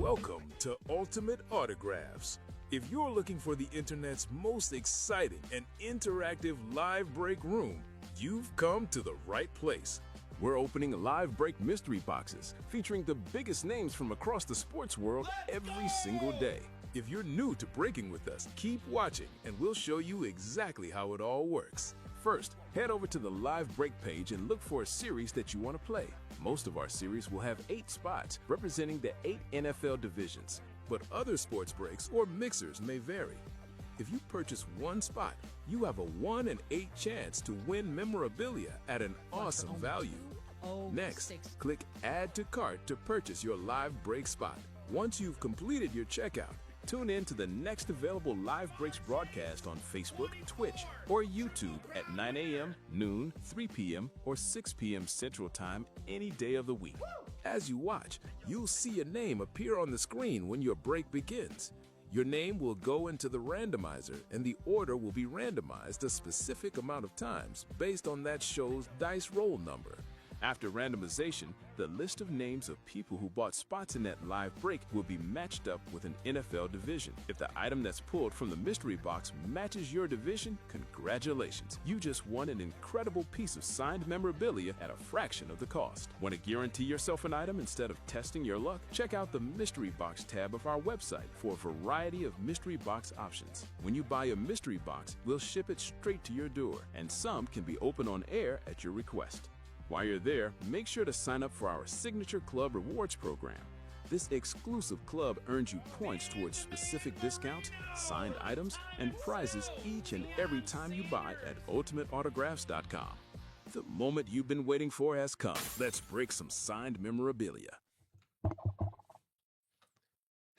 Welcome to Ultimate Autographs. If you're looking for the internet's most exciting and interactive live break room, you've come to the right place. We're opening live break mystery boxes featuring the biggest names from across the sports world every single day. If you're new to breaking with us, keep watching and we'll show you exactly how it all works. First, head over to the live break page and look for a series that you want to play. Most of our series will have 8 spots representing the 8 NFL divisions, but other sports breaks or mixers may vary. If you purchase one spot, you have a 1 in 8 chance to win memorabilia at an awesome value. Next, click Add to Cart to purchase your live break spot. Once you've completed your checkout, tune in to the next available Live Breaks broadcast on Facebook, Twitch, or YouTube at 9 a.m., noon, 3 p.m., or 6 p.m. Central Time any day of the week. As you watch, you'll see a name appear on the screen when your break begins. Your name will go into the randomizer, and the order will be randomized a specific amount of times based on that show's dice roll number. After randomization, the list of names of people who bought spots in that live break will be matched up with an NFL division. If the item that's pulled from the mystery box matches your division, congratulations. You just won an incredible piece of signed memorabilia at a fraction of the cost. Want to guarantee yourself an item instead of testing your luck? Check out the mystery box tab of our website for a variety of mystery box options. When you buy a mystery box, we'll ship it straight to your door, and some can be opened on air at your request. While you're there, make sure to sign up for our Signature Club Rewards program. This exclusive club earns you points towards specific discounts, signed items, and prizes each and every time you buy at UltimateAutographs.com. The moment you've been waiting for has come. Let's break some signed memorabilia.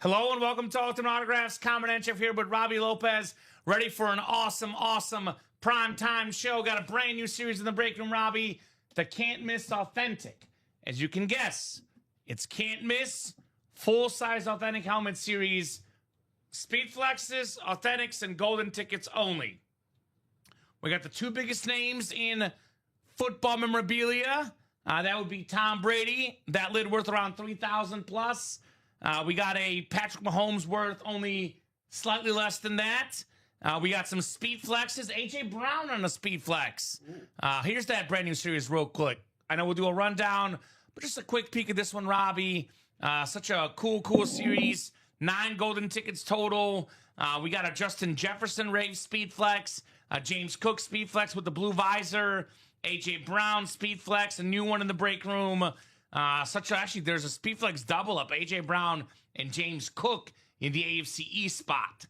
Hello and welcome to Ultimate Autographs. Kamen Entchev here with Robbie Lopez, ready for an awesome primetime show. Got a brand new series in the break room, Robbie. The Can't Miss Authentic. As you can guess, it's Can't Miss, full-size authentic helmet series, speed flexes, authentics, and golden tickets only. We got the 2 biggest names in football memorabilia. That would be Tom Brady, that lid worth around $3,000 plus. We got a Patrick Mahomes worth only slightly less than that. We got some speed flexes. A.J. Brown on a speed flex. Here's that brand new series real quick. I know we'll do a rundown, but just a quick peek at this one, Robbie. Such a cool series. 9 golden tickets total. We got a Justin Jefferson Rave speed flex. James Cook speed flex with the blue visor. A.J. Brown speed flex. A new one in the break room. Actually, there's a speed flex double up. A.J. Brown and James Cook in the AFC East spot.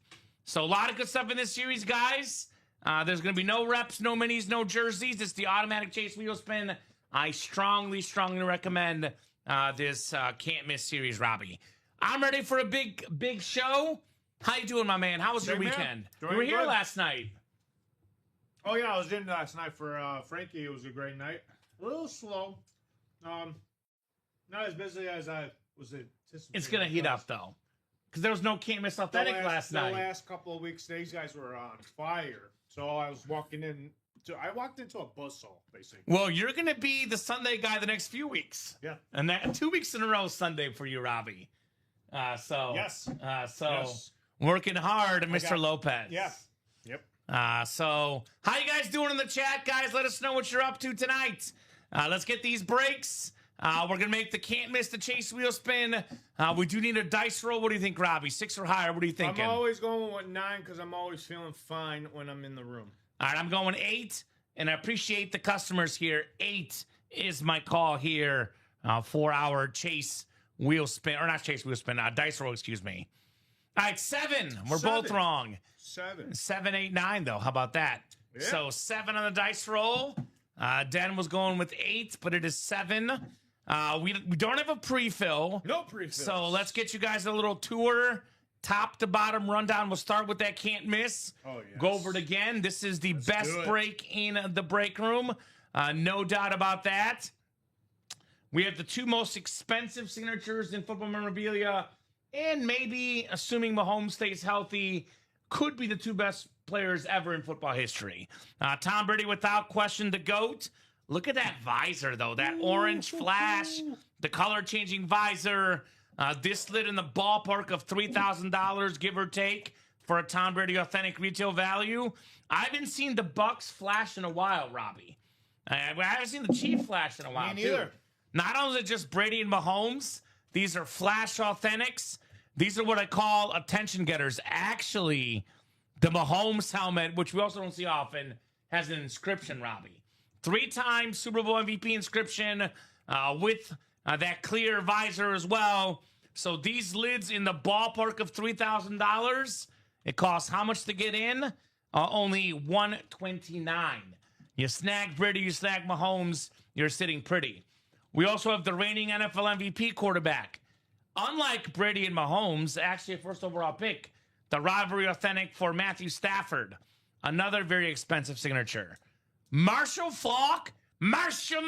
So a lot of good stuff in this series, guys. There's going to be no reps, no minis, no jerseys. It's the automatic chase wheel spin. I strongly recommend this Can't Miss series, Robbie. I'm ready for a big show. How you doing, my man? How was your weekend? You were here last night. Oh, yeah, I was in last night for Frankie. It was a great night. A little slow. Not as busy as I was anticipating. It's going to heat up, though. Because there was no Can't Miss Authentic last night. The last couple of weeks, these guys were on fire. So I was walking in. I walked into a buzzsaw, basically. Well, you're going to be the Sunday guy the next few weeks. Yeah. And that 2 weeks in a row Sunday for you, Robbie. Yes. Yes. Working hard, Mr. Lopez. Yeah. Yep. So how you guys doing in the chat, guys? Let us know what you're up to tonight. Let's get these breaks. We're going to make the Can't Miss the chase wheel spin. We do need a dice roll. What do you think, Robbie? 6 or higher? What are you thinking? I'm always going with 9 because I'm always feeling fine when I'm in the room. All right, I'm going 8, and I appreciate the customers here. 8 is my call here for our chase wheel spin, or not chase wheel spin, dice roll, excuse me. All right, 7. We're both wrong. 7, 8, 9, though. How about that? Yeah. So 7 on the dice roll. Dan was going with 8, but it is 7. We don't have a pre-fill. No pre-fill. So let's get you guys a little tour, top to bottom rundown. We'll start with that Can't Miss. Oh, yes. Go over it again. This is the best break in the break room. No doubt about that. We have the 2 most expensive signatures in football memorabilia, and maybe, assuming Mahomes stays healthy, could be the 2 best players ever in football history. Tom Brady, without question, the GOAT. Look at that visor, though. That orange flash, the color-changing visor. This slid in the ballpark of $3,000, give or take, for a Tom Brady authentic retail value. I haven't seen the Bucks flash in a while, Robbie. I haven't seen the Chiefs flash in a while, Me neither. too. Not only is it just Brady and Mahomes, these are flash authentics. These are what I call attention getters. Actually, the Mahomes helmet, which we also don't see often, has an inscription, Robbie. 3-time Super Bowl MVP inscription with that clear visor as well. So these lids in the ballpark of $3,000. It costs how much to get in? Only $129. You snag Brady, you snag Mahomes, you're sitting pretty. We also have the reigning NFL MVP quarterback. Unlike Brady and Mahomes, actually a first overall pick, the rivalry authentic for Matthew Stafford. Another very expensive signature. Marshall Faulk, Marshall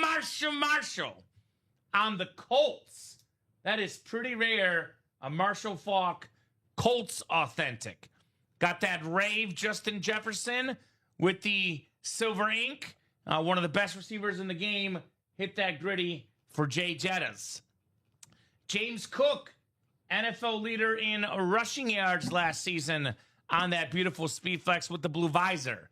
on the Colts. That is pretty rare. A Marshall Faulk Colts authentic. Got that rave Justin Jefferson with the silver ink. One of the best receivers in the game. Hit that gritty for Jay Jettas. James Cook, NFL leader in rushing yards last season on that beautiful speed flex with the blue visor.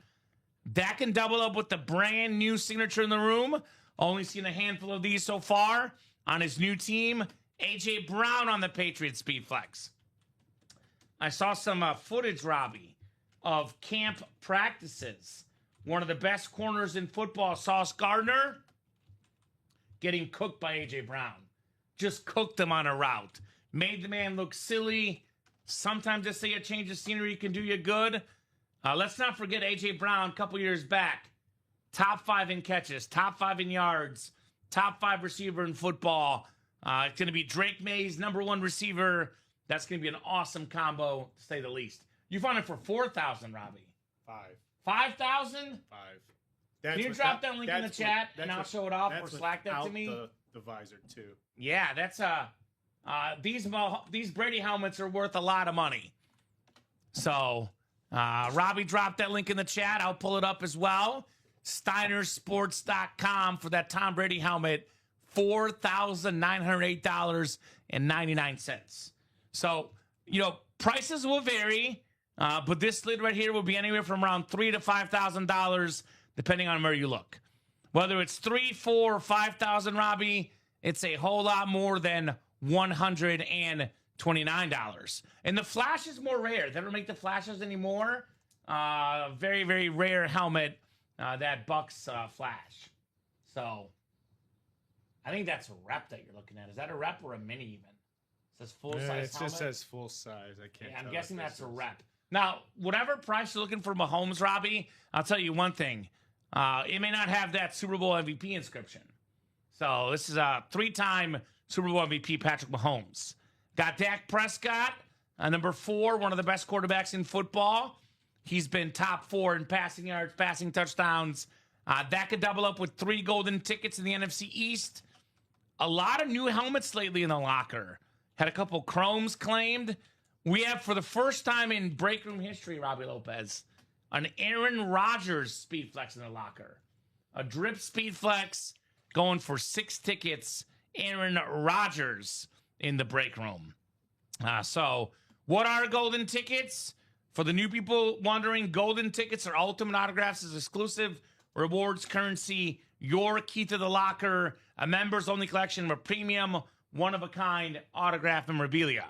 That can double up with the brand new signature in the room. Only seen a handful of these so far on his new team. A.J. Brown on the Patriots speed flex. I saw some footage, Robbie, of camp practices. One of the best corners in football, Sauce Gardner, getting cooked by A.J. Brown. Just cooked him on a route. Made the man look silly. Sometimes just say a change of scenery can do you good. Let's not forget A.J. Brown a couple years back. Top 5 in catches, top 5 in yards, top 5 receiver in football. It's going to be Drake May's #1 receiver. That's going to be an awesome combo, to say the least. You found it for $4,000, Robbie. 5,000? 5. Can you drop that link in the chat and I'll show it off or Slack that to me? The visor too. Yeah, that's these Brady helmets are worth a lot of money. So Robbie dropped that link in the chat. I'll pull it up as well. Steinersports.com for that Tom Brady helmet. $4,908.99. So, prices will vary, but this lid right here will be anywhere from around $3,000 to $5,000, depending on where you look. Whether it's $3,000, $4,000, or $5,000, Robbie, it's a whole lot more than $129. And the flash is more rare. They don't make the flashes anymore. Very, very rare helmet, that Bucks flash. So, I think that's a rep that you're looking at. Is that a rep or a mini even? It says full size helmet. It just says full size. I can't. Yeah, I'm guessing that's a rep. Now, whatever price you're looking for Mahomes, Robbie, I'll tell you one thing. It may not have that Super Bowl MVP inscription. So this is a 3-time Super Bowl MVP Patrick Mahomes. Got Dak Prescott, #4, one of the best quarterbacks in football. He's been top 4 in passing yards, passing touchdowns. That could double up with 3 golden tickets in the NFC East. A lot of new helmets lately in the locker. Had a couple chromes claimed. We have, for the first time in break room history, Robbie Lopez, an Aaron Rodgers speed flex in the locker. A drip speed flex going for 6 tickets. Aaron Rodgers in the break room. So, what are golden tickets? For the new people wondering, golden tickets are ultimate autographs as exclusive rewards currency, your key to the locker, a members-only collection of premium, one-of-a-kind autograph memorabilia.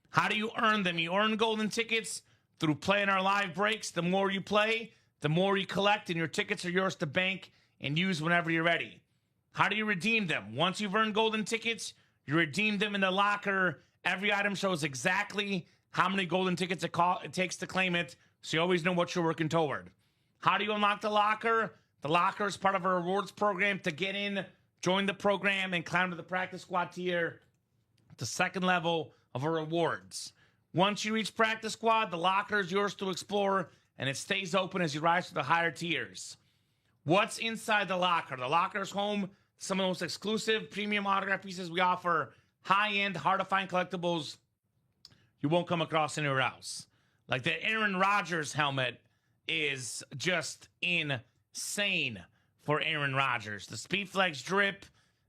How do you earn them? You earn golden tickets through playing our live breaks. The more you play, the more you collect, and your tickets are yours to bank and use whenever you're ready. How do you redeem them? Once you've earned golden tickets, you redeem them in the locker. Every item shows exactly how many golden tickets it takes to claim it, so you always know what you're working toward. How do you unlock the locker? The locker is part of our rewards program. To get in, join the program, and climb to the practice squad tier, the second level of our rewards. Once you reach practice squad, the locker is yours to explore, and it stays open as you rise to the higher tiers. What's inside the locker? The locker is home to some of the most exclusive premium autograph pieces we offer. High-end, hard-to-find collectibles you won't come across anywhere else. Like the Aaron Rodgers helmet is just insane for Aaron Rodgers. The Speedflex drip,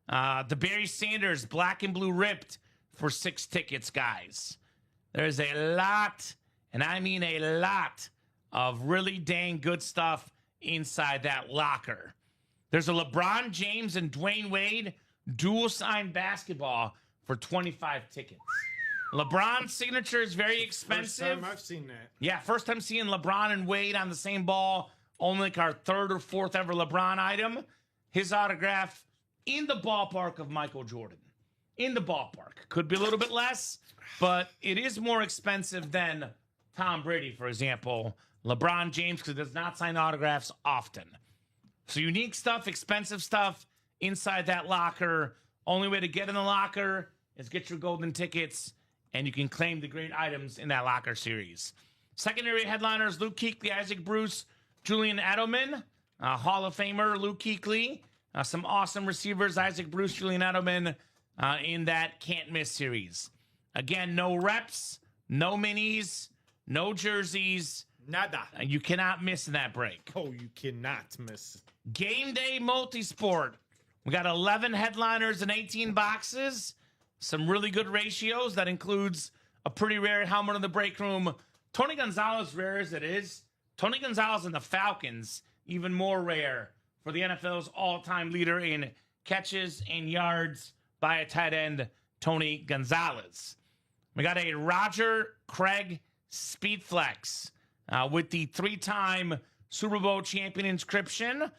the Barry Sanders black and blue ripped for 6 tickets, guys. There's a lot, and I mean a lot, of really dang good stuff inside that locker. There's a LeBron James and Dwayne Wade dual signed basketball for 25 tickets. LeBron's signature is very expensive. First time I've seen that. Yeah, first time seeing LeBron and Wade on the same ball. Only like our 3rd or 4th ever LeBron item. His autograph in the ballpark of Michael Jordan. In the ballpark. Could be a little bit less, but it is more expensive than Tom Brady, for example. LeBron James, because does not sign autographs often. So unique stuff, expensive stuff inside that locker. Only way to get in the locker is get your golden tickets, and you can claim the great items in that locker series. Secondary headliners, Luke Kuechly, Isaac Bruce, Julian Edelman, Hall of Famer Luke Kuechly. Some awesome receivers, Isaac Bruce, Julian Edelman, in that can't miss series. Again, no reps, no minis, no jerseys. Nada. You cannot miss in that break. Oh, you cannot miss. Game day multisport. We got 11 headliners and 18 boxes. Some really good ratios. That includes a pretty rare helmet in the break room. Tony Gonzalez, rare as it is. Tony Gonzalez and the Falcons, even more rare for the NFL's all-time leader in catches and yards by a tight end, Tony Gonzalez. We got a Roger Craig Speedflex with the 3-time Super Bowl champion inscription.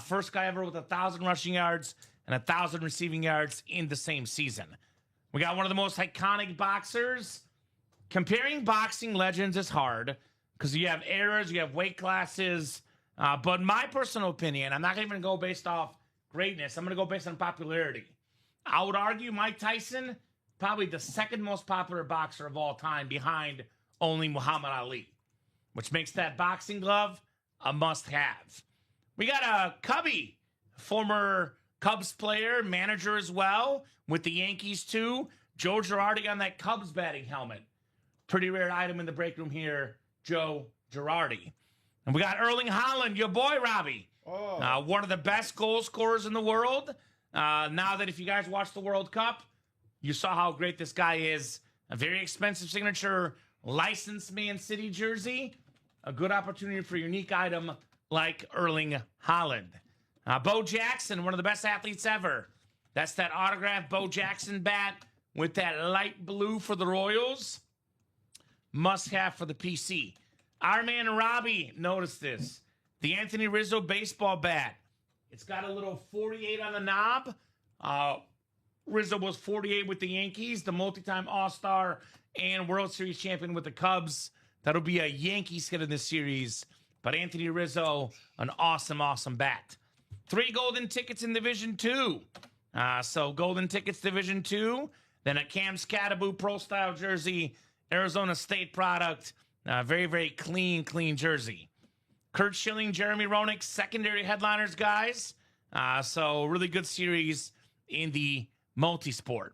First guy ever with 1,000 rushing yards and 1,000 receiving yards in the same season. We got one of the most iconic boxers. Comparing boxing legends is hard because you have eras, you have weight classes. But my personal opinion, I'm not going to even go based off greatness. I'm going to go based on popularity. I would argue Mike Tyson, probably the 2nd most popular boxer of all time behind only Muhammad Ali, which makes that boxing glove a must-have. We got a Cubby, former Cubs player, manager as well, with the Yankees too. Joe Girardi on that Cubs batting helmet. Pretty rare item in the break room here, Joe Girardi. And we got Erling Haaland, your boy, Robbie. Oh. One of the best goal scorers in the world. Now that if you guys watched the World Cup, you saw how great this guy is. A very expensive signature, licensed Man City jersey. A good opportunity for a unique item like Erling Haaland. Bo Jackson, one of the best athletes ever. That's that autographed Bo Jackson bat with that light blue for the Royals. Must have for the PC. Our man Robbie, notice this. The Anthony Rizzo baseball bat. It's got a little 48 on the knob. Rizzo was 48 with the Yankees, the multi-time All-Star and World Series champion with the Cubs. That'll be a Yankees hit in this series. But Anthony Rizzo, an awesome, awesome bat. 3 golden tickets in Division 2. So golden tickets Division 2. Then a Cam Scattaboo Pro-Style jersey, Arizona State product. Very, very clean, clean jersey. Kurt Schilling, Jeremy Roenick, secondary headliners, guys. So really good series in the multisport.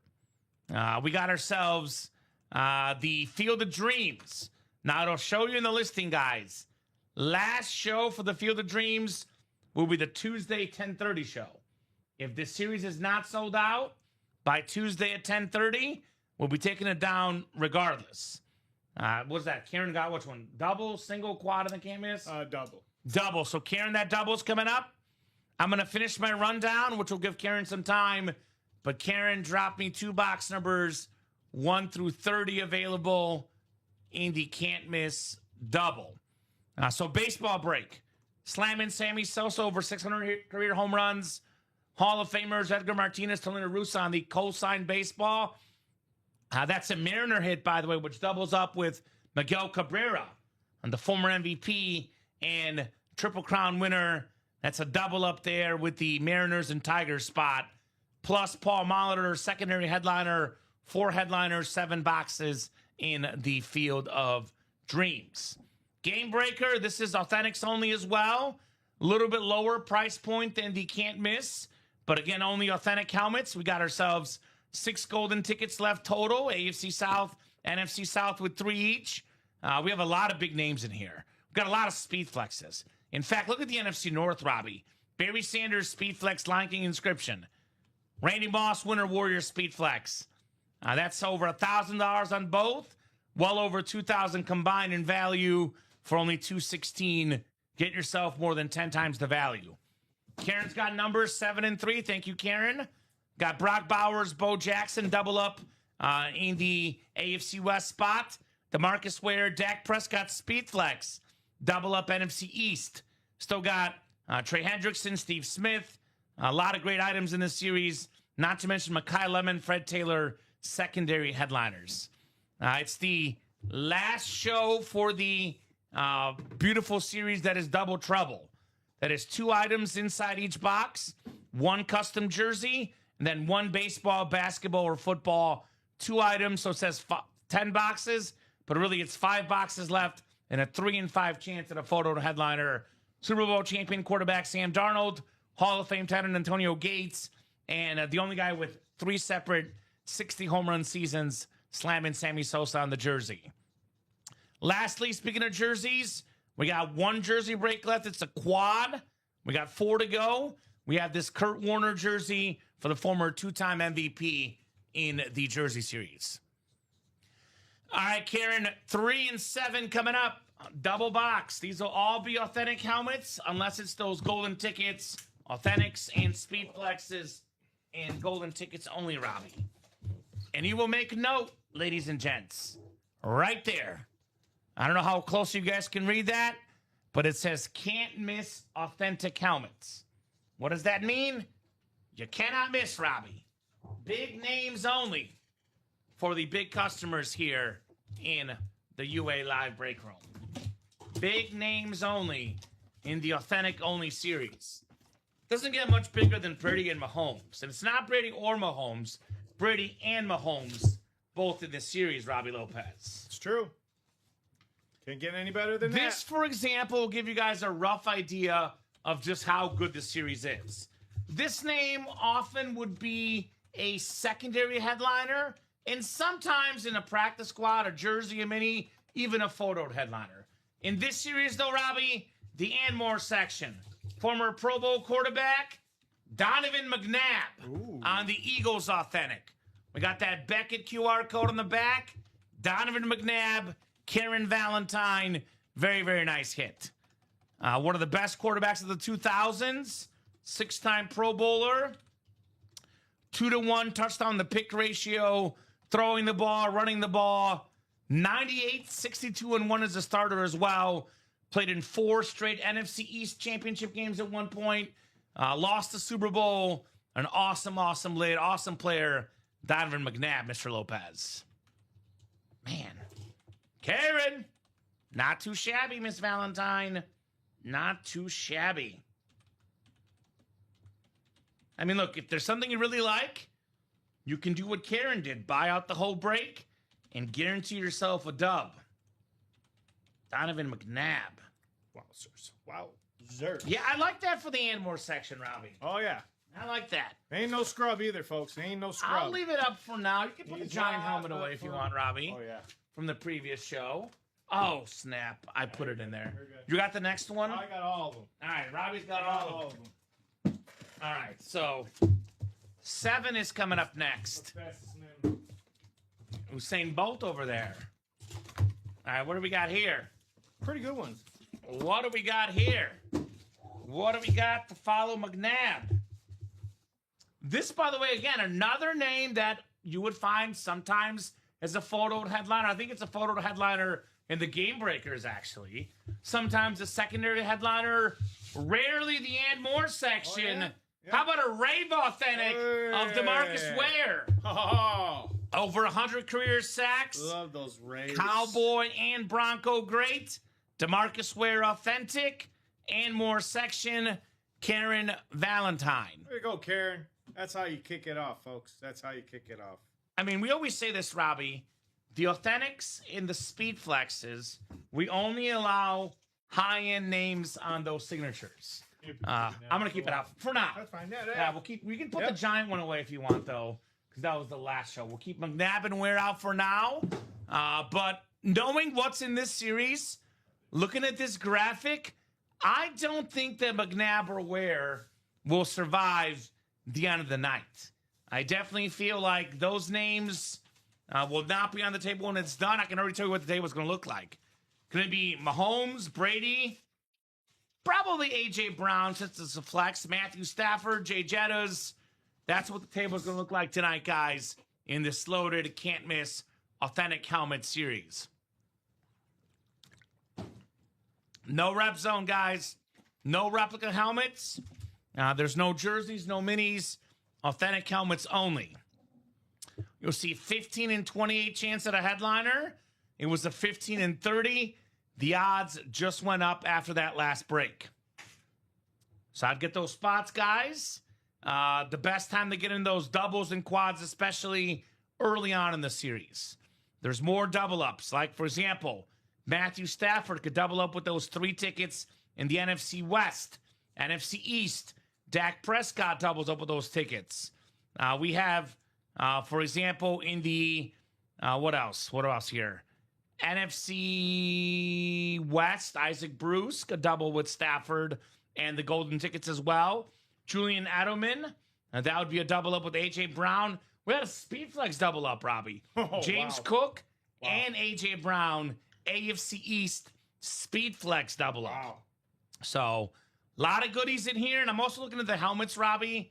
We got ourselves the Field of Dreams. Now, it'll show you in the listing, guys. Last show for the Field of Dreams will be the Tuesday 10:30 show. If this series is not sold out by Tuesday at 10:30, we'll be taking it down regardless. What's that? Karen got which one? Double, single, quad, and the can't miss? Double. Double. So, Karen, that double's coming up. I'm going to finish my rundown, which will give Karen some time. But Karen dropped me 2 box numbers, 1 through 30 available in the can't miss double. So, baseball break. Slamming Sammy Sosa over 600 career home runs. Hall of Famers Edgar Martinez, Tony La Russa on the co-signed baseball. That's a Mariner hit, by the way, which doubles up with Miguel Cabrera, and the former MVP and Triple Crown winner. That's a double up there with the Mariners and Tigers spot. Plus Paul Molitor, secondary headliner, 4 headliners, 7 boxes in the Field of Dreams. Game Breaker, this is authentics only as well. A little bit lower price point than the can't miss. But again, only authentic helmets. We got ourselves 6 golden tickets left total. AFC South, NFC South with 3 each. We have a lot of big names in here. We've got a lot of speed flexes. In fact, look at the NFC North, Robbie. Barry Sanders, speed flex, Lion King inscription. Randy Moss, Winter Warrior, speed flex. That's over $1,000 on both. Well over $2,000 combined in value for only $216. Get yourself more than 10 times the value. Karen's got numbers 7 and 3. Thank you, Karen. Got Brock Bowers, Bo Jackson double up in the AFC West spot. DeMarcus Ware, Dak Prescott, Speedflex double up NFC East. Still got Trey Hendrickson, Steve Smith. A lot of great items in this series. Not to mention Mekhi Lemon, Fred Taylor, secondary headliners. It's the last show for the beautiful series that is Double Trouble. That is 2 items inside each box, 1 custom jersey, and then 1 baseball, basketball, or football. 2 items, so it says 10 boxes, but really it's 5 boxes left and a 3 in 5 chance at a photo headliner. Super Bowl champion quarterback Sam Darnold, Hall of Fame tight end Antonio Gates, and the only guy with 3 separate 60 home run seasons slamming Sammy Sosa on the jersey. Lastly, speaking of jerseys, we got 1 jersey break left. It's a quad. We got 4 to go. We have this Kurt Warner jersey for the former 2-time MVP in the jersey series. All right, Karen, 3 and 7 coming up. Double box. These will all be authentic helmets, unless it's those golden tickets, authentics and Speedflexes, and golden tickets only, Robbie. And you will make note, ladies and gents, right there. I don't know how close you guys can read that, but it says can't miss authentic helmets. What does that mean? You cannot miss, Robbie. Big names only for the big customers here in the UA Live Break Room. Big names only in the authentic only series. Doesn't get much bigger than Brady and Mahomes. And it's not Brady or Mahomes. Brady and Mahomes both in this series, Robbie Lopez. It's true. Can't get any better than that. This, for example, will give you guys a rough idea of just how good this series is. This name often would be a secondary headliner, and sometimes in a practice squad, a jersey, a mini, even a photoed headliner. In this series, though, Robbie, the and more section. Former Pro Bowl quarterback, Donovan McNabb on the Eagles Authentic. We got that Beckett QR code on the back. Donovan McNabb, Karen Valentine. Very, very nice hit. One of the best quarterbacks of the 2000s. 6-time Pro Bowler. 2-to-1 touchdown to pick ratio. Throwing the ball, running the ball. 98, 62, and 1 as a starter as well. Played in 4 straight NFC East championship games at one point. Lost the Super Bowl. An awesome, awesome lid, awesome player. Donovan McNabb, Mr. Lopez. Man. Karen. Not too shabby, Miss Valentine. Not too shabby. I mean, look, if there's something you really like, you can do what Karen did. Buy out the whole break and guarantee yourself a dub. Donovan McNabb. Wowzers. Wowzers. Yeah, I like that for the and more section, Robbie. Oh, yeah. I like that. Ain't no scrub either, folks. Ain't no scrub. I'll leave it up for now. You can put the giant helmet away if you want, Robbie. Oh, yeah. From the previous show. Oh, snap. I put it in there. You got the next one? I got all of them. All right, Robbie's got all of them. All right, so 7 is coming up next. Usain Bolt over there. All right, what do we got here? Pretty good ones. What do we got here? What do we got to follow McNabb? This, by the way, again, another name that you would find sometimes as a photo headliner. I think it's a photo headliner in the Game Breakers, actually. Sometimes a secondary headliner. Rarely the and more section. Oh, yeah. How about a rave authentic of DeMarcus Ware? Oh. Over 100 career sacks. Love those raves. Cowboy and Bronco great. DeMarcus Ware authentic. And more section. Karen Valentine. There you go, Karen. That's how you kick it off, folks. That's how you kick it off. I mean, we always say this, Robbie. The authentics in the speed flexes, we only allow high-end names on those signatures. I'm gonna keep it out for now. That's fine. Yeah, we can put the giant one away if you want, though, because that was the last show. We'll keep McNabb and Ware out for now. But knowing what's in this series, looking at this graphic, I don't think that McNabb or Ware will survive the end of the night. I definitely feel like those names will not be on the table when it's done. I can already tell you what the table is going to look like. Going to be Mahomes, Brady, probably A.J. Brown since it's a flex, Matthew Stafford, Jay Jettas. That's what the table is going to look like tonight, guys, in this loaded, can't-miss, authentic helmet series. No rep zone, guys. No replica helmets. There's no jerseys, no minis. Authentic helmets only. You'll see 15 and 28 chance at a headliner. It was a 15 and 30. The odds just went up after that last break. So I'd get those spots, guys. The best time to get in those doubles and quads, especially early on in the series. There's more double ups. Like, for example, Matthew Stafford could double up with those 3 tickets in the NFC West, NFC East. Dak Prescott doubles up with those tickets. We have, for example, in the, what else? What else here? NFC West, Isaac Bruce could double with Stafford and the golden tickets as well. Julian Edelman, that would be a double up with A.J. Brown. We had a Speedflex double up, Robbie. Oh, James wow. Cook and A.J. Brown, AFC East Speedflex double up. Wow. So, a lot of goodies in here. And I'm also looking at the helmets, Robbie.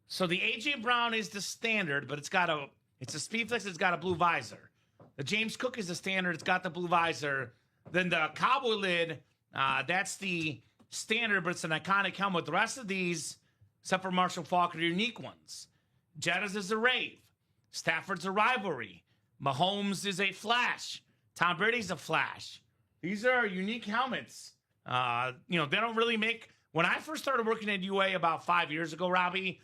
So, the A.J. Brown is the standard, but it's a Speedflex, it's got a blue visor. The James Cook is the standard, it's got the blue visor. Then the Cowboy lid, that's the standard, but it's an iconic helmet. The rest of these, except for Marshall Faulk, are unique ones. Jettas is a rave. Stafford's a rivalry. Mahomes is a flash. Tom Brady's a flash. These are unique helmets. They don't really make... When I first started working at UA about 5 years ago, Robbie,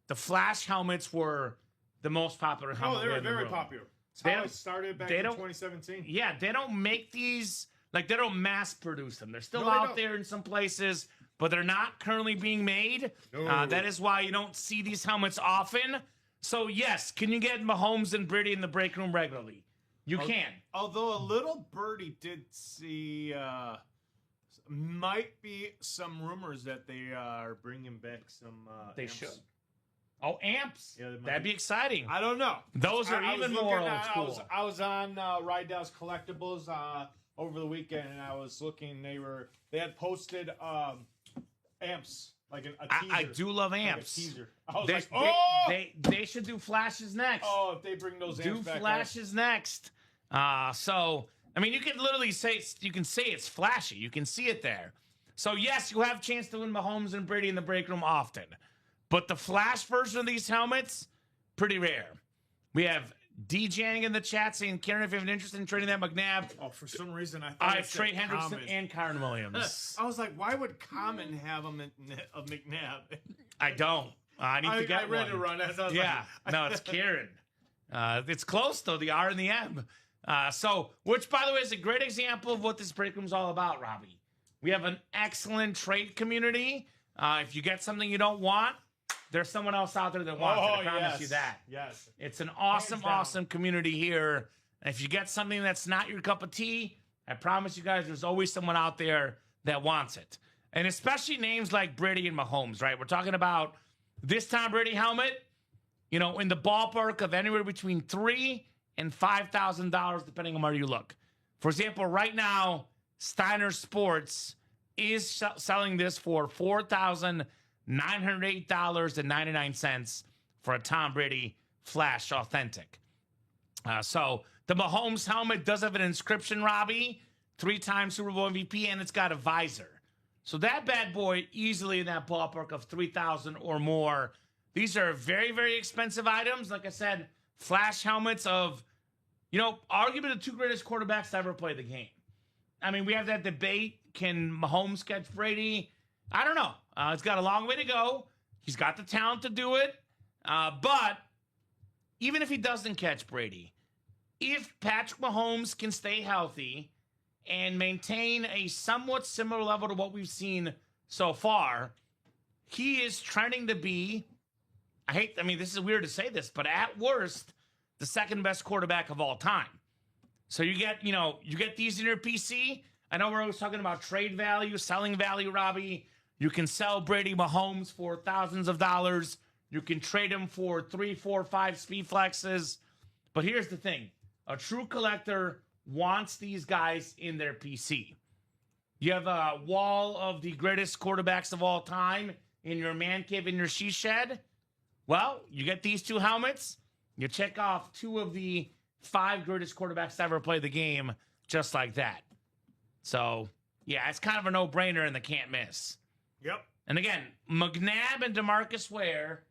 the flash helmets were the most popular helmet. Oh, they were very popular. That's how it started back in 2017. Yeah, they don't make these... Like, they don't mass produce them. They're still No, out there in some places, but they're not currently being made. No. That is why you don't see these helmets often. So, yes, can you get Mahomes and Brady in the break room regularly? You can. Although a little birdie did see, might be some rumors that they are bringing back some. They amps. should. Oh, amps. Yeah, they might That'd be exciting. I don't know. Those are I was even more looking old at- school. I was on Rydell's Collectibles over the weekend, and I was looking. They had posted amps, like a teaser. I do love like a amps. teaser. I was They, like, oh, they should do flashes next. oh, if they bring those Do amps back, flashes next. So, I mean, you can literally say, it's flashy. You can see it there. So, yes, you have a chance to win Mahomes and Brady in the break room often. But the flash version of these helmets, pretty rare. We have DJing in the chat saying, Karen, if you have an interest in trading that McNabb, Oh, for some reason I thought I it have said Trey Hendrickson Common. and Kyron Williams. I was like, why would Common have a McNabb? I don't. I need to get I read one. it wrong. That's what I was Yeah, like, no, it's Karen. It's close, though, the R and the M. Which, by the way, is a great example of what this break room's all about, Robbie. We have an excellent trade community. If you get something you don't want, there's someone else out there that wants it. I promise you that. Yes. It's an awesome, Hands down. awesome community here. And if you get something that's not your cup of tea, I promise you guys there's always someone out there that wants it. And especially names like Brady and Mahomes, right? We're talking about this Tom Brady helmet, in the ballpark of anywhere between $3,000 and $5,000, depending on where you look. For example, right now, Steiner Sports is selling this for $4,908.99 for a Tom Brady Flash Authentic. So the Mahomes helmet does have an inscription, Robbie, 3-time Super Bowl MVP, and it's got a visor. So that bad boy easily in that ballpark of $3,000 or more. These are very, very expensive items. Like I said, Flash helmets of, arguably the 2 greatest quarterbacks to ever play the game. I mean, we have that debate. Can Mahomes catch Brady? I don't know. It's got a long way to go. He's got the talent to do it. But even if he doesn't catch Brady, if Patrick Mahomes can stay healthy and maintain a somewhat similar level to what we've seen so far, he is trending to be, this is weird to say this, but at worst, the second best quarterback of all time. So you get these in your PC. I know we're always talking about trade value, selling value, Robbie. You can sell Brady Mahomes for thousands of dollars. You can trade him for 3, 4, 5 speed flexes. But here's the thing. A true collector wants these guys in their PC. You have a wall of the greatest quarterbacks of all time in your man cave in your she shed. Well, you get these two helmets. You check off 2 of the 5 greatest quarterbacks to ever play the game just like that. So, yeah, it's kind of a no-brainer and the can't miss. Yep. And again, McNabb and DeMarcus Ware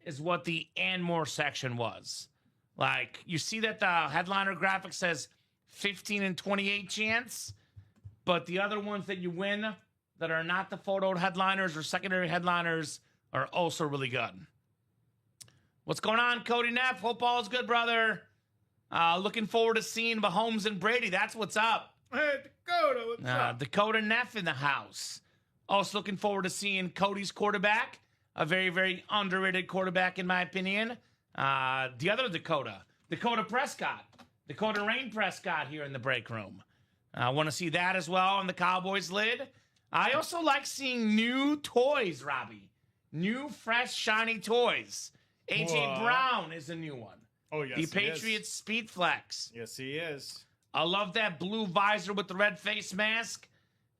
is what the and more section was. Like, you see that the headliner graphic says 15 and 28 chance, but the other ones that you win that are not the photo headliners or secondary headliners are also really good. What's going on, Cody Neff? Hope all is good, brother. Looking forward to seeing Mahomes and Brady. That's what's up. Hey, Dakota, what's up? Dakota Neff in the house. Also looking forward to seeing Cody's quarterback, a very, very underrated quarterback in my opinion. The other Dakota Prescott, Dakota Rain Prescott here in the break room. I want to see that as well on the Cowboys lid. I also like seeing new toys, Robbie. New, fresh, shiny toys. A.J. Brown is a new one. Oh, yes, The he is. Patriots Speed Flex. Yes, he is. I love that blue visor with the red face mask.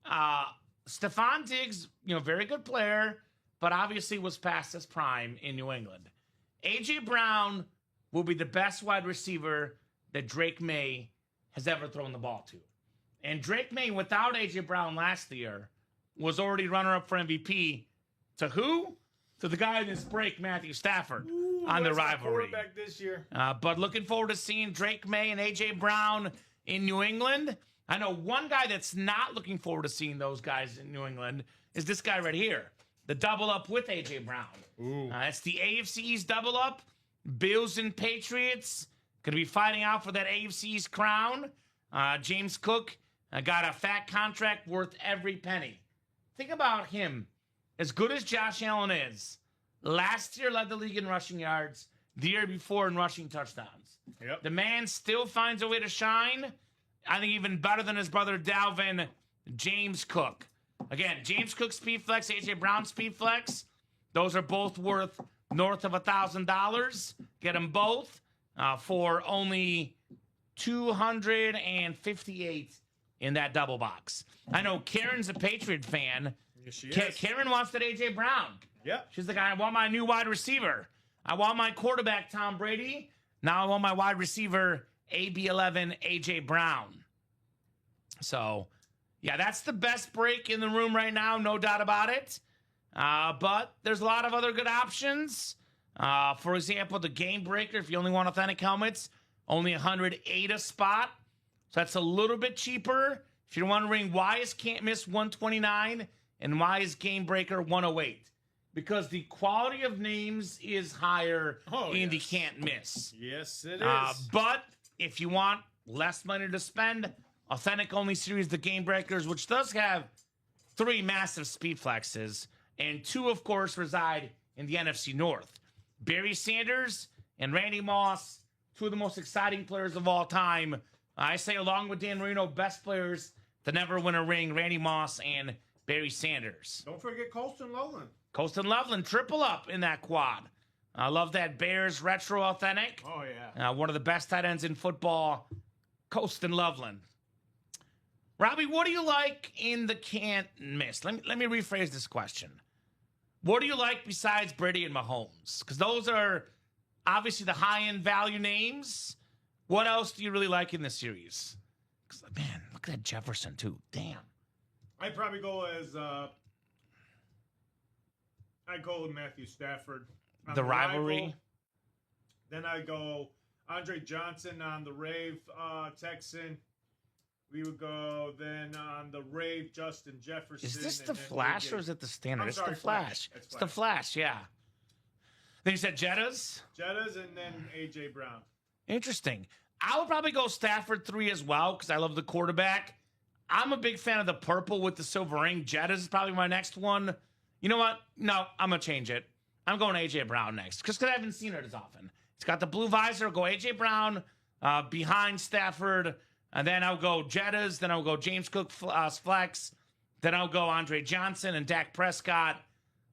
Stephon Diggs, very good player, but obviously was past his prime in New England. A.J. Brown will be the best wide receiver that Drake May has ever thrown the ball to. And Drake May, without A.J. Brown last year, was already runner-up for MVP. To who? To the guy in this break, Matthew Stafford, on the rivalry. Quarterback this year. But looking forward to seeing Drake May and A.J. Brown in New England. I know one guy that's not looking forward to seeing those guys in New England is this guy right here. The double up with A.J. Brown. It's the AFC East double up. Bills and Patriots going to be fighting out for that AFC East crown. James Cook got a fat contract worth every penny. Think about him. As good as Josh Allen is, last year led the league in rushing yards, the year before in rushing touchdowns. Yep. The man still finds a way to shine. I think even better than his brother Dalvin, James Cook. Again, James Cook Speed Flex, A.J. Brown Speed Flex. Those are both worth north of $1,000. Get them both for only $258 in that double box. I know Karen's a Patriot fan. Yes, she is. Karen wants that A.J. Brown. Yep. She's like, I want my new wide receiver. I want my quarterback, Tom Brady. Now I want my wide receiver, AB11, A.J. Brown. So, yeah, that's the best break in the room right now, no doubt about it. But there's a lot of other good options. For example, the Game Breaker, if you only want authentic helmets, only $108 a spot. So that's a little bit cheaper. If you're wondering why is Can't Miss $129 and why is Game Breaker $108? Because the quality of names is higher in the Can't Miss. Yes, it is. But if you want less money to spend, authentic only series, the Game Breakers, which does have 3 massive speed flexes, and 2, of course, reside in the NFC North. Barry Sanders and Randy Moss, 2 of the most exciting players of all time. I say, along with Dan Marino, best players to never win a ring, Randy Moss and Barry Sanders. Don't forget Colston Loveland. Colston Loveland, triple up in that quad. I love that Bears retro authentic. Oh, yeah. One of the best tight ends in football, Colston Loveland. Robbie, what do you like in the can't miss? Let me rephrase this question. What do you like besides Brady and Mahomes? Because those are obviously the high-end value names. What else do you really like in this series? 'Cause, man, look at that Jefferson, too. Damn. I'd probably go as I'd go with Matthew Stafford. On The rivalry. rival. Then I go Andre Johnson on the Rave Texan. We would go then on the Rave Justin Jefferson. Is this and the then Flash AJ. or is it the Standard? I'm It's sorry, the Flash. Flash. It's the Flash, yeah. Then you said Jettas? Jettas and then A.J. Brown. Interesting. I would probably go Stafford 3 as well because I love the quarterback. I'm a big fan of the purple with the silver ring. Jettas is probably my next one. You know what? No, I'm going to change it. I'm going A.J. Brown next because I haven't seen it as often. It's got the blue visor. Go A.J. Brown behind Stafford. And then I'll go Jettas. Then I'll go James Cook Flex. Then I'll go Andre Johnson and Dak Prescott.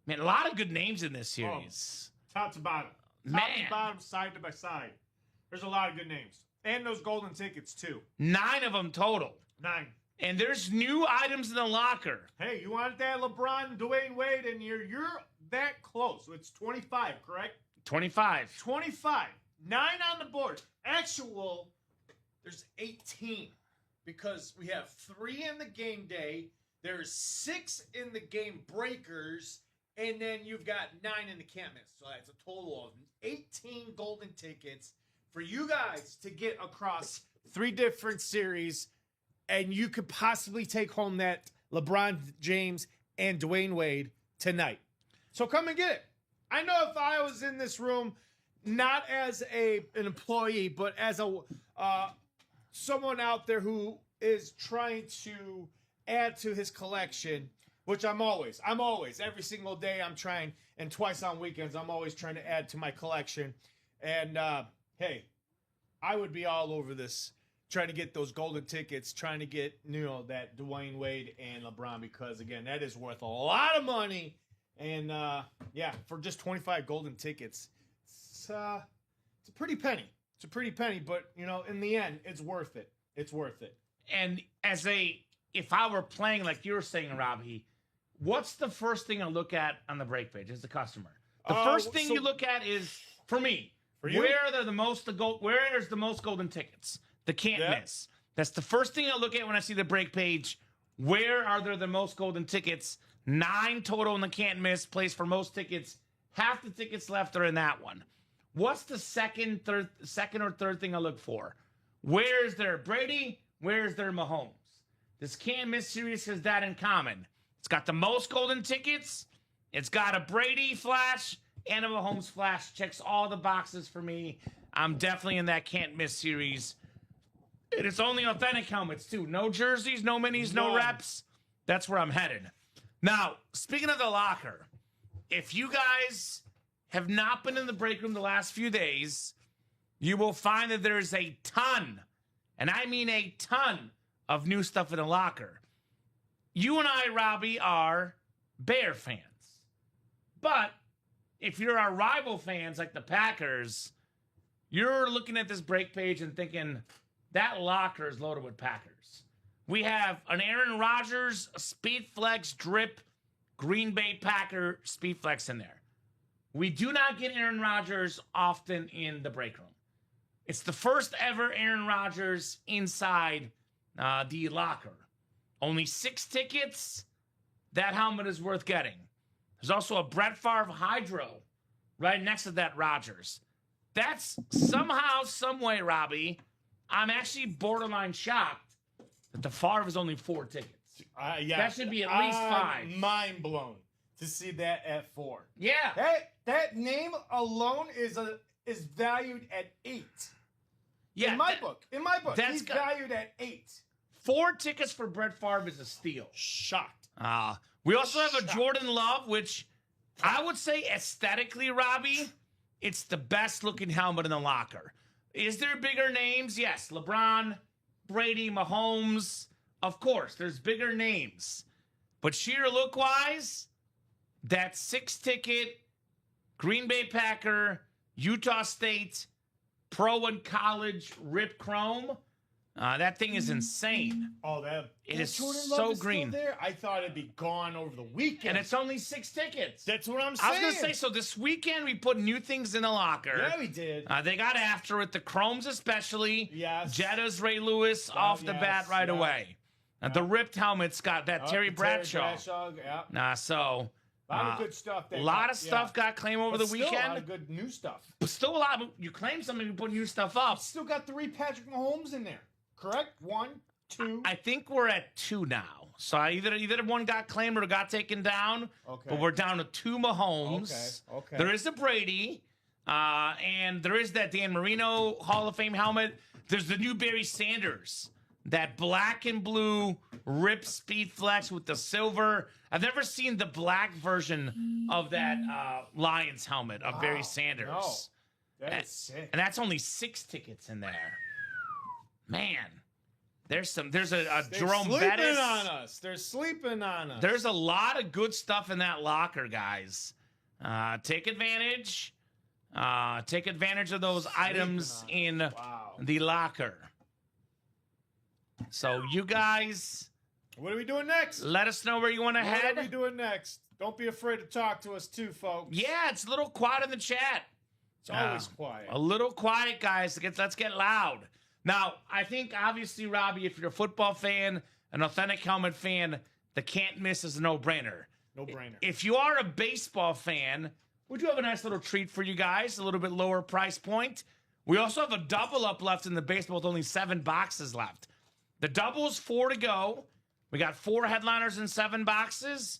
Man, a lot of good names in this series. Top to bottom. Top Man. to bottom, side by side. There's a lot of good names. And those golden tickets, too. 9 of them total. 9. And there's new items in the locker. Hey, you wanted that LeBron, Dwayne Wade, and you're that close. It's 25, correct? 25. 25. 9 on the board. Actual, there's 18. Because we have 3 in the game day. There's 6 in the game breakers. And then you've got 9 in the can't miss. So that's a total of 18 golden tickets for you guys to get across 3 different series. And you could possibly take home that LeBron James and Dwayne Wade tonight. So come and get it. I know if I was in this room, not as an employee, but as a someone out there who is trying to add to his collection, which I'm always, every single day I'm trying, and twice on weekends, I'm always trying to add to my collection. And, hey, I would be all over this, trying to get those golden tickets, trying to get, that Dwayne Wade and LeBron, because, again, that is worth a lot of money. And, for just 25 golden tickets, it's a pretty penny. It's a pretty penny, but, in the end, it's worth it. It's worth it. And if I were playing like you were saying, Robbie, what's the first thing I look at on the break page as a customer? The first thing you look at is, for me, where's the most golden tickets? The can't miss. That's the first thing I look at when I see the break page. Where are there the most golden tickets? 9 total in the can't miss. Place for most tickets. Half the tickets left are in that one. What's the second or third thing I look for? Where's their Brady? Where's their Mahomes? This can't miss series has that in common. It's got the most golden tickets. It's got a Brady flash and a Mahomes flash. Checks all the boxes for me. I'm definitely in that can't miss series. And it's only authentic helmets, too. No jerseys, no minis, no reps. That's where I'm headed. Now, speaking of the locker, if you guys have not been in the break room the last few days, you will find that there's a ton, and I mean a ton, of new stuff in the locker. You and I, Robbie, are Bear fans. But if you're our rival fans like the Packers, you're looking at this break page and thinking, that locker is loaded with Packers. We have an Aaron Rodgers Speed Flex drip Green Bay Packer Speed Flex in there. We do not get Aaron Rodgers often in the break room. It's the first ever Aaron Rodgers inside the locker. Only 6 tickets. That helmet is worth getting. There's also a Brett Favre Hydro right next to that Rodgers. That's somehow, some way, Robbie, I'm actually borderline shocked that the Favre is only 4 tickets. That should be at least 5. Mind blown to see that at 4. Yeah. That name alone is valued at 8. Yeah. In my book, he's valued at 8. 4 tickets for Brett Favre is a steal. Shocked. We also have a Jordan Love, which I would say aesthetically, Robbie, it's the best looking helmet in the locker. Is there bigger names? Yes. LeBron, Brady, Mahomes. Of course, there's bigger names. But sheer look-wise, that 6-ticket Green Bay Packer, Utah State, pro and college Rip Chrome, that thing is insane. Oh, it is Jordan so Love is green. Still there? I thought it'd be gone over the weekend. And it's only 6 tickets. That's what I'm saying. I was going to say, so this weekend we put new things in the locker. Yeah, we did. They got after it. The Chromes especially. Yes. Jetta's Ray Lewis off the bat right away. The ripped helmet's got that Terry Bradshaw. Yeah. So... A lot of good stuff. A lot of stuff got claimed over the weekend. Still a lot of good new stuff. But still a lot. You claim something, you put new stuff up. Still got 3 Patrick Mahomes in there. Correct? 1, 2. I think we're at 2 now. So either one got claimed or got taken down. Okay. But we're down to 2 Mahomes. Okay. There is a Brady. And there is that Dan Marino Hall of Fame helmet. There's the new Barry Sanders. That black and blue Rip Speed Flex with the silver. I've never seen the black version of that Lions helmet of Barry Sanders. No. That is sick. And that's only 6 tickets in there. Man. There's a Jerome Bettis. They're sleeping on us. There's a lot of good stuff in that locker, guys. Take advantage. Take advantage of those items in Wow. the locker. So you guys, What are we doing next? let us know where you want to What head. are we doing next? Don't be afraid to talk to us too, folks. Yeah, it's a little quiet in the chat. It's always quiet. A little quiet, guys. Let's get loud. Now, I think, obviously, Robbie, if you're a football fan, an Authentic Helmet fan, the can't miss is a no-brainer. No brainer. If you are a baseball fan, we do have a nice little treat for you guys, a little bit lower price point. We also have a double up left in the baseball with only 7 boxes left. The double's 4 to go. We got 4 headliners and 7 boxes.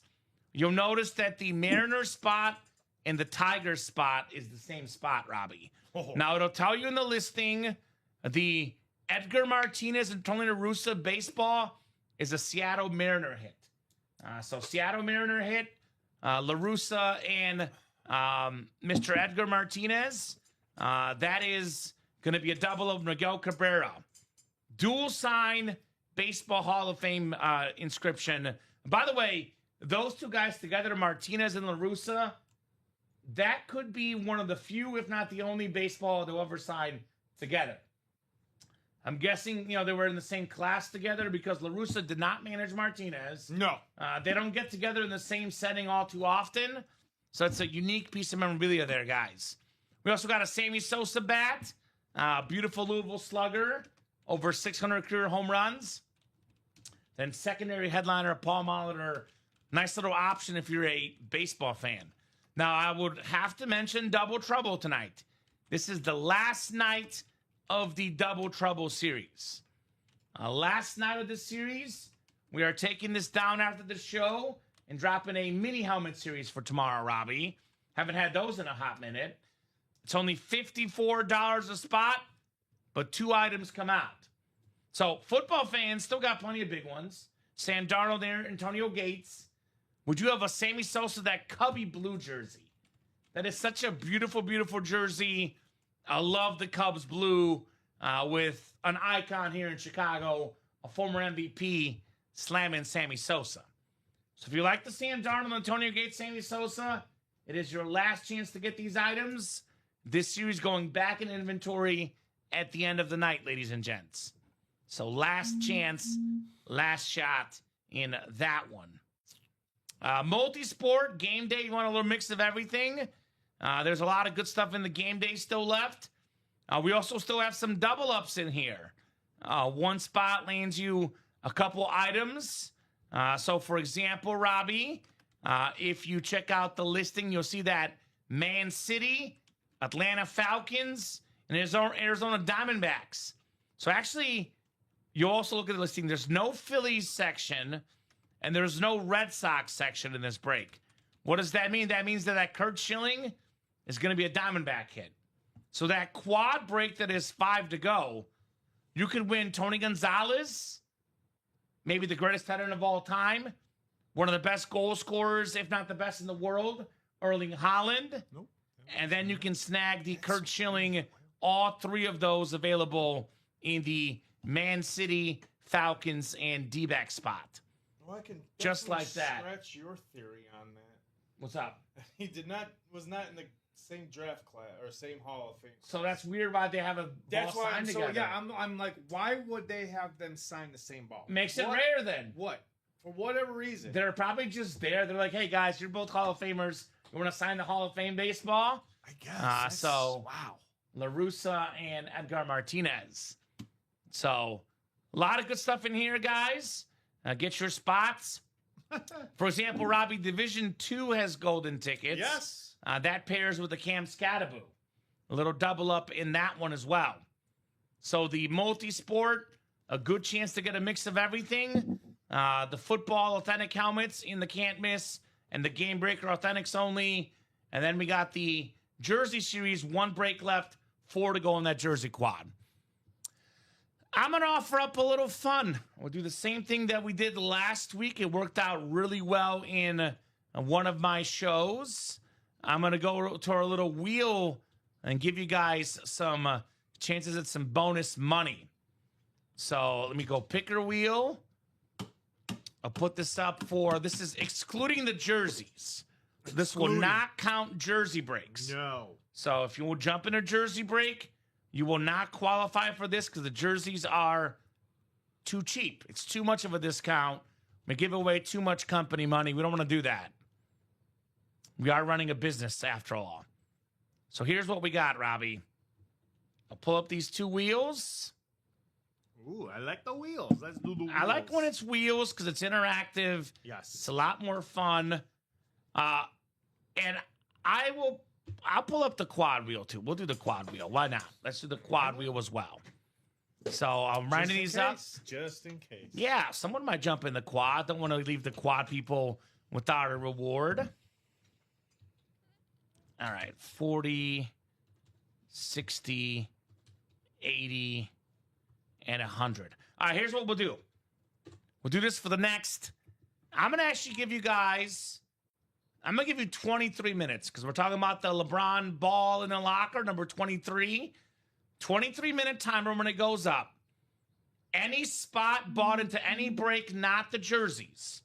You'll notice that the Mariners spot and the Tigers spot is the same spot, Robbie. Oh. Now, it'll tell you in the listing, the Edgar Martinez and Tony La Russa baseball is a Seattle Mariner hit. So Seattle Mariner hit, La Russa and Mr. Edgar Martinez. That is going to be a double of Miguel Cabrera. Dual sign Baseball Hall of Fame inscription. By the way, those 2 guys together, Martinez and La Russa, that could be one of the few, if not the only baseball they'll ever sign together. I'm guessing, they were in the same class together because La Russa did not manage Martinez. No. They don't get together in the same setting all too often. So it's a unique piece of memorabilia there, guys. We also got a Sammy Sosa bat. Beautiful Louisville slugger. Over 600 career home runs. Then secondary headliner, Paul Molitor. Nice little option if you're a baseball fan. Now, I would have to mention Double Trouble tonight. This is the last night of the Double Trouble series. Last night of the series, we are taking this down after the show and dropping a mini helmet series for tomorrow, Robbie. Haven't had those in a hot minute. It's only $54 a spot, but 2 items come out. So football fans still got plenty of big ones. Sam Darnold there, Antonio Gates. Would you have a Sammy Sosa, that Cubby blue jersey? That is such a beautiful, beautiful jersey. I love the Cubs blue with an icon here in Chicago, a former MVP, slamming Sammy Sosa. So if you like the Sam Darnold, Antonio Gates, Sammy Sosa, it is your last chance to get these items. This series going back in inventory at the end of the night, ladies and gents. So last chance, last shot in that one. Multi-sport, game day, you want a little mix of everything. There's a lot of good stuff in the game day still left. We also still have some double ups in here. One spot lands you a couple items. So, for example, Robbie, if you check out the listing, you'll see that Man City, Atlanta Falcons, and Arizona Diamondbacks. So, actually, you'll also look at the listing. There's no Phillies section, and there's no Red Sox section in this break. What does that mean? That means that Kurt Schilling is going to be a Diamondback hit. So that quad break that is 5 to go, you could win Tony Gonzalez, maybe the greatest veteran of all time, one of the best goal scorers, if not the best in the world, Erling Haaland. Nope. And then you can snag the Kurt Schilling, all 3 of those available in the Man City, Falcons, and D-back spot. Well, I can Just like that. Scratch your theory on that. What's up? He was not in the same draft class or same Hall of Fame. So that's weird why they have a That's ball why signed I'm together. I'm like, why would they have them sign the same ball? Makes it What? rare then. What? For whatever reason. They're probably just there. They're like, hey, guys, you're both Hall of Famers. You want to sign the Hall of Fame baseball? I guess. So- wow. La Russa and Edgar Martinez. So, a lot of good stuff in here, guys. Get your spots. For example, Robbie, Division 2 has golden tickets. Yes. That pairs with the Cam Scattaboo. A little double up in that one as well. So the multi-sport, a good chance to get a mix of everything. The football authentic helmets in the can't miss, and the game breaker authentics only. And then we got the jersey series, 1 break left, 4 to go on that jersey quad. I'm going to offer up a little fun. We'll do the same thing that we did last week. It worked out really well in one of my shows. I'm going to go to our little wheel and give you guys some chances at some bonus money. So let me go picker wheel. I'll put this up this is excluding the jerseys. This will not count jersey breaks. No. So if you will jump in a jersey break, you will not qualify for this because the jerseys are too cheap. It's too much of a discount. We give away too much company money. We don't want to do that. We are running a business after all. So here's what we got, Robbie. I'll pull up these 2 wheels. Ooh, I like the wheels. Let's do the wheels. I like when it's wheels because it's interactive. Yes. It's a lot more fun. And I'll pull up the quad wheel too. We'll do the quad wheel. Why not? Let's do the quad wheel as well. So I'm writing these up. Just in case. Yeah, someone might jump in the quad. Don't want to leave the quad people without a reward. All right, 40, 60, 80, and 100. All right, here's what we'll do. We'll do this for the next. I'm going to actually give you guys, I'm going to give you 23 minutes because we're talking about the LeBron ball in the locker, number 23. 23-minute timer when it goes up. Any spot bought into any break, not the jerseys.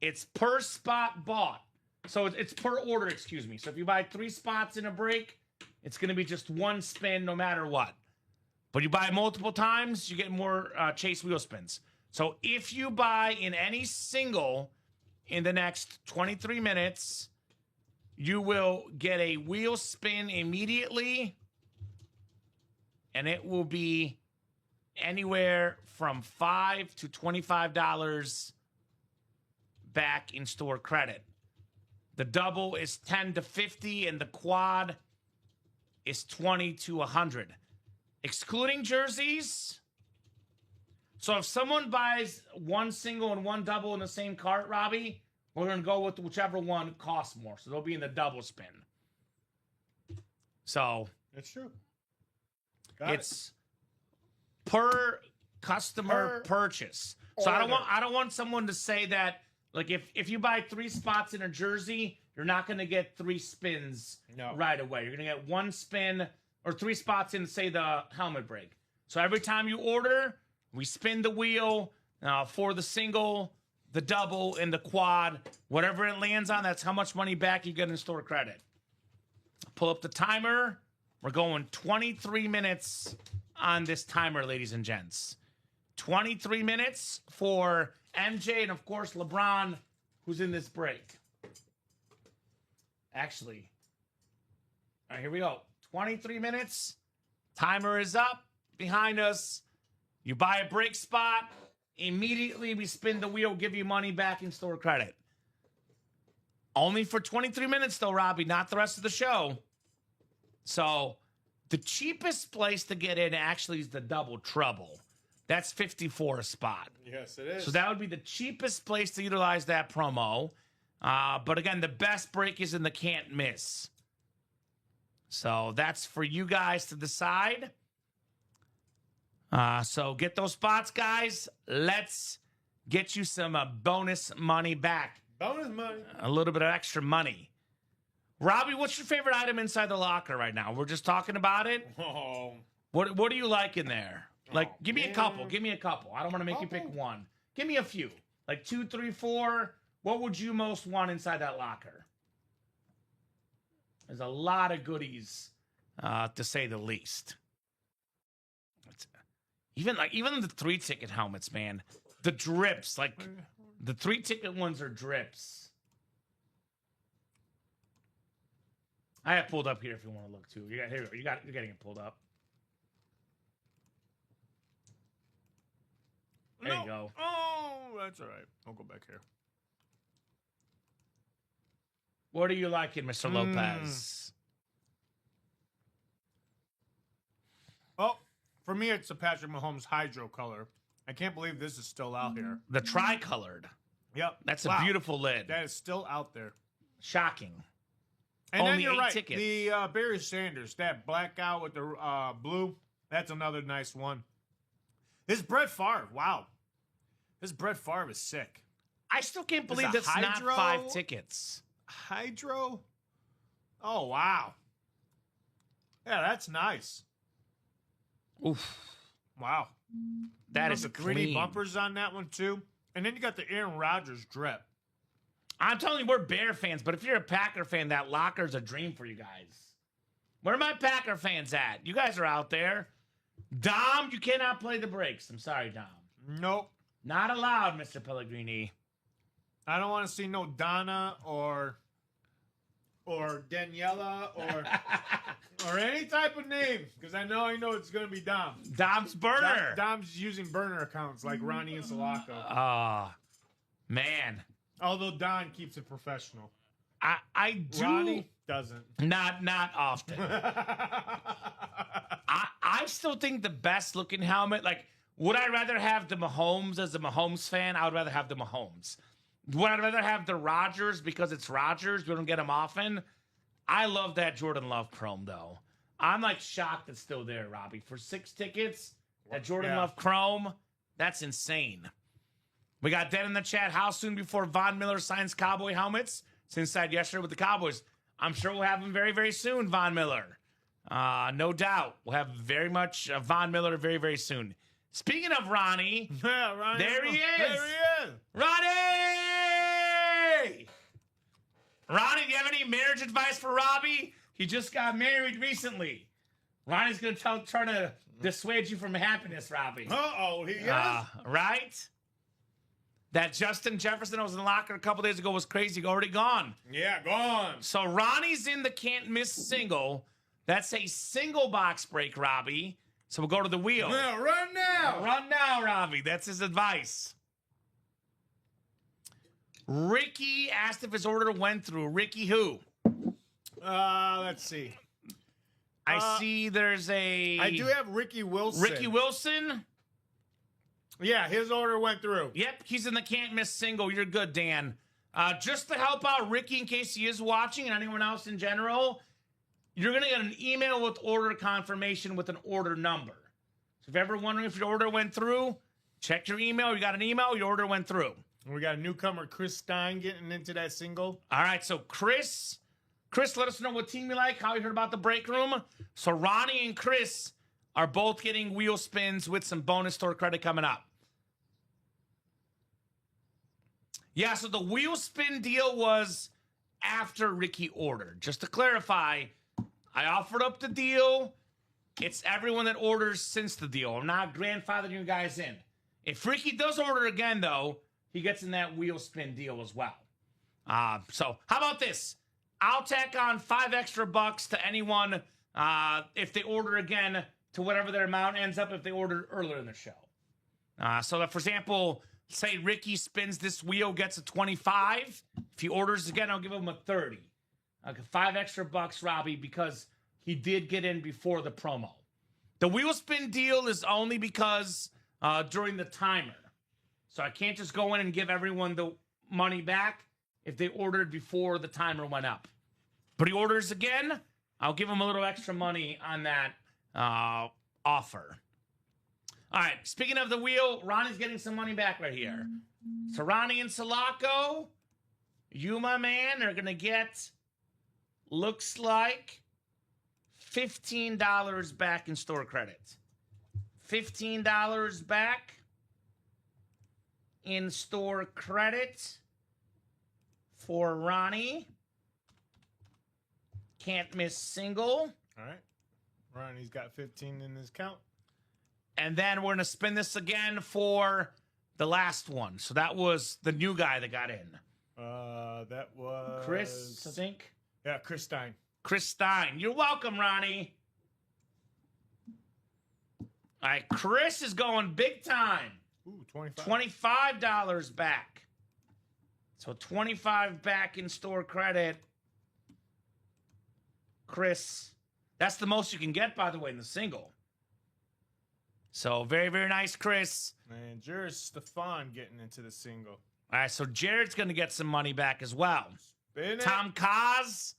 It's per spot bought. So it's per order, excuse me. So if you buy 3 spots in a break, it's going to be just 1 spin no matter what. But you buy multiple times, you get more chase wheel spins. So if you buy in any single in the next 23 minutes, you will get a wheel spin immediately. And it will be anywhere from $5 to $25 back in store credit. The double is 10 to 50, and the quad is 20 to 100. Excluding jerseys. So if someone buys 1 single and 1 double in the same cart, Robbie, we're going to go with whichever one costs more. So they'll be in the double spin. So That's true. It's per customer purchase. So I don't want someone to say that, like, if you buy 3 spots in a jersey, you're not going to get 3 spins right away. You're going to get 1 spin or 3 spots in, say, the helmet break. So every time you order, we spin the wheel for the single, the double, and the quad. Whatever it lands on, that's how much money back you get in store credit. Pull up the timer. We're going 23 minutes on this timer, ladies and gents. 23 minutes for MJ and, of course, LeBron, who's in this break. Actually, all right, here we go. 23 minutes. Timer is up behind us. You buy a break spot. Immediately, we spin the wheel, give you money back in store credit. Only for 23 minutes, though, Robbie, not the rest of the show. So the cheapest place to get in actually is the double trouble. That's 54 a spot. Yes, it is. So that would be the cheapest place to utilize that promo. But again, the best break is in the can't miss. So that's for you guys to decide. So get those spots, guys. Let's get you some bonus money back. Bonus money. A little bit of extra money. Robbie, what's your favorite item inside the locker right now? We're just talking about it. Oh. What do you like in there? Like, give me a couple. Give me a couple. I don't want to make you pick one. Give me a few. Like 2, 3, 4. What would you most want inside that locker? There's a lot of goodies, to say the least. Even the 3-ticket helmets, man. The drips, like the 3-ticket ones are drips. I have pulled up here if you want to look too. Here you go. You're getting it pulled up. There you go. Oh, that's all right. I'll go back here. What are you liking, Mr. Lopez? Oh, for me, it's the Patrick Mahomes Hydro color. I can't believe this is still out here. The tricolored. Yep. That's a beautiful lid. That is still out there. Shocking. And Only then you're 8 right. tickets. The Barry Sanders, that blackout with the blue, that's another nice one. This Brett Favre, wow. This Brett Favre is sick. I still can't believe There's that's a not Hydro? 5 tickets. Hydro? Oh, wow. Yeah, that's nice. Oof. Wow. That is the 3D clean. bumpers on that one, too. And then you got the Aaron Rodgers drip. I'm telling you, we're Bear fans, but if you're a Packer fan, that locker's a dream for you guys. Where are my Packer fans at? You guys are out there. Dom, you cannot play the breaks. I'm sorry, Dom. Nope. Not allowed, Mr. Pellegrini. I don't want to see no Donna or Daniela or any type of name because I know it's going to be Dom. Dom's burner. Dom's using burner accounts like Ronnie and Sulaco. Man. Although Don keeps it professional. I do. Ronnie doesn't. Not often. I still think the best looking helmet, like, would I rather have the Mahomes as a Mahomes fan? I would rather have the Mahomes. Would I rather have the Rodgers because it's Rodgers? We don't get him often. I love that Jordan Love Chrome, though. I'm like shocked it's still there, Robbie. For 6 tickets, that Jordan Love Chrome, that's insane. We got Dead in the chat. How soon before Von Miller signs Cowboy helmets? It's inside yesterday with the Cowboys. I'm sure we'll have him very, very soon, Von Miller. No doubt. We'll have very much Von Miller very, very soon. Speaking of Ronnie, yeah, Ronnie, there he is. There he is. Ronnie! Ronnie, do you have any marriage advice for Robbie? He just got married recently. Ronnie's going to try to dissuade you from happiness, Robbie. Uh-oh, he is. Right? That Justin Jefferson was in the locker a couple days ago was crazy. Already gone. Yeah, gone. So Ronnie's in the can't miss single. That's a single box break, Robbie. So we'll go to the wheel. Yeah, run now. Run now, Robbie. That's his advice. Ricky asked if his order went through. Ricky who? Let's see. I see there's a... I do have Ricky Wilson. Ricky Wilson? Yeah, his order went through. Yep, he's in the can't miss single. You're good, Dan. Just to help out Ricky in case he is watching and anyone else in general, you're going to get an email with order confirmation with an order number. So if you're ever wondering if your order went through, check your email. You got an email, your order went through. We got a newcomer, Chris Stein, getting into that single. All right, so Chris, let us know what team you like, how you heard about the break room. So Ronnie and Chris are both getting wheel spins with some bonus store credit coming up. Yeah, so the wheel spin deal was after Ricky ordered. Just to clarify, I offered up the deal. It's everyone that orders since the deal. I'm not grandfathering you guys in. If Ricky does order again, though, he gets in that wheel spin deal as well. So how about this? I'll tack on $5 extra to anyone if they order again to whatever their amount ends up if they ordered earlier in the show. So that, for example, say Ricky spins this wheel, gets a 25. If he orders again, I'll give him a 30. I'll give $5 extra, Robbie, because he did get in before the promo. The wheel spin deal is only because during the timer. So I can't just go in and give everyone the money back if they ordered before the timer went up. But he orders again, I'll give him a little extra money on that offer. All right, speaking of the wheel, Ronnie's getting some money back right here. So Ronnie and Sulaco, you, my man, are going to get, looks like, $15 back in store credit. $15 back in store credit for Ronnie. Can't miss single. All right. Ronnie's got 15 in his count. And then we're going to spin this again for the last one. So that was the new guy that got in. That was... Chris, I think. Yeah, Chris Stein. Chris Stein. You're welcome, Ronnie. All right, Chris is going big time. Ooh, 25. $25 back. So $25 back in store credit. Chris. That's the most you can get, by the way, in the single. So very, very nice, Chris. And Jared Stefan getting into the single. All right, so Jared's going to get some money back as well. Spin it. Tom Kaz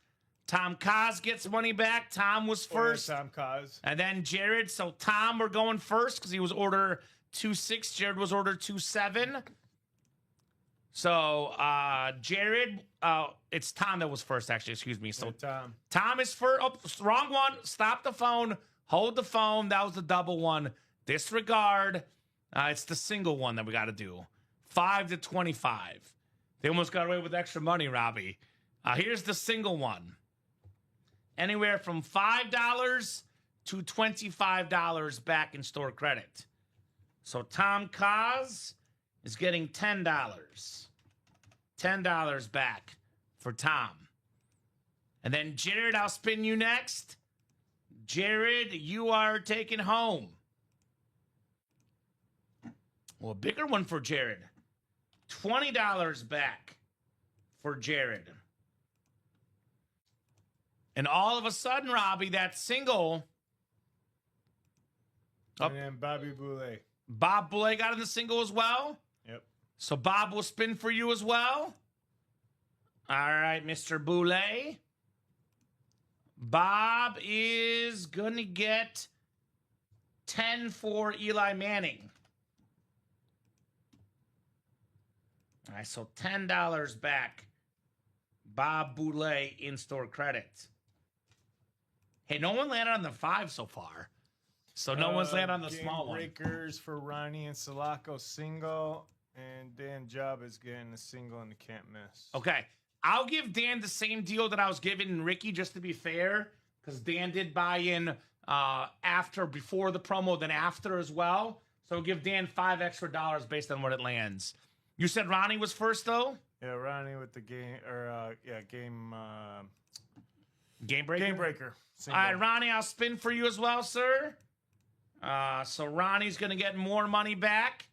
gets money back. Tom was first. Tom Kaz. And then Jared. So Tom, we're going first because he was order 2-6. Jared was order 2-7. So Jared, it's Tom that was first, actually. Excuse me. So Tom is first. Oh, wrong one. Stop the phone. Hold the phone. That was the double one. Disregard. It's the single one that we got to do. 5 to 25. They almost got away with extra money, Robbie. Here's the single one. anywhere from $5 to $25 back in store credit. So Tom Kaz is getting $10. $10 back for Tom. And then Jared, I'll spin you next. Jared, you are taking home. Well, a bigger one for Jared. $20 back for Jared. And all of a sudden, Robbie, that single. And then Bobby Boulay. Bob Boulay got in the single as well. Yep. So Bob will spin for you as well. All right, Mr. Boulay. Bob is going to get 10 for Eli Manning. All right, so $10 back. Bob Boulay in-store credit. Hey, no one landed on the 5 so far. So no one's landed on the small one. Breakers for Ronnie and Sulaco single. And Dan Job is getting a single and the can't miss. Okay. I'll give Dan the same deal that I was giving Ricky, just to be fair, because Dan did buy in before the promo, then after as well. So we'll give Dan $5 extra based on what it lands. You said Ronnie was first, though? Yeah, Ronnie with the game, Game breaker? Game breaker. All right, Ronnie, I'll spin for you as well, sir. So Ronnie's going to get more money back.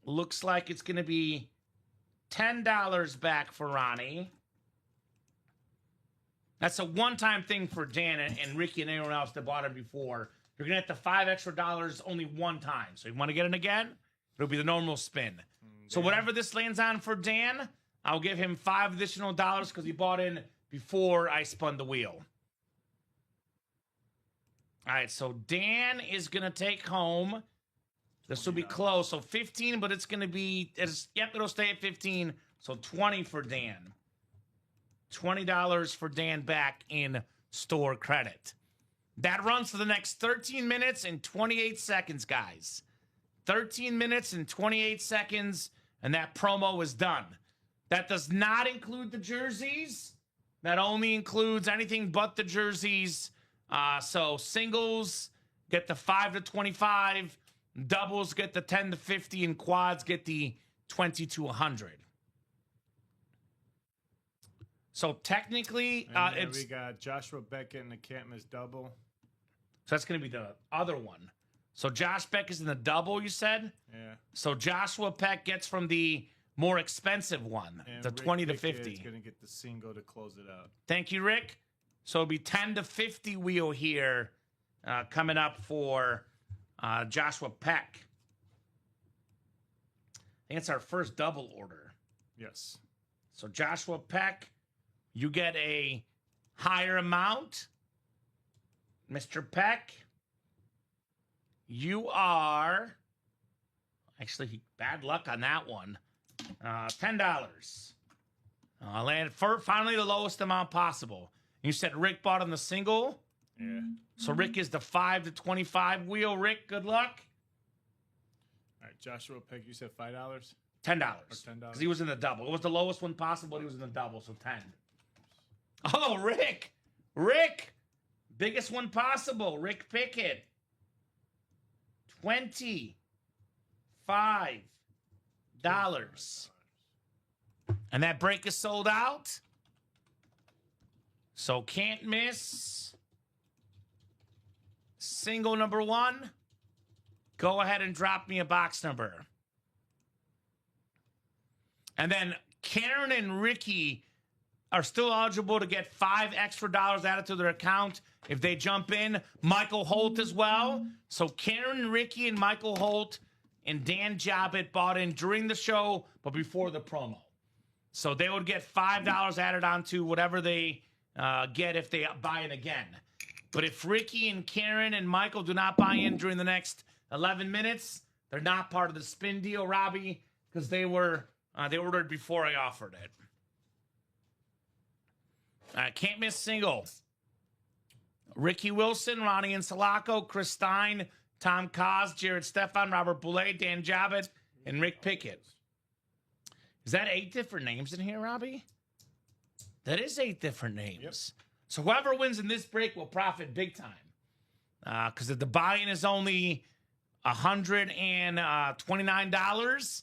Looks like it's going to be $10 back for Ronnie. That's a one-time thing for Dan and Ricky and anyone else that bought it before. You're going to get the $5 extra only one time. So you want to get it again? It'll be the normal spin. So whatever this lands on for Dan, I'll give him $5 additional because he bought in before I spun the wheel. All right, so Dan is going to take home. This will be close. So 15, but it's going to be, it'll stay at 15. So 20 for Dan. $20 for Dan back in store credit. That runs for the next 13 minutes and 28 seconds, guys. 13 minutes and 28 seconds, and that promo is done. That does not include the jerseys. That only includes anything but the jerseys. So singles get the 5 to 25, doubles get the 10 to 50, and quads get the 20 to 100. So technically, we got Joshua Beckett in the can't miss double. So that's going to be the other one. So Josh Beck is in the double, you said? Yeah. So Joshua Peck gets from the more expensive one, and the Rick 20 to Pickett 50. is going to get the single to close it out. Thank you, Rick. So it'll be 10 to 50 wheel here coming up for Joshua Peck. I think it's our first double order. Yes. So Joshua Peck, you get a higher amount. Mr. Peck, you are... Actually, bad luck on that one. $10. Landed finally the lowest amount possible. You said Rick bought on the single? Yeah. So Rick is the 5 to 25 wheel. Rick, good luck. All right, Joshua Peck, you said $5? $10. $10. Because he was in the double. It was the lowest one possible. He was in the double, so 10. Oh, Rick. Rick. Biggest one possible. Rick Pickett. $25. And that break is sold out. So can't miss. Single number 1. Go ahead and drop me a box number. And then Karen and Ricky are still eligible to get $5 extra added to their account if they jump in. Michael Holt as well. So Karen and Ricky and Michael Holt and Dan Jobbitt bought in during the show, but before the promo. So they would get $5 added onto whatever they get if they buy in again. But if Ricky and Karen and Michael do not buy in during the next 11 minutes, they're not part of the spin deal, Robbie, because they ordered before I offered it. Can't miss single. Ricky Wilson, Ronnie and Sulaco, Chris Stein, Tom Kaz, Jared Stefan, Robert Boulay, Dan Jobbitt, and Rick Pickett. Is that 8 different names in here, Robbie? That is 8 different names. So whoever wins in this break will profit big time. Because if the buy-in is only $129,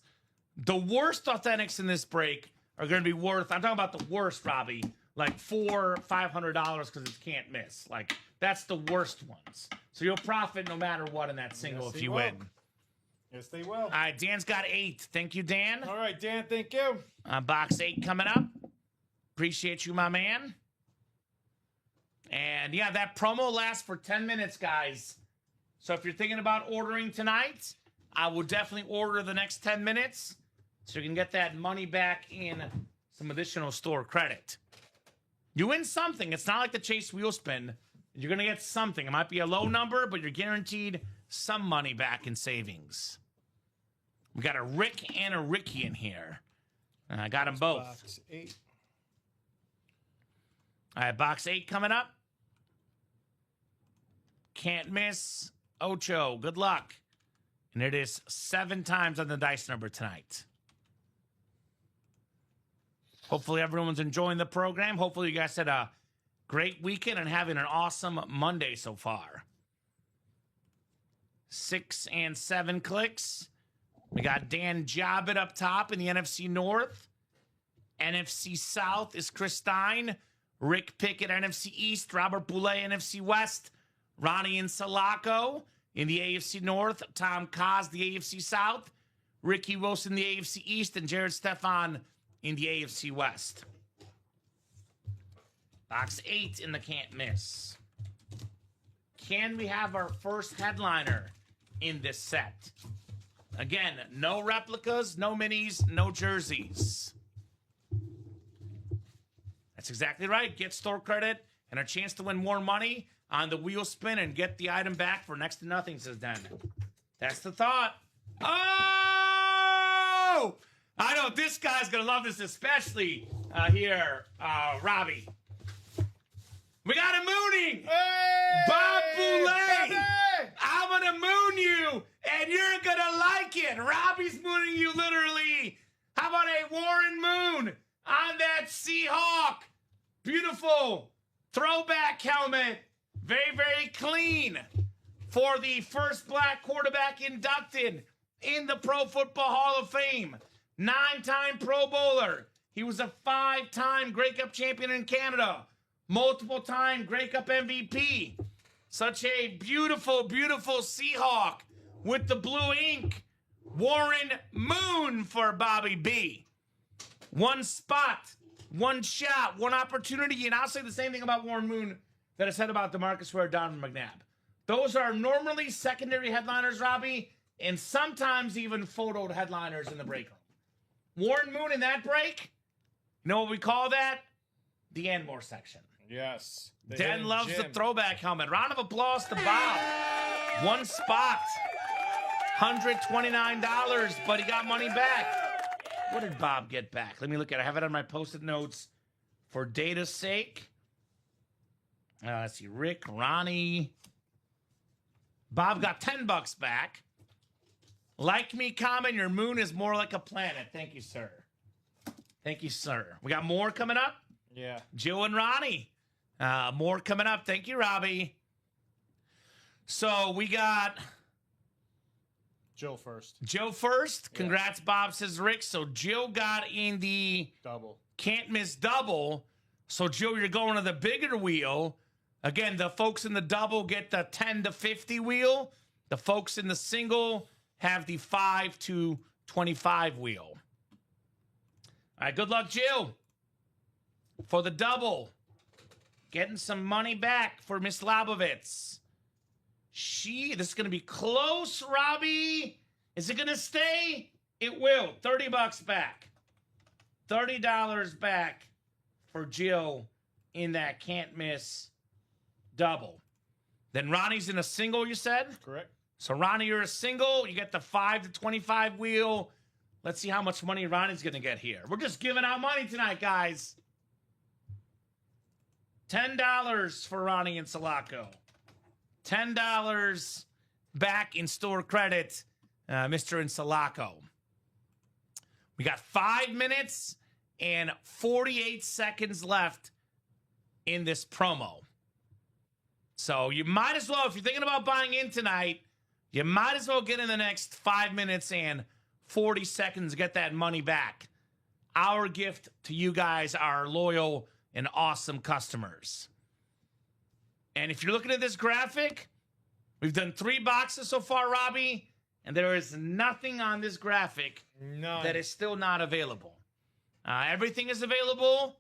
the worst authentics in this break are going to be worth, I'm talking about the worst, Robbie, like $400-500 because it can't miss. Like, that's the worst ones. So you'll profit no matter what in that single if you win. Yes, they will. All right, Dan's got 8. Thank you, Dan. All right, Dan, thank you. Box 8 coming up. Appreciate you, my man. And yeah, that promo lasts for 10 minutes, guys. So if you're thinking about ordering tonight, I will definitely order the next 10 minutes so you can get that money back in some additional store credit. You win something. It's not like the Chase Wheel Spin. You're going to get something. It might be a low number, but you're guaranteed some money back in savings. We got a Rick and a Ricky in here. I got them both. Box 8. All right, box 8 coming up. Can't miss. Ocho, good luck. And it is 7 times on the dice number tonight. Hopefully everyone's enjoying the program. Hopefully you guys had a great weekend and having an awesome Monday so far. 6 and 7 clicks. We got Dan Jobbitt up top in the NFC North. NFC South is Chris Stein. Rick Pickett, NFC East. Robert Boulay, NFC West. Ronnie Insalaco in the AFC North. Tom Kaz, the AFC South. Ricky Wilson, the AFC East. And Jared Stefan in the AFC West. Box 8 in the can't miss. Can we have our first headliner in this set? Again, no replicas, no minis, no jerseys. That's exactly right. Get store credit and a chance to win more money on the wheel spin and get the item back for next to nothing, says Dan. That's the thought. Oh! I know this guy's going to love this, especially here, Robbie. We got a mooning! Hey! Bob Boulay! Baby! I'm going to moon you, and you're going to like it. Robbie's mooning you literally. How about a Warren Moon on that Seahawk? Beautiful throwback helmet. Very, very clean for the first black quarterback inducted in the Pro Football Hall of Fame. 9-time Pro Bowler. He was a 5-time Grey Cup champion in Canada. Multiple-time Grey Cup MVP. Such a beautiful, beautiful Seahawk with the blue ink. Warren Moon for Bobby B. One spot, one shot, one opportunity. And I'll say the same thing about Warren Moon that I said about DeMarcus Ware, Donovan McNabb. Those are normally secondary headliners, Robbie, and sometimes even photoed headliners in the break room. Warren Moon in that break, you know what we call that? The Anmore section. Yes. Dan loves the throwback helmet. Round of applause to Bob. One spot. $129, but he got money back. What did Bob get back? Let me look at it. I have it on my post-it notes for data's sake. Let's see. Rick, Ronnie. Bob got $10 back. Like me, Kamen, your moon is more like a planet. Thank you, sir. Thank you, sir. We got more coming up. Yeah. Joe and Ronnie. More coming up. Thank you, Robbie. So we got Joe first. Joe first. Congrats, Bob, says Rick. So Joe got in the Double. can't miss double. So Joe, you're going to the bigger wheel. Again, the folks in the double get the 10 to 50 wheel. The folks in the single have the 5 to 25 wheel. All right, good luck, Jill. For the double. Getting some money back for Miss Labovitz. This is going to be close, Robbie. Is it going to stay? It will. $30 back. $30 back for Jill in that can't miss double. Then Ronnie's in a single, you said? Correct. So, Ronnie, you're a single. You get the 5 to 25 wheel. Let's see how much money Ronnie's going to get here. We're just giving out money tonight, guys. $10 for Ronnie and Sulaco. $10 back in store credit, Mr. Insalaco. We got 5 minutes and 48 seconds left in this promo. So you might as well, if you're thinking about buying in tonight, you might as well get in the next 5 minutes and 40 seconds to get that money back. Our gift to you guys, our loyal and awesome customers. And if you're looking at this graphic, we've done 3 boxes so far, Robbie, and there is nothing on this graphic that is still not available. Everything is available.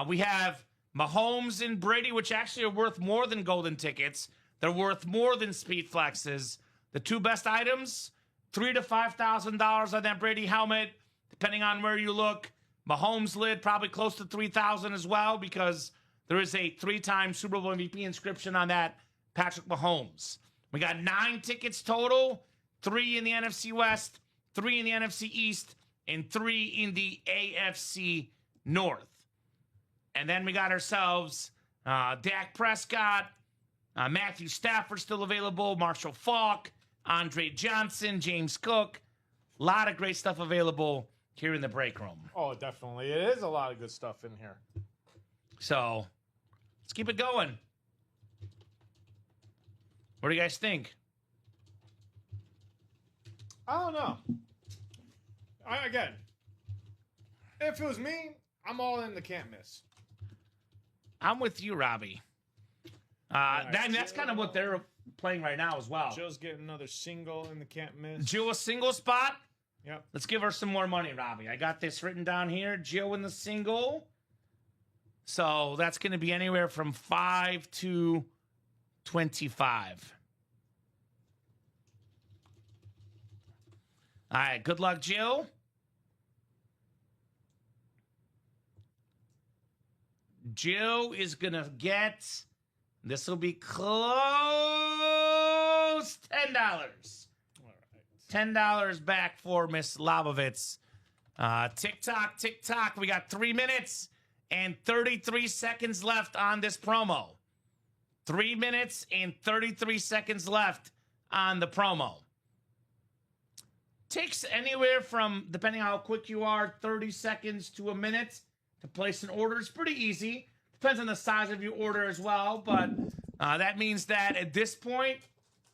We have Mahomes and Brady, which actually are worth more than golden tickets. They're worth more than speed flexes. The 2 best items, $3,000 to $5,000 on that Brady helmet, depending on where you look. Mahomes lid, probably close to $3,000 as well, because there is a 3-time Super Bowl MVP inscription on that Patrick Mahomes. We got 9 tickets total, 3 in the NFC West, 3 in the NFC East, and 3 in the AFC North. And then we got ourselves Dak Prescott, Matthew Stafford still available, Marshall Faulk, Andre Johnson, James Cook. A lot of great stuff available here in the break room. Oh, definitely. It is a lot of good stuff in here. So let's keep it going. What do you guys think? I don't know. Again, if it was me, I'm all in the can't miss. I'm with you, Robbie. That's kind of what they're playing right now as well. Jill's getting another single in the can't miss. Jill, a single spot? Yep. Let's give her some more money, Robbie. I got this written down here. Jill in the single. So that's going to be anywhere from 5 to 25. All right, good luck, Jill. Jill is going to get, this will be close, $10. All right. $10 back for Miss Labovitz. Tick-tock. We got 3 minutes and 33 seconds left on this promo. 3 minutes and 33 seconds left on the promo. Takes anywhere from, depending on how quick you are, 30 seconds to a minute to place an order. It's pretty easy. Depends on the size of your order as well, but that means that at this point,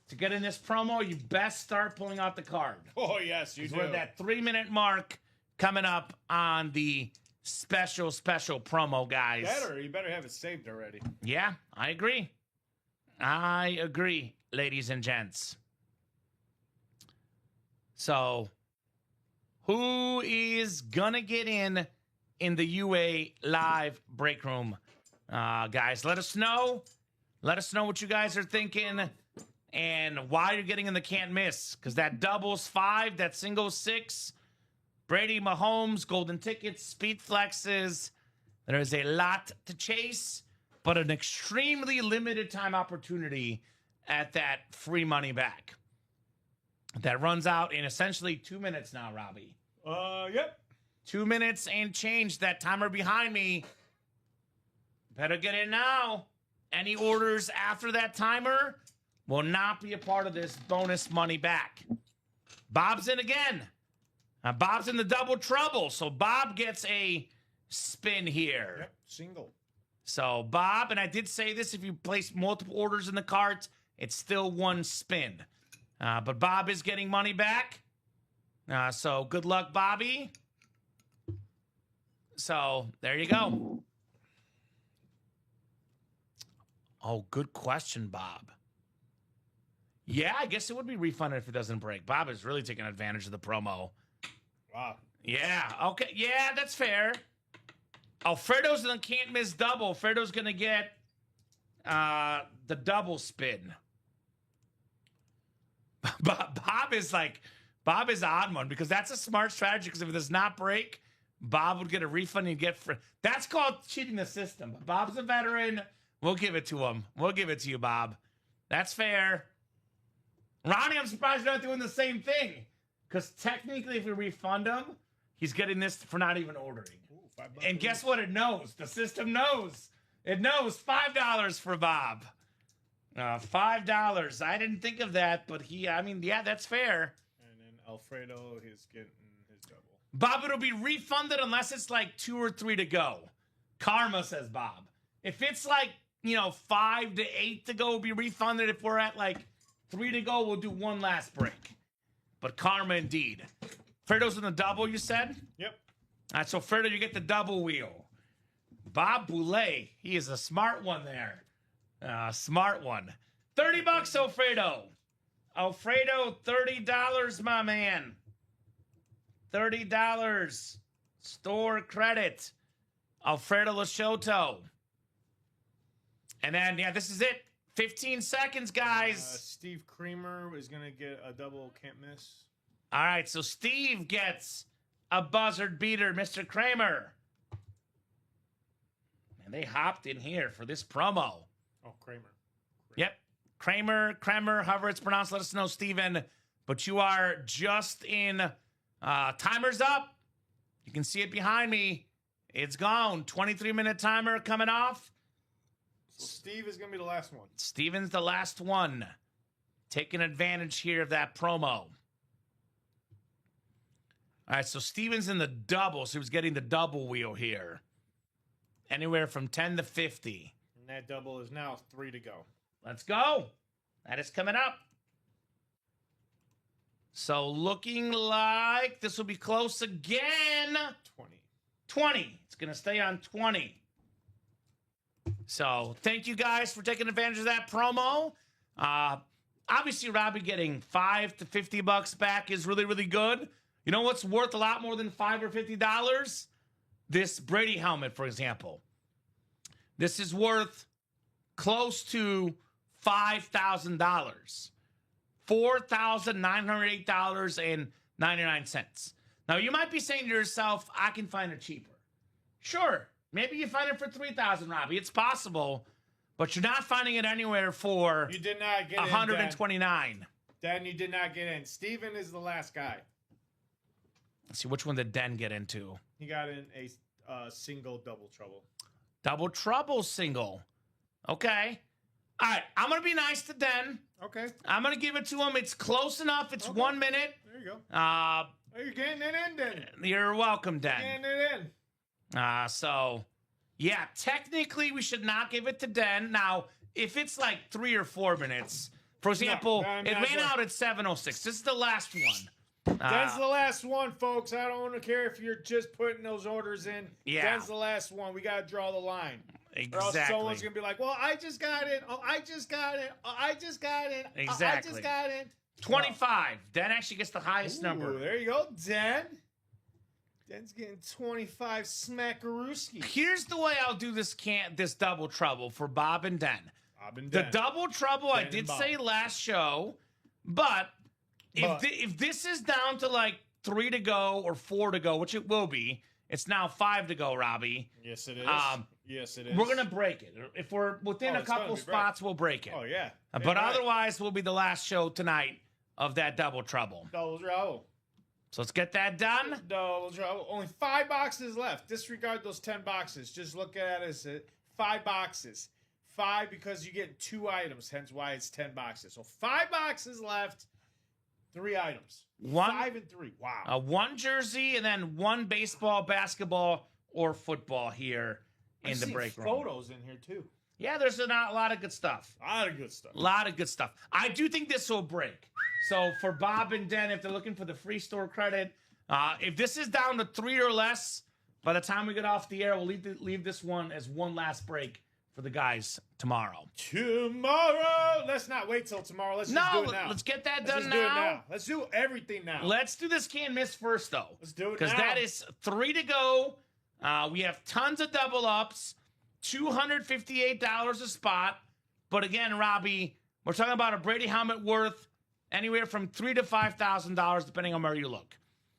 to get in this promo, you best start pulling out the card. Oh, yes, you do. We're at that 3-minute mark coming up on the special promo, guys. You better have it saved already. Yeah, I agree, ladies and gents. So, who is gonna get in the UA live break room? Guys, let us know. Let us know what you guys are thinking and why you're getting in the can't miss. Because that doubles 5, that singles 6. Brady, Mahomes, golden tickets, speed flexes. There is a lot to chase, but an extremely limited time opportunity at that free money back. That runs out in essentially 2 minutes now, Robbie. Yep. 2 minutes and change. That timer behind me. Better get in now. Any orders after that timer will not be a part of this bonus money back. Bob's in again. Bob's in the double trouble. So Bob gets a spin here. Yep, single. So Bob, and I did say this, if you place multiple orders in the cart, it's still 1 spin. But Bob is getting money back. So good luck, Bobby. So there you go. Oh, good question, Bob. Yeah, I guess it would be refunded if it doesn't break. Bob is really taking advantage of the promo. Wow. Yeah, okay. Yeah, that's fair. Alfredo's in the can't miss double. Alfredo's going to get the double spin. Bob is an odd one because that's a smart strategy because if it does not break, Bob would get a refund and get free. That's called cheating the system. Bob's a veteran. We'll give it to him. We'll give it to you, Bob. That's fair. Ronnie, I'm surprised you're not doing the same thing. Because technically, if we refund him, he's getting this for not even ordering. Ooh, $5. And guess what? It knows. The system knows. It knows. $5 for Bob. $5. I didn't think of that, but yeah, that's fair. And then Alfredo is getting his double. Bob, it'll be refunded unless it's like 2 or 3 to go. Karma, says Bob. If it's like, 5 to 8 to go, we'll be refunded. If we're at like 3 to go, we'll do one last break. But karma indeed. Fredo's in the double, you said? Yep. All right, so Fredo, you get the double wheel. Bob Boulay, he is a smart one there. Smart one. $30, Alfredo. Alfredo, $30, my man. $30. Store credit. Alfredo Lashoto. And then, this is it. 15 seconds, guys. Steve Kramer is going to get a double can't miss. All right, so Steve gets a buzzard beater, Mr. Kramer. And they hopped in here for this promo. Oh, Kramer. Yep. Kramer, however it's pronounced, let us know, Steven. But you are just in. Timer's up. You can see it behind me. It's gone. 23-minute timer coming off. So Steve is going to be the last one. Steven's the last one. Taking advantage here of that promo. All right, so Steven's in the double, so he was getting the double wheel here. Anywhere from 10 to 50. And that double is now 3 to go. Let's go. That is coming up. So looking like this will be close again. 20. It's going to stay on 20. So thank you guys for taking advantage of that promo. Obviously, Robbie getting $5 to $50 back is really, really good. You know what's worth a lot more than $5 or $50? This Brady helmet, for example. This is worth close to $5,000. $4,908.99. Now, you might be saying to yourself, I can find it cheaper. Sure. Maybe you find it for $3,000, Robbie. It's possible, but you're not finding it anywhere for you did not get $129. Dan, you did not get in. Steven is the last guy. Let's see, which one did Den get into? He got in a single double trouble. Double trouble single. Okay. All right, I'm going to be nice to Den. Okay. I'm going to give it to him. It's close enough. It's 1 minute. There you go. You're getting it in, Den. You're welcome, Den. Getting it in. So, yeah, technically we should not give it to Den. Now, if it's like 3 or 4 minutes, for example, it ran out at 7:06. This is the last one. Den's the last one, folks. I don't care if you're just putting those orders in. Yeah. Den's the last one. We got to draw the line. Exactly. Or else someone's going to be like, well, I just got it. Oh, I just got it. Oh, I just got it. Exactly. I just got it. 25. Den actually gets the highest number. There you go, Den. Den's getting 25 smackarooski. Here's the way I'll do this double trouble for Bob and Den. The double trouble I did say last show, but if this is down to like 3 to go or 4 to go, which it will be, it's now 5 to go, Robbie. Yes, it is. Yes, it is. We're going to break it. If we're within a couple spots, we'll break it. Oh, yeah. But otherwise, we'll be the last show tonight of that double trouble. Double trouble. So let's get that done. Double trouble. Only 5 boxes left. Disregard those 10 boxes. Just look at it as 5 boxes. 5 because you get 2 items, hence why it's 10 boxes. So 5 boxes left, 3 items. 5 and 3. Wow. 1 jersey and then 1 baseball, basketball, or football here in the break room. Photos in here too. Yeah, there's a lot of good stuff. A lot of good stuff. A lot of good stuff. I do think this will break. So for Bob and Den, if they're looking for the free store credit, if this is down to 3 or less, by the time we get off the air, we'll leave this one as one last break for the guys tomorrow. Tomorrow? Let's not wait till tomorrow. Let's just do it now. Let's get that done now. Do it now. Let's do everything now. Let's do this can't miss first, though. Let's do it now. Because that is 3 to go. We have tons of double ups. $258 a spot. But again, Robbie, we're talking about a Brady helmet worth anywhere from $3,000 to $5,000, depending on where you look.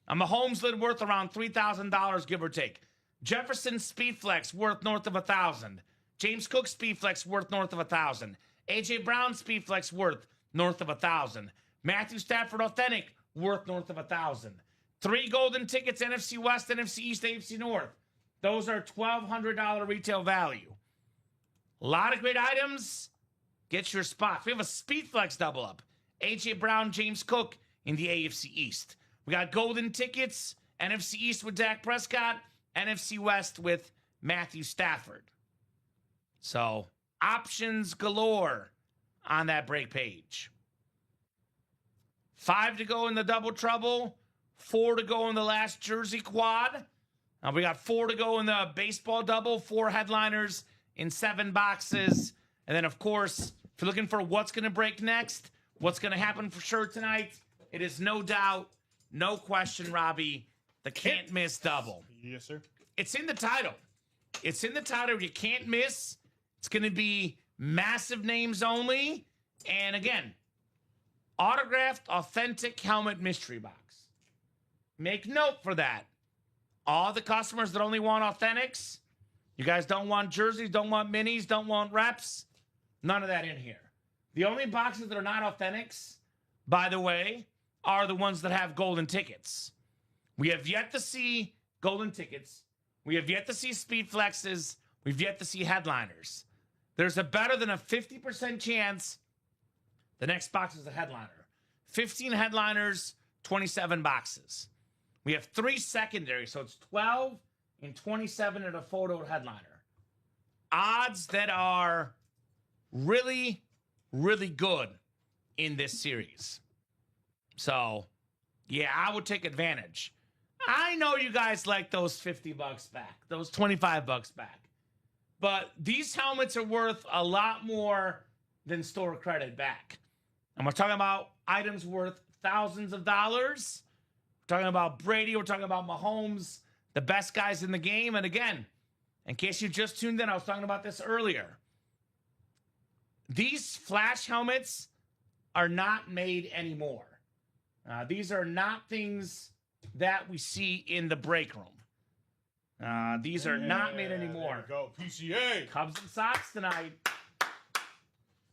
A Mahomes lid worth around $3,000, give or take. Jefferson Speedflex worth north of $1,000. James Cook Speedflex worth north of $1,000. AJ Brown Speedflex worth north of $1,000. Matthew Stafford Authentic worth north of $1,000. 3 golden tickets, NFC West, NFC East, AFC North. Those are $1,200 retail value. A lot of great items. Get your spots. We have a Speedflex double up. AJ Brown, James Cook in the AFC East. We got golden tickets, NFC East with Dak Prescott, NFC West with Matthew Stafford. So options galore on that break page. 5 to go in the double trouble. 4 to go in the last jersey quad. We got 4 to go in the baseball double. 4 headliners in 7 boxes. And then, of course, if you're looking for what's going to break next, what's going to happen for sure tonight, it is no doubt, no question, Robbie, the can't miss double. Yes, sir. It's in the title. It's in the title. You can't miss. It's going to be massive names only. And again, autographed, authentic helmet mystery box. Make note for that. All the customers that only want authentics, you guys don't want jerseys, don't want minis, don't want reps, none of that in here. The only boxes that are not authentics, by the way, are the ones that have golden tickets. We have yet to see golden tickets. We have yet to see speed flexes. We've yet to see headliners. There's a better than a 50% chance the next box is a headliner. 15 headliners, 27 boxes. We have 3 secondary, so it's 12 and 27 at a photo headliner. Odds that are really, really good in this series. So, yeah, I would take advantage. I know you guys like those $50 back, those $25 back. But these helmets are worth a lot more than store credit back. And we're talking about items worth thousands of dollars. We're talking about Brady. We're talking about Mahomes, the best guys in the game. And again, in case you just tuned in, I was talking about this earlier. These flash helmets are not made anymore. These are not things that we see in the break room. These are not made anymore. There we go, PCA. Cubs and Sox tonight.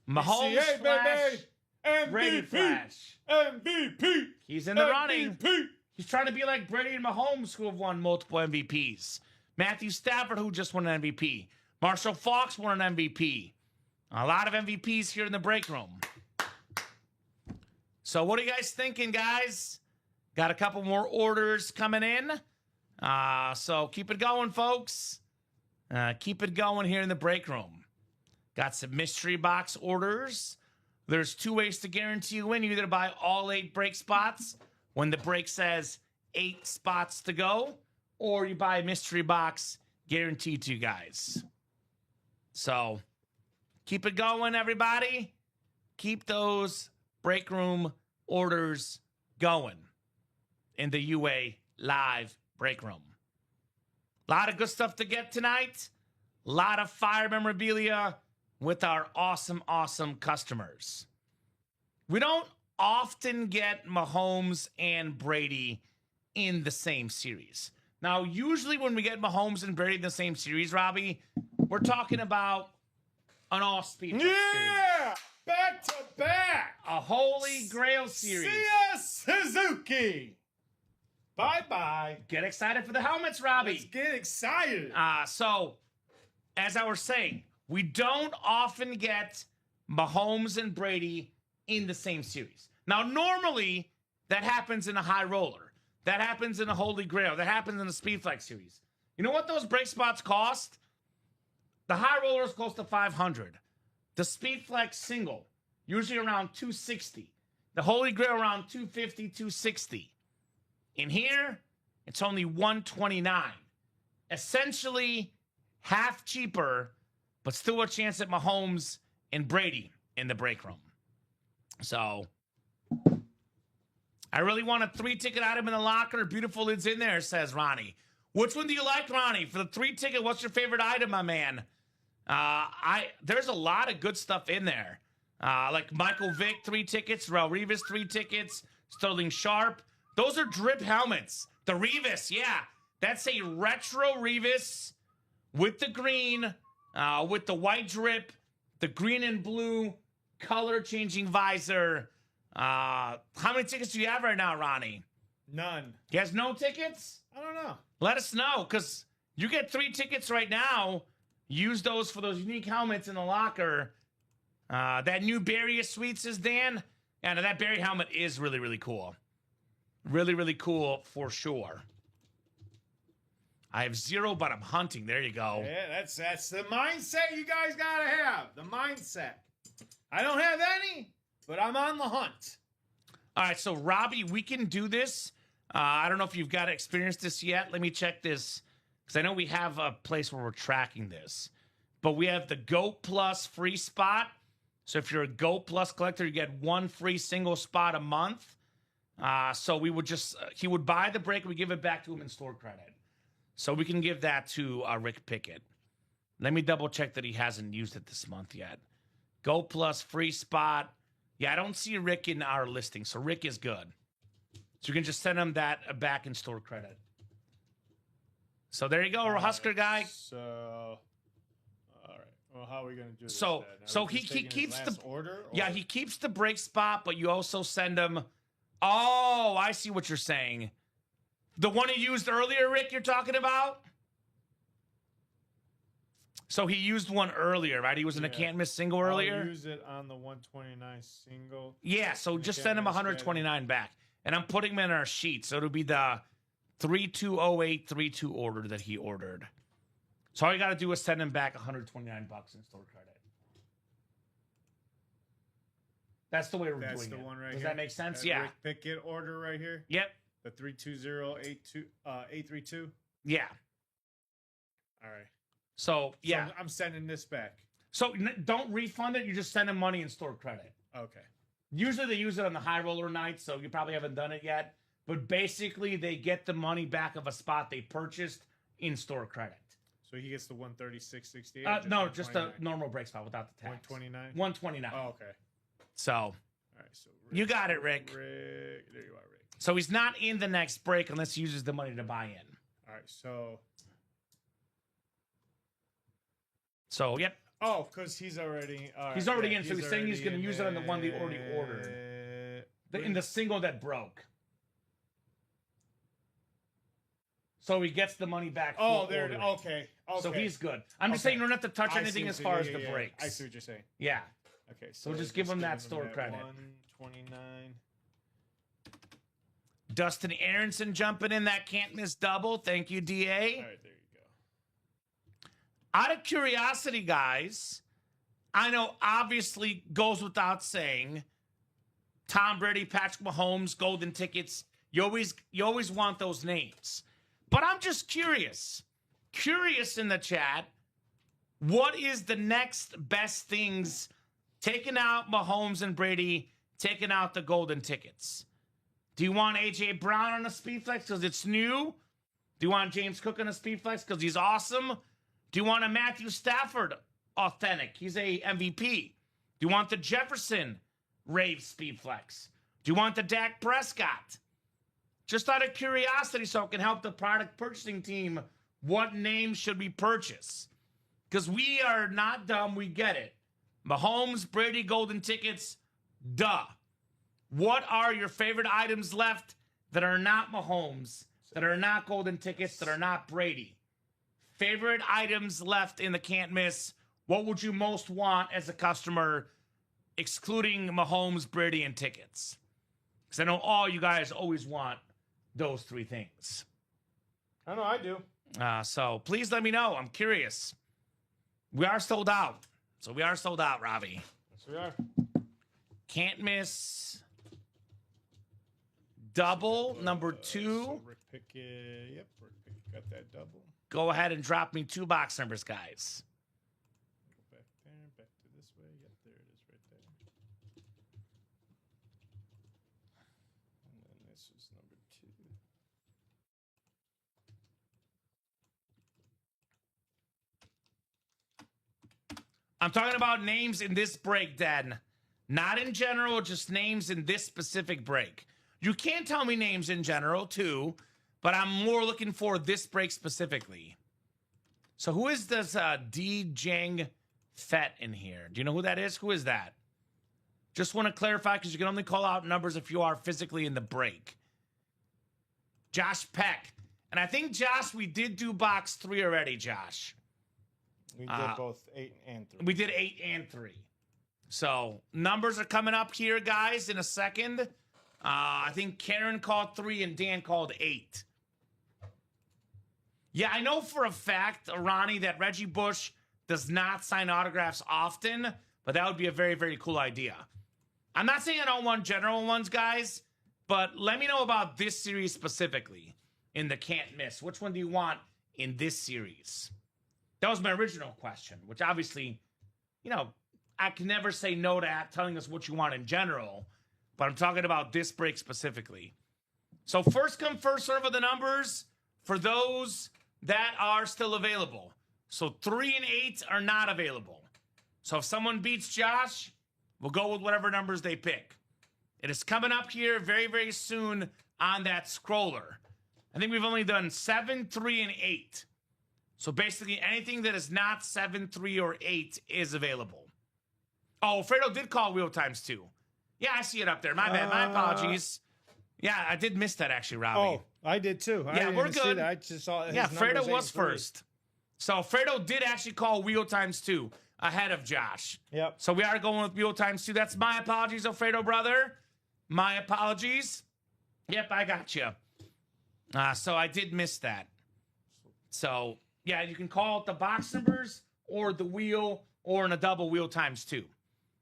Mahomes PCA, flash. baby. MVP. Brady flash. MVP. He's in the running. MVP. He's trying to be like Brady and Mahomes, who have won multiple MVPs. Matthew Stafford, who just won an MVP. Marshall Faulk won an MVP. A lot of MVPs here in the break room. So what are you guys thinking, guys? Got a couple more orders coming in. So keep it going, folks. Keep it going here in the break room. Got some mystery box orders. There's 2 ways to guarantee you win. You either buy all 8 break spots when the break says 8 spots to go, or you buy a mystery box guaranteed to you guys. So keep it going, everybody. Keep those break room orders going in the UA live break room. A lot of good stuff to get tonight. A lot of fire memorabilia with our awesome, awesome customers. We don't often get Mahomes and Brady in the same series. Now, usually when we get Mahomes and Brady in the same series, Robbie, we're talking about an all-speed series. Yeah! Back to back! A Holy Grail series. See ya, Suzuki! Bye-bye. Get excited for the helmets, Robbie. Let's get excited. So, as I was saying, we don't often get Mahomes and Brady in the same series. Now, normally, that happens in a high roller. That happens in a Holy Grail. That happens in a Speed Flex series. You know what those break spots cost? The high roller is close to $500. The Speed Flex single, usually around $260. The Holy Grail around $250, $260. In here, it's only $129. Essentially, half cheaper, but still a chance at Mahomes and Brady in the break room. So, I really want a 3-ticket item in the locker. Beautiful lids in there, says Ronnie. Which one do you like, Ronnie? For the 3-ticket, what's your favorite item, my man? There's a lot of good stuff in there. Like Michael Vick, 3 tickets. Rel Revis, 3 tickets. Sterling Sharp. Those are drip helmets. The Revis, yeah. That's a retro Revis with the green, with the white drip, the green and blue color-changing visor. How many tickets do you have right now, Ronnie? None. He has no tickets? I don't know. Let us know, because you get 3 tickets right now. Use those for those unique helmets in the locker. That new Barry Sweets is Dan. And that Barry helmet is really, really cool. Really, really cool for sure. I have 0, but I'm hunting. There you go. Yeah, that's the mindset you guys gotta have. The mindset. I don't have any, but I'm on the hunt. All right, so Robbie, we can do this. I don't know if you've got to experience this yet. Let me check this, because I know we have a place where we're tracking this. But we have the GOAT Plus free spot. So if you're a GOAT Plus collector, you get 1 free single spot a month. So we would just, he would buy the break, we give it back to him in store credit. So we can give that to Rick Pickett. Let me double check that he hasn't used it this month yet. GOAT Plus free spot. Yeah, I don't see Rick in our listing, so Rick is good. So you can just send him that back in store credit. So there you go, Husker guy. So, all right. Well, how are we going to do this? So, then? so we he just taking keeps his the last order. Or? Yeah, he keeps the break spot, but you also send him. Oh, I see what you're saying. The one he used earlier, Rick, you're talking about? So he used one earlier, right? He was in a can't miss single earlier. I'll use it on the 129 single. Yeah, so just send him 129 back. And I'm putting him in our sheet. So it'll be the 320832 order that he ordered. So all you got to do is send him back 129 bucks in store credit. That's the way we're That's doing the it. one right Does here. that make sense? That Yeah. Rick Pickett order right here. Yep. The 320832. Yeah. All right. So, yeah. So I'm sending this back. So don't refund it. You just send them money in store credit. Okay. Usually they use it on the high roller night, so you probably haven't done it yet. But basically, they get the money back of a spot they purchased in store credit. So he gets the 136.68. No, just a normal break spot without the tax. 129. 129. Oh, okay. So, All right. So you got it, Rick. There you are, Rick. So he's not in the next break unless he uses the money to buy in. All right. So. So, yep. Oh, because he's already. He's already in, so he's saying he's going to use it on the one they already ordered. In the single that broke. So he gets the money back. Oh, there. Okay. So he's good. I'm just saying you don't have to touch anything as far as the breaks. I see what you're saying. Yeah. Okay. So just give him that store credit. 129. Dustin Aronson jumping in that can't miss double. Thank you, DA. All right, there you go. Out of curiosity, guys, I know obviously goes without saying, Tom Brady, Patrick Mahomes, golden tickets. You always want those names. But I'm just curious in the chat, what is the next best things, taking out Mahomes and Brady, taking out the golden tickets? Do you want A.J. Brown on a speed flex because it's new? Do you want James Cook on a speed flex because he's awesome? Do you want a Matthew Stafford authentic? He's a MVP. Do you want the Jefferson rave speed flex? Do you want the Dak Prescott? Just out of curiosity, so it can help the product purchasing team, what name should we purchase? Because we are not dumb, we get it. Mahomes, Brady, golden tickets, duh. What are your favorite items left that are not Mahomes, that are not golden tickets, that are not Brady? Favorite items left in the can't miss. What would you most want as a customer, excluding Mahomes, Brady, and tickets? Because I know all you guys always want those three things. I know I do. So please let me know. I'm curious. We are sold out. So we are sold out, Robbie. Yes, we are. Can't miss. Double, number 2. So Rick Pickett. Yep, Rick Pickett got that double. Go ahead and drop me 2 box numbers, guys. Go back there, back to this way. Yep, there it is right there. And then this is number 2. I'm talking about names in this break, Dad. Not in general, just names in this specific break. You can tell me names in general, too, but I'm more looking for this break specifically. So who is this D. Jang Fett in here? Do you know who that is? Who is that? Just want to clarify, because you can only call out numbers if you are physically in the break. Josh Peck. And I think, Josh, we did do box 3 already, Josh. We did both 8 and 3. We did 8 and 3. So numbers are coming up here, guys, in a second. I think Karen called 3 and Dan called 8. Yeah, I know for a fact, Ronnie, that Reggie Bush does not sign autographs often, but that would be a very, very cool idea. I'm not saying I don't want general ones, guys, but let me know about this series specifically in the can't miss. Which one do you want in this series? That was my original question, which obviously, you know, I can never say no to telling us what you want in general, but I'm talking about this break specifically. So first come, first serve of the numbers for those that are still available. So 3 and 8 are not available. So if someone beats Josh, we'll go with whatever numbers they pick. It is coming up here very, very soon on that scroller. I think we've only done 7, 3, and 8. So basically anything that is not 7, 3, or 8 is available. Oh, Fredo did call wheel times 2. Yeah, I see it up there. My bad. My apologies. Yeah, I did miss that actually, Robbie. Oh, I did too. Yeah, we're good. I just saw his Fredo numbers, was 8 and 3. first. So Fredo did actually call wheel times 2 ahead of Josh. Yep. So we are going with wheel times 2. That's my apologies, Alfredo, brother. My apologies. Yep, I got you. So I did miss that. So, yeah, you can call it the box numbers or the wheel or in a double wheel times 2.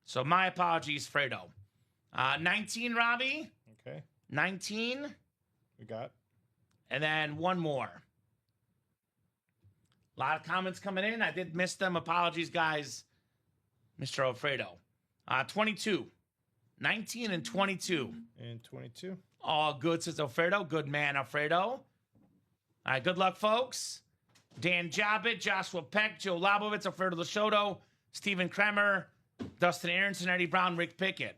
So my apologies, Fredo. 19, Robbie. Okay. 19. We got. And then one more. A lot of comments coming in. I did miss them. Apologies, guys. Mr. Alfredo. 22. 19 and 22. And 22. All good, says Alfredo. Good man, Alfredo. All right, good luck, folks. Dan Jobbitt, Joshua Peck, Joe Labovitz, Alfredo Lashoto, Stephen Kremer, Dustin Aronson, Eddie Brown, Rick Pickett.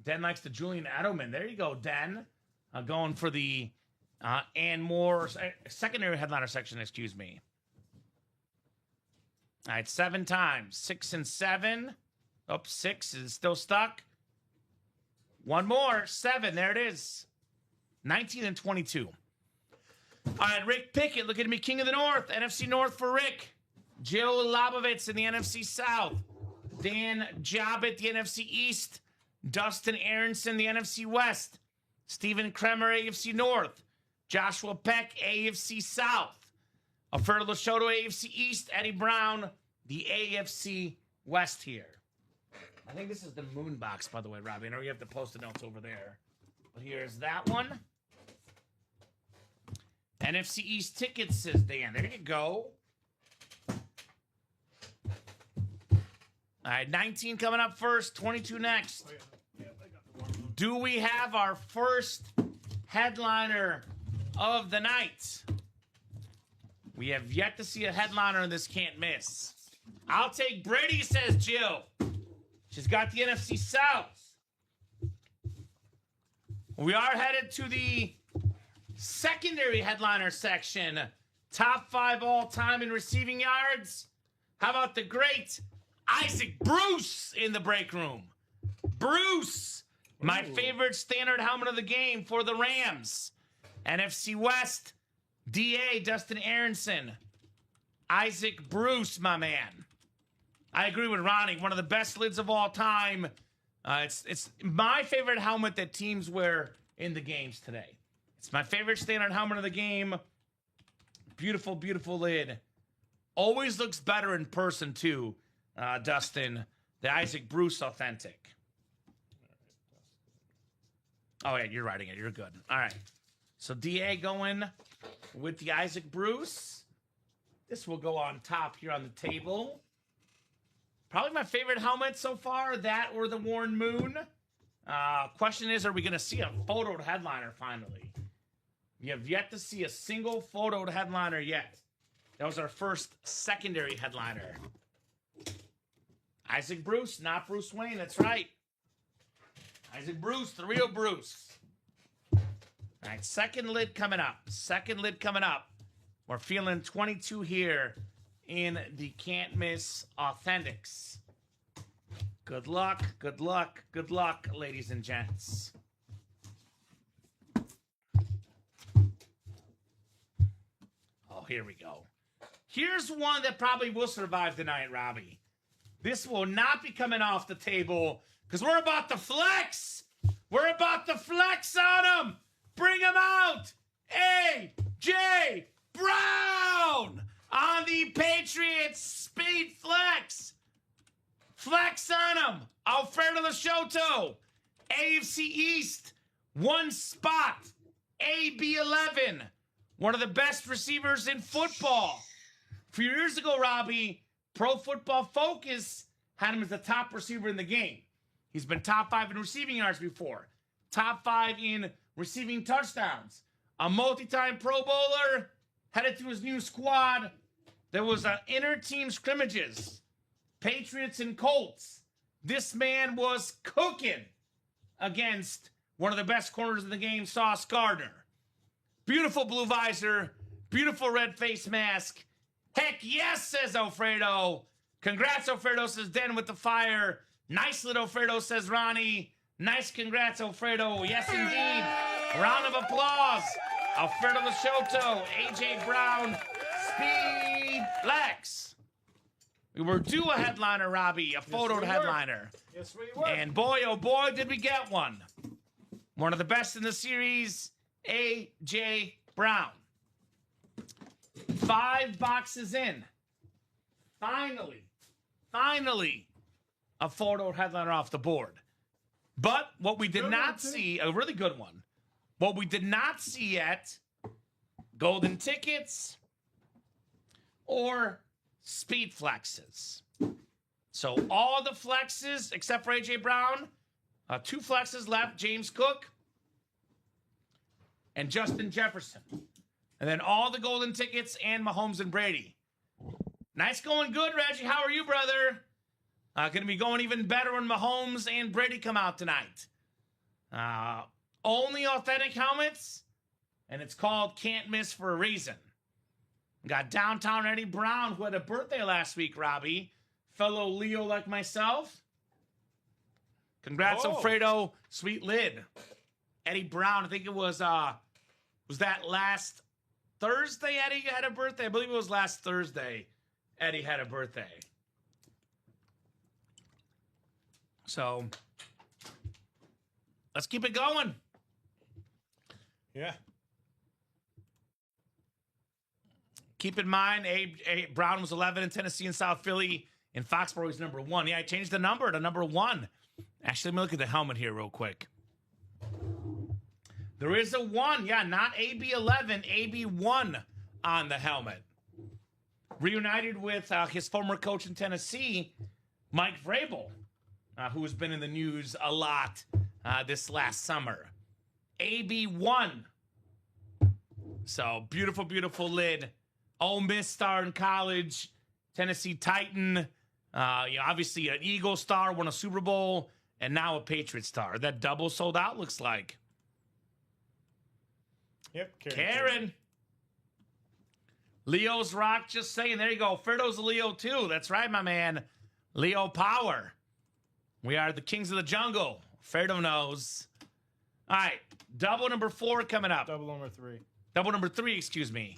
19. Den likes the Julian Edelman. There you go, Den. Going for the and more secondary headliner section, excuse me. All right, 7 times. 6 and 7. Oh, 6 is still stuck. One more. 7. There it is. 19 and 22. All right, Rick Pickett, look at me, King of the North. NFC North for Rick. Joe Labovitz in the NFC South. Dan Jobbitt, the NFC East. Dustin Aronson, the NFC West. Stephen Kremer, AFC North. Joshua Peck, AFC South. Alfredo Lashoto, AFC East. Eddie Brown, the AFC West here. I think this is the moon box, by the way, Robbie. I know you have the post-it notes over there. But here's that one. NFC East tickets, says Dan. There you go. All right, 19 coming up first, 22 next. Do we have our first headliner of the night? We have yet to see a headliner in this can't miss. I'll take Brady, says Jill. She's got the NFC South. We are headed to the secondary headliner section. Top 5 all time in receiving yards. How about the great Isaac Bruce in the break room? Bruce, my favorite standard helmet of the game for the Rams. NFC West, DA, Dustin Aronson. Isaac Bruce, my man. I agree with Ronnie. One of the best lids of all time. It's my favorite helmet that teams wear in the games today. It's my favorite standard helmet of the game. Beautiful, beautiful lid. Always looks better in person, too, Dustin. The Isaac Bruce Authentic. Oh, yeah, you're writing it. You're good. All right. So DA going with the Isaac Bruce. This will go on top here on the table. Probably my favorite helmet so far, that or the Warren Moon. Question is, are we going to see a photoed headliner finally? We have yet to see a single photoed headliner yet. That was our first secondary headliner. Isaac Bruce, not Bruce Wayne, that's right. Isaac Bruce, the real Bruce. All right, second lid coming up. Second lid coming up. We're feeling 22 here in the Can't Miss Authentics. Good luck, good luck, good luck, ladies and gents. Oh, here we go. Here's one that probably will survive tonight, Robbie. This will not be coming off the table because we're about to flex. We're about to flex on them. Bring them out. A.J. Brown on the Patriots speed flex. Flex on him. Alfredo Lashoto. AFC East. One spot. AB11. One of the best receivers in football. A few years ago, Robbie, Pro Football Focus had him as the top receiver in the game. He's been top 5 in receiving yards before. Top 5 in receiving touchdowns. A multi-time Pro Bowler. Headed to his new squad. There was inter-team scrimmages. Patriots and Colts. This man was cooking against one of the best corners in the game, Sauce Gardner. Beautiful blue visor. Beautiful red face mask. Heck yes, says Alfredo. Congrats, Alfredo, says Den with the fire. Nice little Alfredo, says Ronnie. Nice congrats, Alfredo. Yes, indeed. Round of applause. Alfredo Lashoto, A.J. Brown, Speed Lex. We were due a headliner, Robbie, a photoed headliner. Yes, we were. And boy, oh boy, did we get one. One of the best in the series, A.J. Brown. 5 boxes in. Finally, a photoed headliner off the board. But what we did not see, a really good one. What we did not see yet, golden tickets or speed flexes. So all the flexes, except for A.J. Brown, 2 flexes left, James Cook and Justin Jefferson. And then all the golden tickets and Mahomes and Brady. Nice going good, Reggie. How are you, brother? Going to be going even better when Mahomes and Brady come out tonight. Only authentic helmets, and it's called Can't Miss for a reason. We got Downtown Eddie Brown, who had a birthday last week, Robbie. Fellow Leo like myself. Congrats, Alfredo. Sweet lid. Eddie Brown, I think it was that last Thursday Eddie had a birthday? I believe it was last Thursday Eddie had a birthday. So, let's keep it going. Yeah. Keep in mind, Brown was 11 in Tennessee and South Philly. In Foxborough, he's number 1. Yeah, I changed the number to number 1. Actually, let me look at the helmet here real quick. There is a 1. Yeah, not AB11, AB1 on the helmet. Reunited with his former coach in Tennessee, Mike Vrabel, who has been in the news a lot this last summer. AB1. So, beautiful, beautiful lid. Ole Miss star in college. Tennessee Titan. Obviously an Eagle star, won a Super Bowl. And now a Patriot star. That double sold out, looks like. Yep. Karen. Leo's rock, just saying. There you go. Fredo's a Leo, too. That's right, my man. Leo power. We are the kings of the jungle. Fredo knows. All right. Double number 4 coming up. Double number 3. Double number 3, excuse me.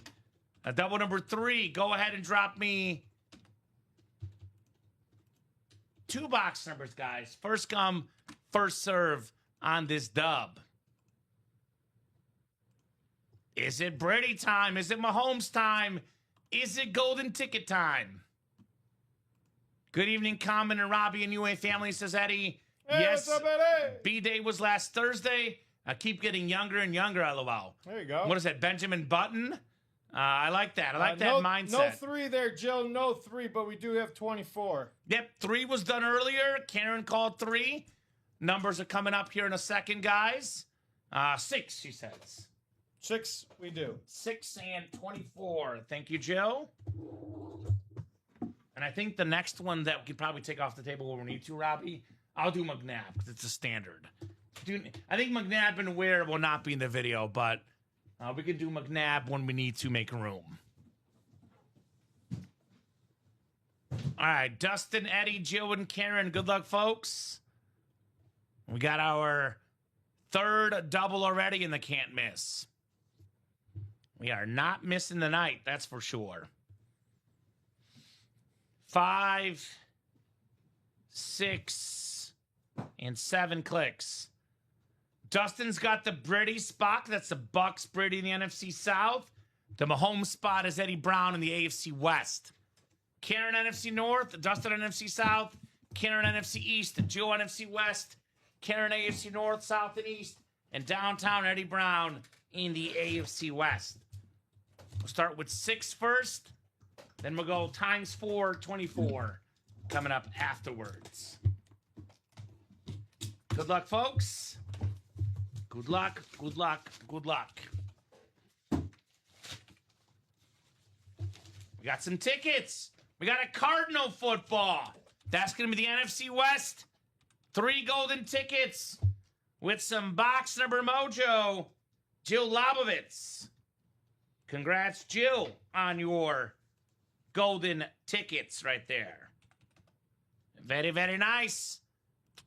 Double number 3. Go ahead and drop me 2 box numbers, guys. First come, first serve on this dub. Is it Brady time? Is it Mahomes time? Is it golden ticket time? Good evening, Kamen and Robbie and UA family, says Eddie. Hey, yes, what's up, Eddie? B-Day was last Thursday. I keep getting younger and younger, LOL. There you go. What is that, Benjamin Button? I like that. I like that mindset. No 3 there, Jill. No 3, but we do have 24. Yep, 3 was done earlier. Karen called 3. Numbers are coming up here in a second, guys. 6, she says. 6, we do. 6 and 24. Thank you, Jill. And I think the next one that we could probably take off the table when we need to, Robbie, I'll do McNabb because it's a standard. I think McNabb and Ware will not be in the video, but we can do McNabb when we need to make room. All right, Dustin, Eddie, Jill, and Karen. Good luck, folks. We got our 3rd double already in the can't miss. We are not missing the night, that's for sure. 5, 6, and 7 clicks. Dustin's got the Brady spot. That's the Bucks, Brady in the NFC South. The Mahomes spot is Eddie Brown in the AFC West. Karen NFC North, Dustin NFC South, Karen NFC East, Joe NFC West, Karen AFC North, South, and East, and downtown Eddie Brown in the AFC West. We'll start with 6 first, then we'll go times 4, 24, coming up afterwards. Good luck, folks. Good luck, good luck, good luck. We got some tickets. We got a Cardinal football. That's going to be the NFC West. 3 golden tickets with some box number mojo. Jill Lobovitz. Congrats, Jill, on your golden tickets right there. Very, very nice.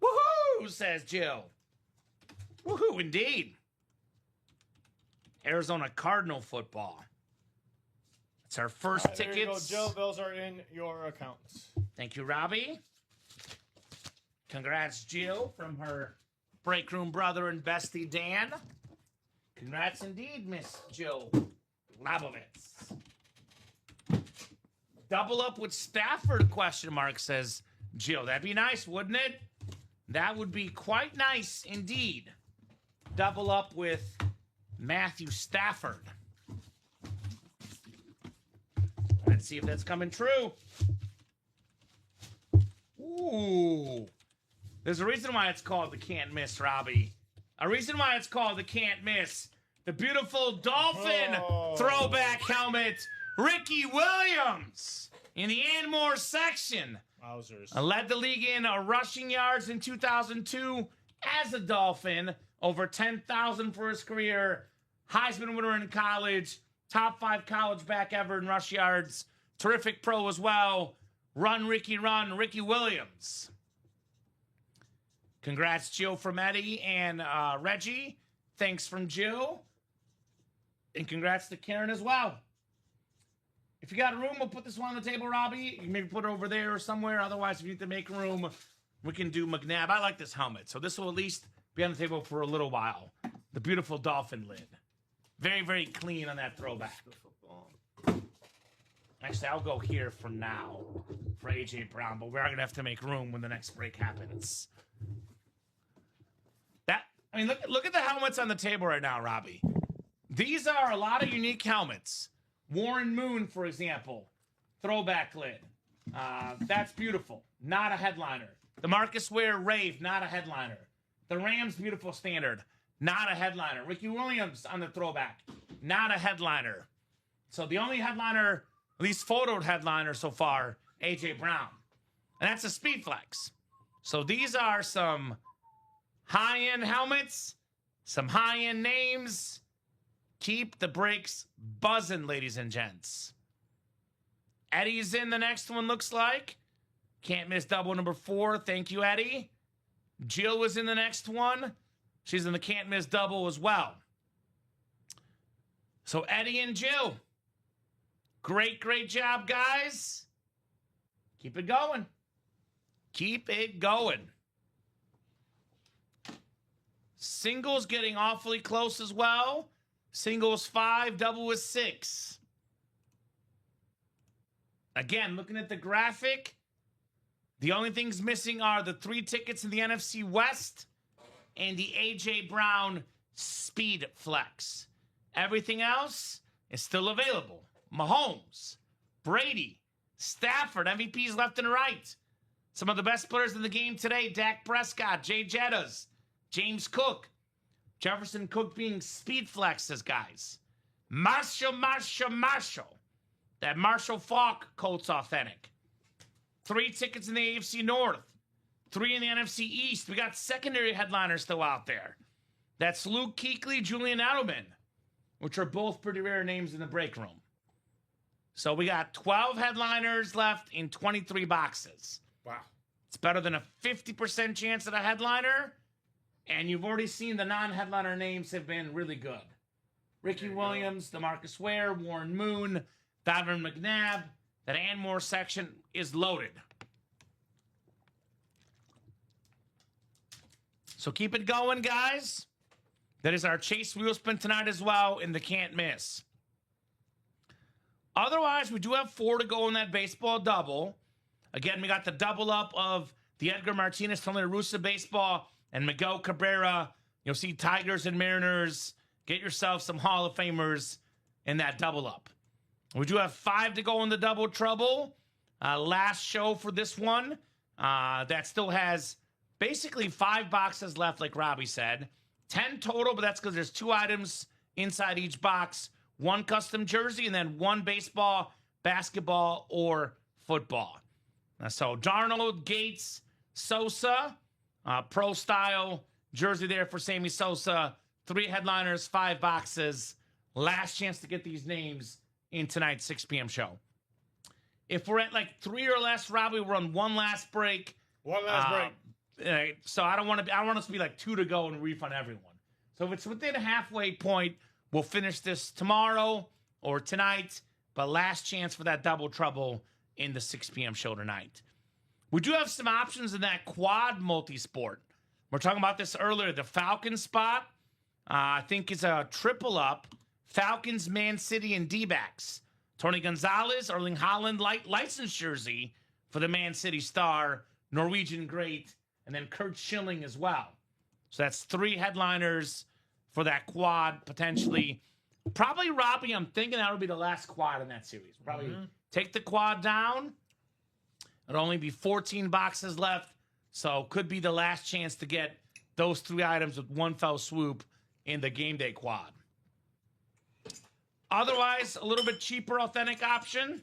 Woohoo, says Jill. Woohoo, indeed. Arizona Cardinal football. It's our first tickets. There you go, Jill. Those are in your accounts. Thank you, Robbie. Congrats, Jill, from her break room brother and bestie, Dan. Congrats indeed, Miss Jill Labovitz. Double up with Stafford, question mark, says Jill. That'd be nice, wouldn't it? That would be quite nice indeed. Double up with Matthew Stafford. Let's see if that's coming true. Ooh. There's a reason why it's called the Can't Miss, Robbie. A reason why it's called the Can't Miss. The beautiful Dolphin throwback helmet, Ricky Williams, in the Anmore section. Wowzers. Led the league in rushing yards in 2002 as a Dolphin. Over 10,000 for his career. Heisman winner in college. Top 5 college back ever in rush yards. Terrific pro as well. Run, Ricky Williams. Congrats, Jill from Eddie and Reggie. Thanks from Jill. And congrats to Karen as well. If you got a room, we'll put this one on the table, Robbie. You can maybe put it over there or somewhere. Otherwise, if you need to make room, we can do McNabb. I like this helmet. So this will at least be on the table for a little while. The beautiful Dolphin lid. Very, very clean on that throwback. Actually, I'll go here for now for A.J. Brown, but we are going to have to make room when the next break happens. Look at the helmets on the table right now, Robbie. These are a lot of unique helmets. Warren Moon, for example, throwback lid. That's beautiful. Not a headliner. The Marcus Ware Rave, not a headliner. The Rams beautiful standard, not a headliner. Ricky Williams on the throwback, not a headliner. So the only headliner, at least photoed headliner so far, A.J. Brown. And that's a Speed Flex. So these are some high-end helmets, some high-end names. Keep the breaks buzzing, ladies and gents. Eddie's in the next one, looks like. Can't miss double number 4. Thank you, Eddie. Jill was in the next one. She's in the can't miss double as well. So Eddie and Jill. Great, great job, guys. Keep it going. Keep it going. Singles getting awfully close as well. Singles 5, double was 6. Again, looking at the graphic, the only things missing are the 3 tickets in the NFC West and the A.J. Brown Speed Flex. Everything else is still available. Mahomes, Brady, Stafford, MVPs left and right. Some of the best players in the game today, Dak Prescott, Jay Jettas, James Cook, Jefferson Cook being Speed Flexes, guys. Marshall. That Marshall Faulk Colts authentic. 3 tickets in the AFC North. 3 in the NFC East. We got secondary headliners still out there. That's Luke Kuechly, Julian Edelman, which are both pretty rare names in the break room. So we got 12 headliners left in 23 boxes. Wow. It's better than a 50% chance at a headliner. And you've already seen the non-headliner names have been really good. Ricky Williams, DeMarcus Ware, Warren Moon, Donovan McNabb. That Anmore section is loaded. So keep it going, guys. That is our Chase wheel spin tonight as well in the can't miss. Otherwise, we do have 4 to go in that baseball double. Again, we got the double up of the Edgar Martinez, Tony La Russa baseball, and Miguel Cabrera. You'll see Tigers and Mariners. Get yourself some Hall of Famers in that double up. We do have 5 to go in the double trouble. Last show for this one. That still has basically 5 boxes left, like Robbie said. 10 total, but that's because there's 2 items inside each box. 1 custom jersey, and then 1 baseball, basketball, or football. So Darnold, Gates, Sosa, pro style jersey there for Sammy Sosa. 3 headliners, 5 boxes. Last chance to get these names in tonight's 6 p.m. show. If we're at like 3 or less, Robbie, we're on one last break. One last break. So I don't want us to be like 2 to go and refund everyone. So if it's within a halfway point, we'll finish this tomorrow or tonight. But last chance for that double trouble in the 6 p.m. show tonight. We do have some options in that quad multi-sport. We're talking about this earlier. The Falcons spot, I think, is a triple up. Falcons, Man City, and D-backs. Tony Gonzalez, Erling Haaland license jersey for the Man City star, Norwegian great, and then Kurt Schilling as well. So that's 3 headliners for that quad, potentially. Probably, Robbie, I'm thinking that'll be the last quad in that series. Probably take the quad down. It'll only be 14 boxes left, so could be the last chance to get those 3 items with one fell swoop in the game day quad. Otherwise, a little bit cheaper authentic option.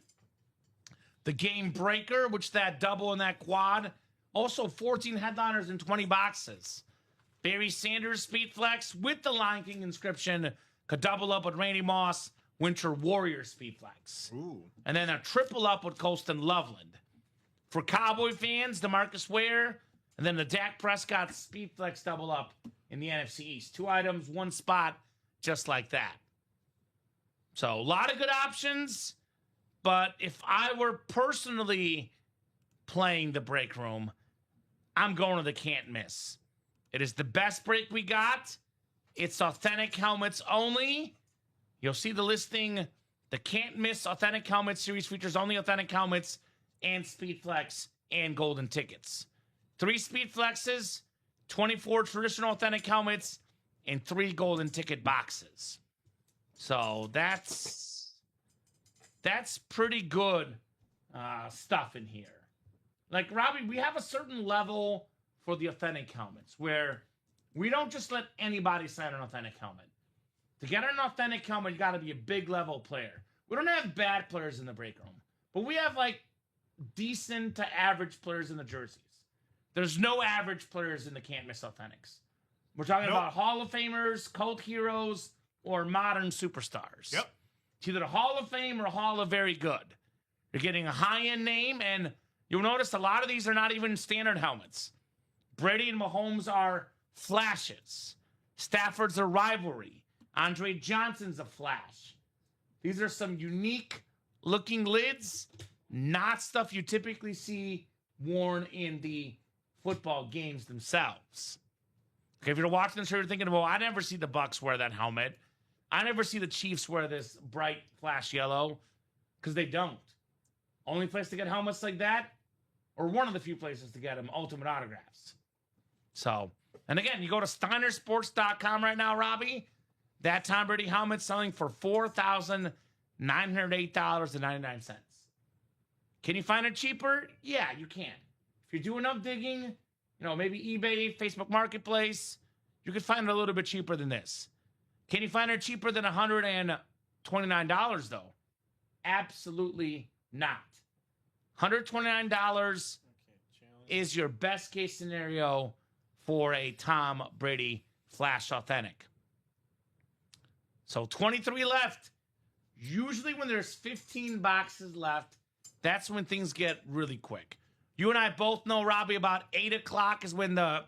The Game Breaker, which that double in that quad. Also 14 headliners and 20 boxes. Barry Sanders Speed Flex with the Lion King inscription could double up with Randy Moss Winter Warrior Speed Flex. Ooh. And then a triple up with Colston Loveland. For Cowboy fans, DeMarcus Ware, and then the Dak Prescott Speed Flex double up in the NFC East. 2 items, 1 spot, just like that. So a lot of good options, but if I were personally playing the break room, I'm going to the can't miss. It is the best break we got. It's authentic helmets only. You'll see the listing. The can't miss authentic helmet series features only authentic helmets and Speed Flex and golden tickets. 3 Speed Flexes, 24 traditional authentic helmets, and 3 golden ticket boxes. So that's pretty good stuff in here. Like, Robbie, we have a certain level for the authentic helmets where we don't just let anybody sign an authentic helmet. To get an authentic helmet, you got to be a big level player. We don't have bad players in the break room, but we have like decent to average players in the jerseys. There's no average players in the can't miss authentics. We're talking about Hall of Famers, cult heroes, or modern superstars. Yep. It's either a Hall of Fame or a Hall of Very Good. You're getting a high-end name, and you'll notice a lot of these are not even standard helmets. Brady and Mahomes are flashes. Stafford's a rivalry. Andre Johnson's a flash. These are some unique-looking lids, not stuff you typically see worn in the football games themselves. Okay, if you're watching this, you're thinking, well, I never see the Bucks wear that helmet. I never see the Chiefs wear this bright flash yellow, because they don't. Only place to get helmets like that, or one of the few places to get them, Ultimate Autographs. So, and again, you go to steinersports.com right now, Robbie. That Tom Brady helmet selling for $4,908.99. Can you find it cheaper? Yeah, you can. If you do enough digging, maybe eBay, Facebook Marketplace, you can find it a little bit cheaper than this. Can you find it cheaper than $129, though? Absolutely not. $129 is your best case scenario for a Tom Brady Flash Authentic. So 23 left. Usually when there's 15 boxes left, that's when things get really quick. You and I both know, Robbie, about 8 o'clock is when the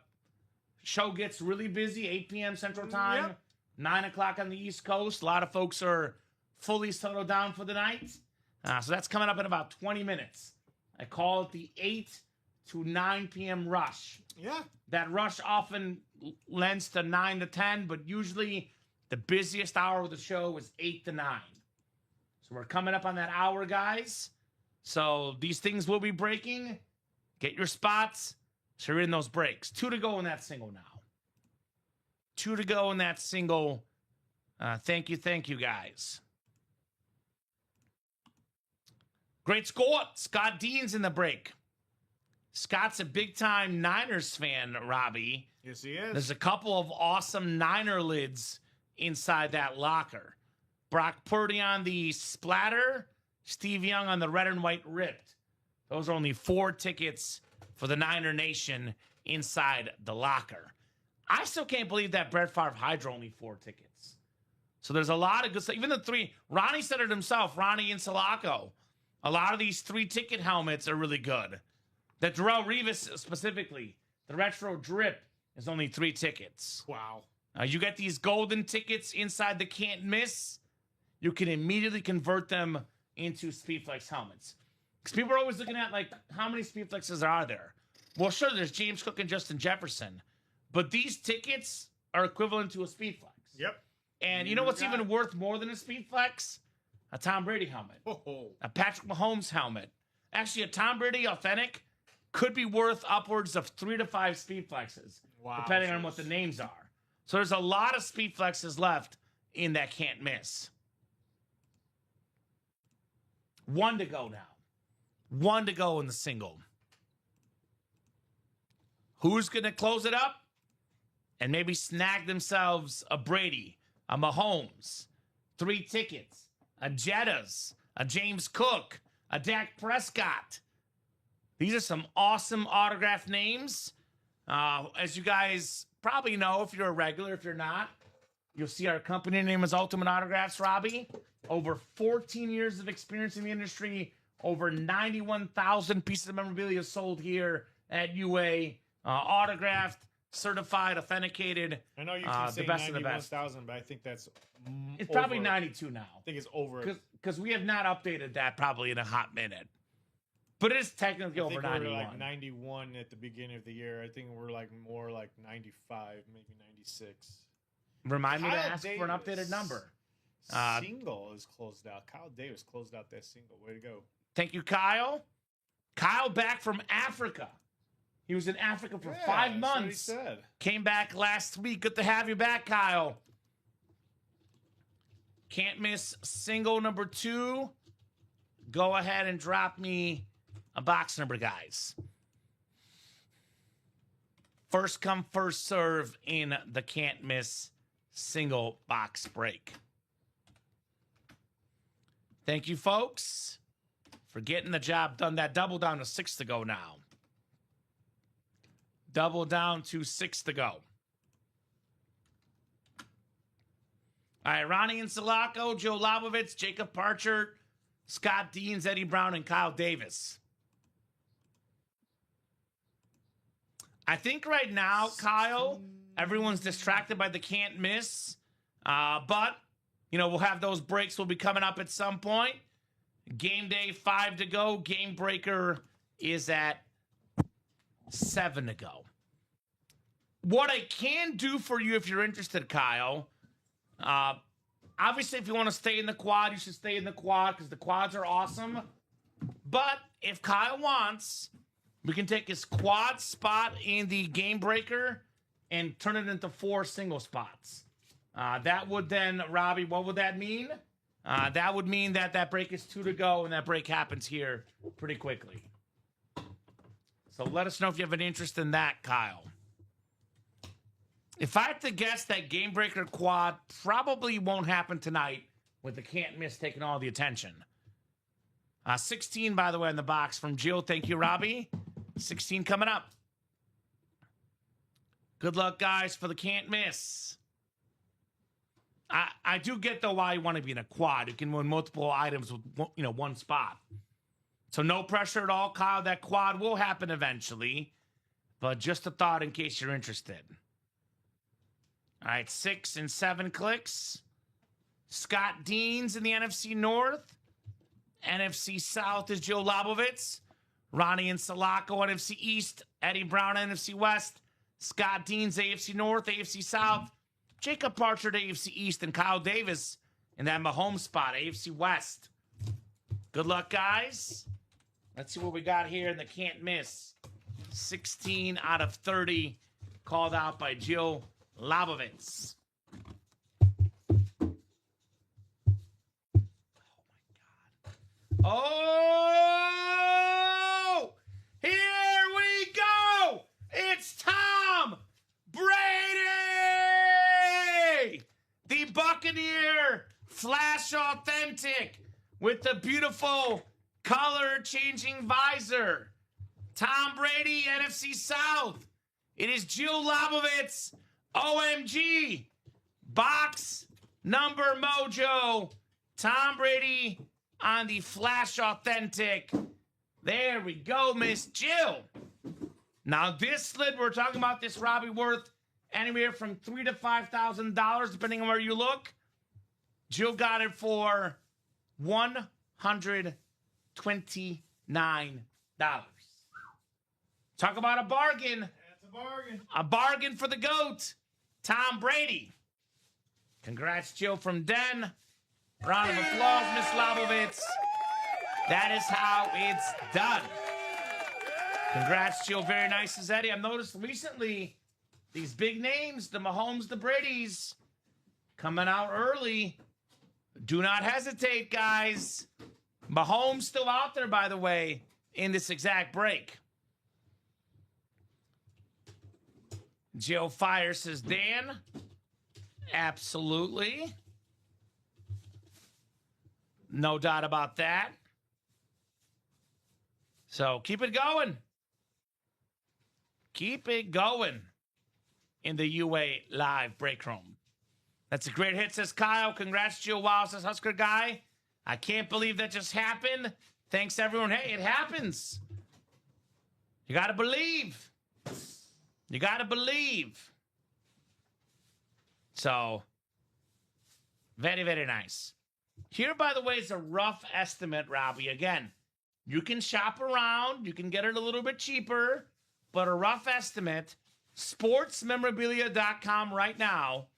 show gets really busy, 8 p.m. Central Time, Yep. 9 o'clock on the East Coast. A lot of folks are fully settled down for the night. So that's coming up in about 20 minutes. I call it the 8 to 9 p.m. rush. Yeah. That rush often lends to 9 to 10, but usually the busiest hour of the show is 8 to 9. So we're coming up on that hour, guys. So these things will be breaking. Get your spots. So you're in those breaks. 2 to go in that single now. 2 to go in that single. Thank you, guys. Great score. Scott Dean's in the break. Scott's a big-time Niners fan, Robbie. Yes, he is. There's a couple of awesome Niner lids inside that locker. Brock Purdy on the splatter. Steve Young on the red and white ripped. Those are only 4 tickets for the Niner Nation inside the locker. I still can't believe that Brett Favre Hydra only 4 tickets. So there's a lot of good stuff. Even the 3, Ronnie said it himself, Ronnie and Sulaco. A lot of these 3-ticket helmets are really good. The Darrelle Revis specifically, the retro drip is only 3 tickets. Wow. You get these golden tickets inside the can't miss. You can immediately convert them into Speedflex helmets. Because people are always looking at, like, how many Speedflexes are there? Well, sure, there's James Cook and Justin Jefferson. But these tickets are equivalent to a Speedflex. Yep. And you know what's even worth more than a Speedflex? A Tom Brady helmet. Oh. A Patrick Mahomes helmet. Actually, a Tom Brady Authentic could be worth upwards of 3 to 5 Speedflexes. Wow. Depending on what the names are. So there's a lot of Speedflexes left in that can't miss. 1 to go now. 1 to go in the single. Who's going to close it up and maybe snag themselves a Brady, a Mahomes, 3 tickets, a Jettas, a James Cook, a Dak Prescott? These are some awesome autograph names. As you guys probably know, if you're a regular, if you're not, you'll see our company name is Ultimate Autographs, Robbie. Over 14 years of experience in the industry, over 91,000 pieces of memorabilia sold here at UA. Autographed, certified, authenticated. I know you can say the best of the best. 91,000, but I think that's It's probably 92 now. I think it's over. Because we have not updated that probably in a hot minute. But it is technically over 91. We were like 91 at the beginning of the year. I think we're like more like 95, maybe 96. Remind me to Kyle ask for an updated number. Single is closed out. Kyle Davis closed out that single. Way to go. Thank you, Kyle. Kyle back from Africa. He was in Africa for 5 months. That's what he said. Came back last week. Good to have you back, Kyle. Can't miss single number 2. Go ahead and drop me a box number, guys. First come, first serve in the can't miss single box break. Thank you, folks, for getting the job done. That double down to 6 to go now. Double down to 6 to go. All right, Ronnie and Sulaco, Joe Labovitz, Jacob Parcher, Scott Deans, Eddie Brown, and Kyle Davis. I think right now, Kyle, everyone's distracted by the can't miss. But, you know, we'll have those breaks will be coming up at some point. Game day, 5 to go. Game breaker is at 7 to go. What I can do for you if you're interested, Kyle, obviously if you want to stay in the quad, you should stay in the quad because the quads are awesome. But if Kyle wants, we can take his quad spot in the game breaker and turn it into 4 single spots. That would then, Robbie, what would that mean? That would mean that that break is 2 to go and that break happens here pretty quickly. So let us know if you have an interest in that, Kyle. If I had to guess, that game breaker quad probably won't happen tonight with the can't miss taking all the attention. 16, by the way, in the box from Jill. Thank you, Robbie. 16 coming up. Good luck, guys, for the can't miss. I do get, though, why you want to be in a quad. You can win multiple items with, you know, 1 spot. So no pressure at all, Kyle. That quad will happen eventually. But just a thought in case you're interested. All right, 6 and 7 clicks. Scott Deans in the NFC North. NFC South is Joe Labovitz. Ronnie and Sulaco, NFC East. Eddie Brown, NFC West. Scott Deans, AFC North, AFC South. Jacob Parchard, AFC East. And Kyle Davis in that Mahomes spot, AFC West. Good luck, guys. Let's see what we got here in the can't miss. 16 out of 30 called out by Jill Labovitz. Oh, here we go. It's Tom Brady, the Buccaneer Flash Authentic with the beautiful color-changing visor. Tom Brady, NFC South. It is Jill Labovitz, OMG. Box number mojo. Tom Brady on the Flash Authentic. There we go, Miss Jill. Now this lid, we're talking about this, Robbie, worth anywhere from $3,000 to $5,000, depending on where you look. Jill got it for $129. Talk about a bargain. That's a bargain. A bargain for the GOAT, Tom Brady. Congrats, Jill from Den. Round of applause, Miss Labovitz. That is how it's done. Congrats, Jill. Very nice as Eddie. I've noticed recently these big names, the Mahomes, the Bradys, coming out early. Do not hesitate, guys. Mahomes still out there, by the way, in this exact break. Jill Fire says, Dan, absolutely. No doubt about that. So keep it going. Keep it going in the UA Live break room. That's a great hit, says Kyle. Congrats, Jill. Wow, says Husker Guy. I can't believe that just happened. Thanks, everyone. Hey, it happens. You got to believe. You got to believe. So, very, very nice. Here, by the way, is a rough estimate, Robbie. Again, you can shop around. You can get it a little bit cheaper. But a rough estimate, sportsmemorabilia.com right now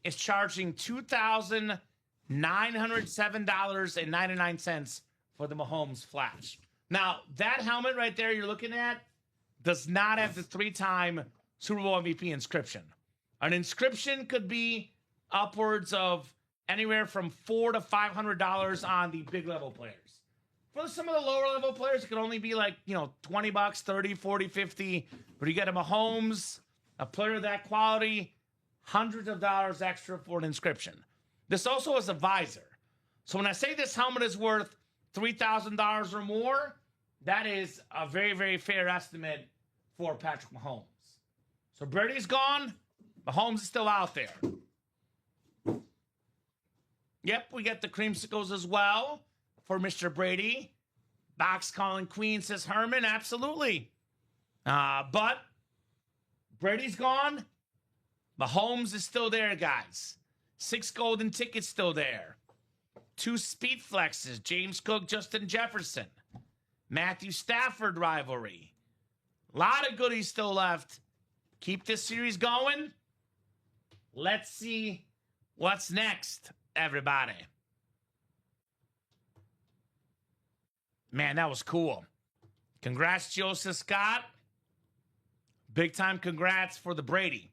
is charging $2,907.99 for the Mahomes Flash. Now, that helmet right there you're looking at does not have the 3-time Super Bowl MVP inscription. An inscription could be upwards of anywhere from $400 to $500 on the big level players. For some of the lower level players, it could only be like, $20, 30, 40, 50. But you get a Mahomes, a player of that quality, hundreds of dollars extra for an inscription. This also has a visor. So when I say this helmet is worth $3,000 or more, that is a very, very fair estimate for Patrick Mahomes. So Brady's gone. Mahomes is still out there. Yep, we get the creamsicles as well for Mr. Brady. Box calling Queen, says Herman. Absolutely. But Brady's gone. Mahomes is still there, guys. 6 golden tickets still there. 2 speed flexes. James Cook, Justin Jefferson. Matthew Stafford rivalry. A lot of goodies still left. Keep this series going. Let's see what's next, everybody. Man, that was cool. Congrats, Joseph Scott. Big time congrats for the Brady.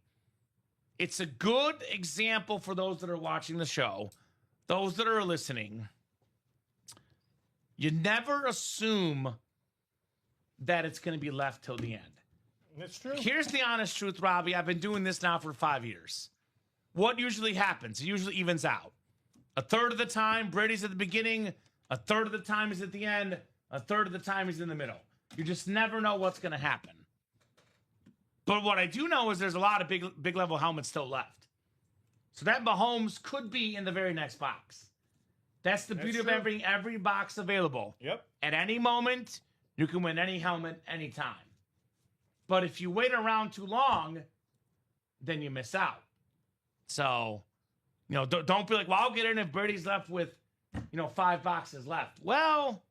It's a good example for those that are watching the show, those that are listening. You never assume that it's going to be left till the end. That's true. Here's the honest truth, Robbie. I've been doing this now for 5 years. What usually happens? It usually evens out. A third of the time, Brady's at the beginning. A third of the time he's at the end. A third of the time he's in the middle. You just never know what's going to happen. But what I do know is there's a lot of big level helmets still left. So that Mahomes could be in the very next box. That's the beauty of every box available. Yep. At any moment, you can win any helmet anytime. But if you wait around too long, then you miss out. So, don't be like, well, I'll get in if Brady's left with, 5 boxes left. Well,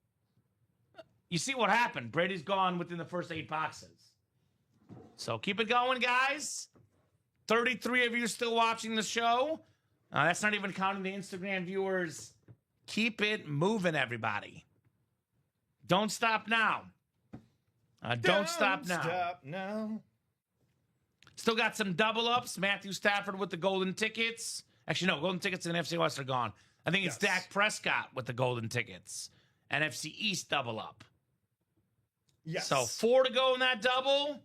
you see what happened. Brady's gone within the first 8 boxes. So keep it going, guys. 33 of you still watching the show. That's not even counting the Instagram viewers. Keep it moving, everybody. Don't stop now. Don't stop now. Stop now. Still got some double ups. Matthew Stafford with the golden tickets. Actually, no, golden tickets and NFC West are gone. I think it's Dak Prescott with the golden tickets. NFC East double up. Yes. So 4 to go in that double.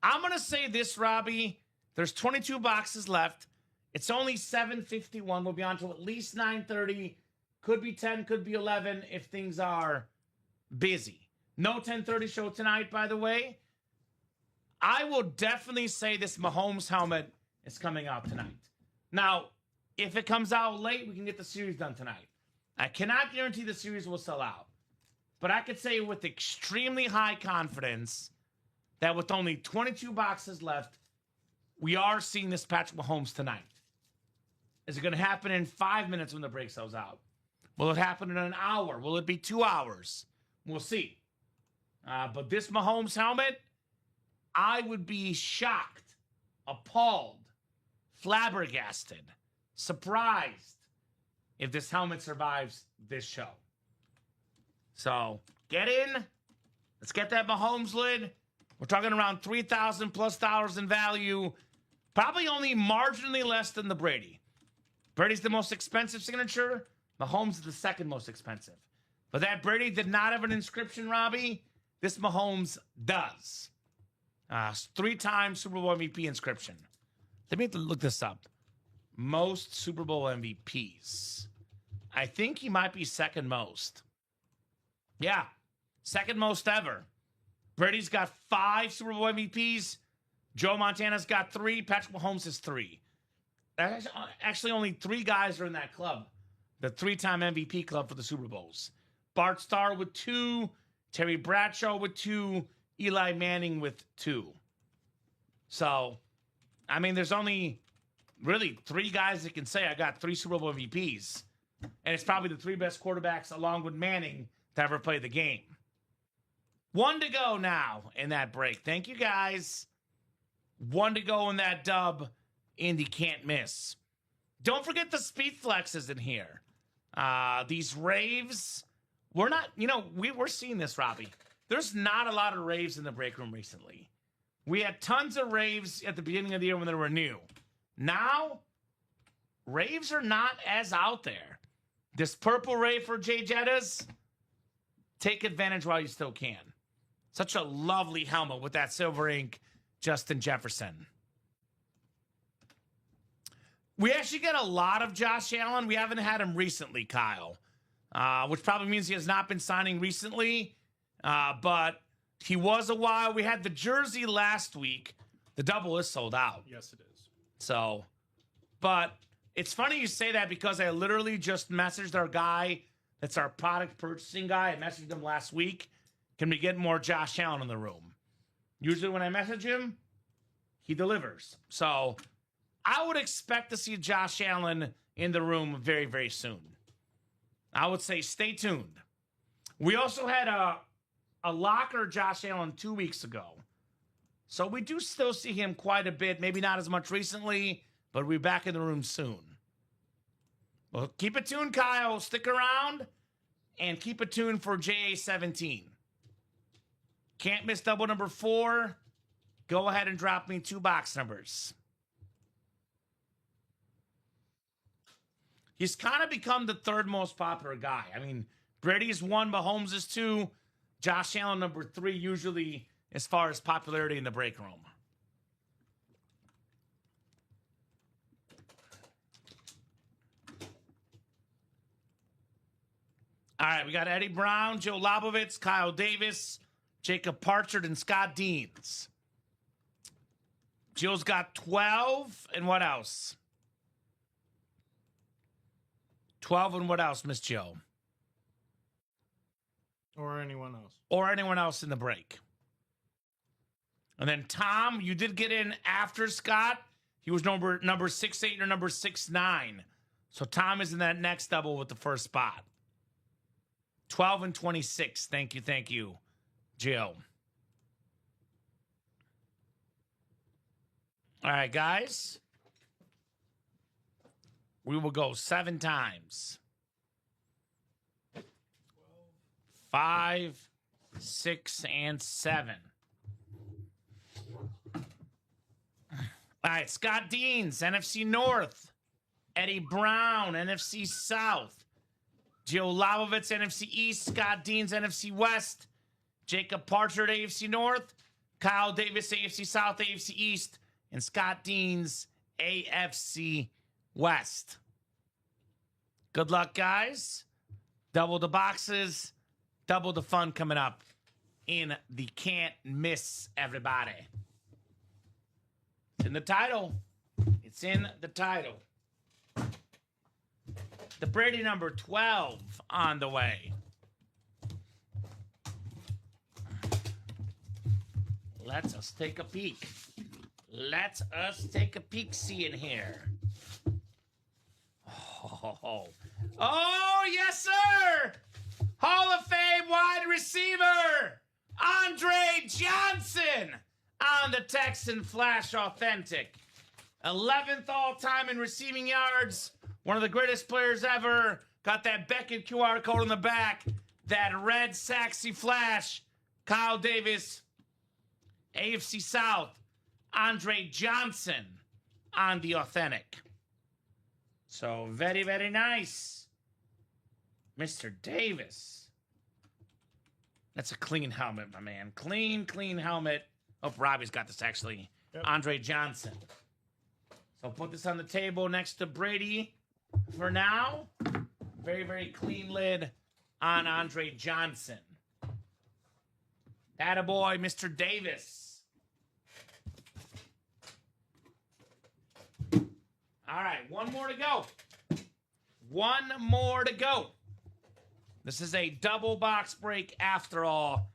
I'm going to say this, Robbie. There's 22 boxes left. It's only 7:51. We'll be on till at least 9:30. Could be 10, could be 11 if things are busy. No 10:30 show tonight, by the way. I will definitely say this Mahomes helmet is coming out tonight. Now, if it comes out late, we can get the series done tonight. I cannot guarantee the series will sell out. But I could say with extremely high confidence that with only 22 boxes left, we are seeing this Patrick Mahomes tonight. Is it going to happen in 5 minutes when the break sells out? Will it happen in an hour? Will it be 2 hours? We'll see. But this Mahomes helmet, I would be shocked, appalled, flabbergasted, surprised if this helmet survives this show. So get in. Let's get that Mahomes lid. We're talking around $3,000 plus in value. Probably only marginally less than the Brady. Brady's the most expensive signature. Mahomes is the second most expensive. But that Brady did not have an inscription, Robbie. This Mahomes does. 3-time Super Bowl MVP inscription. Let me look this up. Most Super Bowl MVPs. I think he might be second most. Yeah, second most ever. Brady's got 5 Super Bowl MVPs. Joe Montana's got 3. Patrick Mahomes has 3. Actually, only 3 guys are in that club. The 3-time MVP club for the Super Bowls. Bart Starr with 2. Terry Bradshaw with 2. Eli Manning with 2. So, I mean, there's only really 3 guys that can say I got 3 Super Bowl MVPs. And it's probably the 3 best quarterbacks along with Manning to ever play the game. 1 to go now in that break. Thank you, guys. 1 to go in that dub. Indy can't miss. Don't forget the speed flexes in here. These raves. We're not, we're seeing this, Robbie. There's not a lot of raves in the break room recently. We had tons of raves at the beginning of the year when they were new. Now, raves are not as out there. This purple rave for Jay Jettas, take advantage while you still can. Such a lovely helmet with that silver ink, Justin Jefferson. We actually get a lot of Josh Allen. We haven't had him recently, Kyle, which probably means he has not been signing recently, but he was a while. We had the jersey last week. The double is sold out. Yes, it is. So, but it's funny you say that because I literally just messaged our guy that's our product purchasing guy. I messaged him last week. Can we get more Josh Allen in the room? Usually when I message him, he delivers. So I would expect to see Josh Allen in the room very, very soon. I would say stay tuned. We also had a locker Josh Allen 2 weeks ago. So we do still see him quite a bit. Maybe not as much recently, but we'll be back in the room soon. Well, keep it tuned, Kyle. Stick around and keep it tuned for JA17. Can't miss double number 4. Go ahead and drop me 2 box numbers. He's kind of become the 3rd most popular guy. I mean, Brady's 1, Mahomes is 2. Josh Allen number 3 usually as far as popularity in the break room. All right, we got Eddie Brown, Joe Lobovitz, Kyle Davis, Jacob Parchard, and Scott Deans. Jill's got 12, and what else? 12 and what else, Miss Jill? Or anyone else. Or anyone else in the break. And then Tom, you did get in after Scott. He was number 6'8" or number 6'9". So Tom is in that next double with the first spot. 12 and 26. Thank you, Jill. All right, guys. We will go 7 times. 5, 6, and 7. All right, Scott Deans, NFC North. Eddie Brown, NFC South. Joe Labovitz, NFC East. Scott Deans, NFC West. Jacob Parchard, AFC North. Kyle Davis, AFC South, AFC East. And Scott Deans, AFC West. Good luck, guys. Double the boxes. Double the fun coming up in the Can't Miss Everybody. It's in the title. It's in the title. The Brady number 12 on the way. Let us take a peek. Let us take a peek-see in here. Oh, yes, sir! Hall of Fame wide receiver, Andre Johnson on the Texan Flash Authentic. 11th all-time in receiving yards. One of the greatest players ever. Got that Beckett QR code on the back. That red Saxy Flash. Kyle Davis, AFC South. Andre Johnson on the Authentic. So very, very nice. Mr. Davis. That's a clean helmet, my man. Clean helmet. Oh, Robbie's got this, actually. Yep. Andre Johnson. So put this on the table next to Brady for now. Very, very clean lid on Andre Johnson. Attaboy, Mr. Davis. All right, one more to go. One more to go. This is a double box break after all.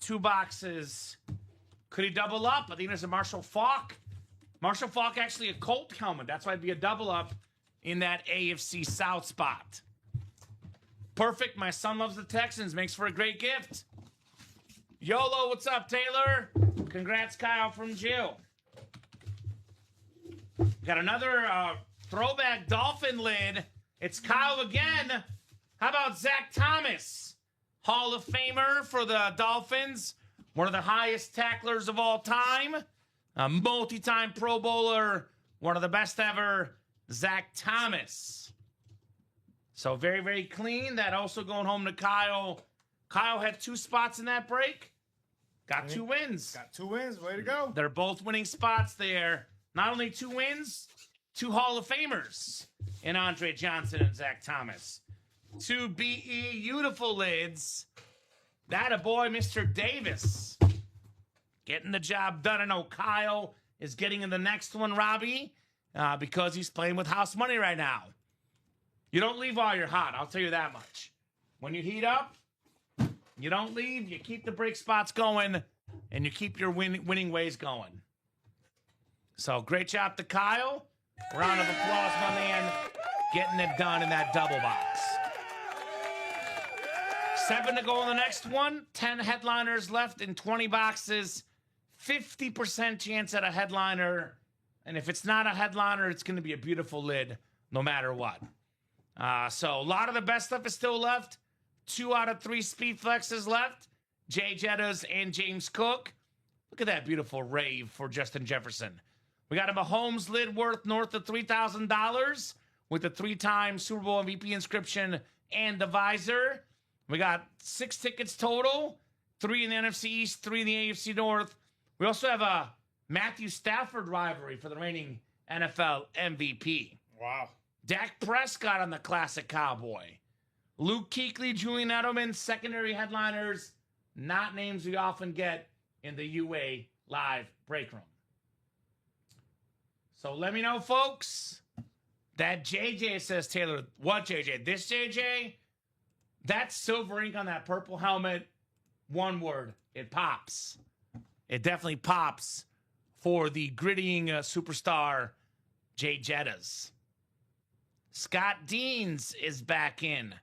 2 boxes. Could he double up? I think there's a Marshall Faulk. Marshall Faulk actually a Colt helmet. That's why it'd be a double up in that AFC South spot. Perfect. My son loves the Texans. Makes for a great gift. YOLO, what's up, Taylor? Congrats, Kyle from Jill. Got another throwback Dolphin lid. It's Kyle again. How about Zach Thomas? Hall of Famer for the Dolphins. One of the highest tacklers of all time. A multi-time Pro Bowler. One of the best ever. Zach Thomas. So very, very clean. That also going home to Kyle. Kyle had 2 spots in that break. Got 2 wins. Got 2 wins. Way to go. They're both winning spots there. Not only 2 wins, 2 Hall of Famers in Andre Johnson and Zach Thomas. 2 BE beautiful lids. That a boy, Mr. Davis. Getting the job done. I know Kyle is getting in the next one, Robbie, because he's playing with house money right now. You don't leave while you're hot, I'll tell you that much. When you heat up, you don't leave. You keep the break spots going, and you keep your winning ways going. So great job to Kyle. Round of applause, my man. Getting it done in that double box. 7 to go in the next one. 10 headliners left in 20 boxes. 50% chance at a headliner. And if it's not a headliner, it's going to be a beautiful lid no matter what. So a lot of the best stuff is still left. 2 out of 3 speed flexes left. Jay Jettas and James Cook. Look at that beautiful rave for Justin Jefferson. We got a Mahomes lid worth north of $3,000 with the 3-time Super Bowl MVP inscription and the visor. We got 6 tickets total, 3 in the NFC East, 3 in the AFC North. We also have a Matthew Stafford rivalry for the reigning NFL MVP. Wow. Dak Prescott on the classic Cowboy. Luke Kuechly, Julian Edelman, secondary headliners, not names we often get in the UA live break room. So let me know, folks. That JJ says, Taylor, what JJ? This JJ? That silver ink on that purple helmet, one word, it pops. It definitely pops for the grittying superstar, Jay Jettas. Scott Deans is back in.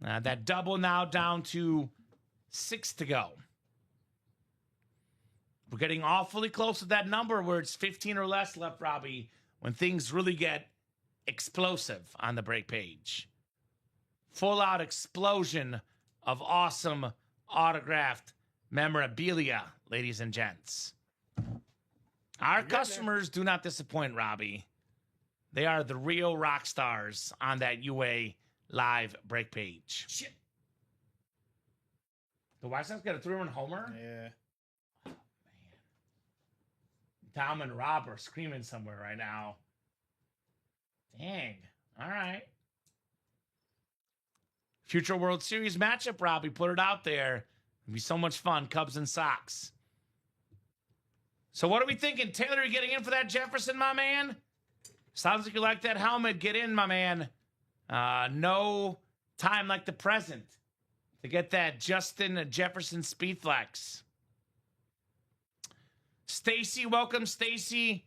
That double now down to 6 to go. We're getting awfully close to that number where it's 15 or less left, Robbie, when things really get explosive on the break page. Full-out explosion of awesome autographed memorabilia, ladies and gents. Our customers do not disappoint, Robbie. They are the real rock stars on that UA live break page. Shit. The White Sox got a 3-run homer? Yeah. Oh, man. Tom and Rob are screaming somewhere right now. Dang. All right. Future World Series matchup, Robbie. Put it out there. It'll be so much fun. Cubs and Sox. So what are we thinking? Taylor, you getting in for that Jefferson, my man? Sounds like you like that helmet. Get in, my man. No time like the present to get that Justin Jefferson Speed Flex. Stacy, welcome, Stacy.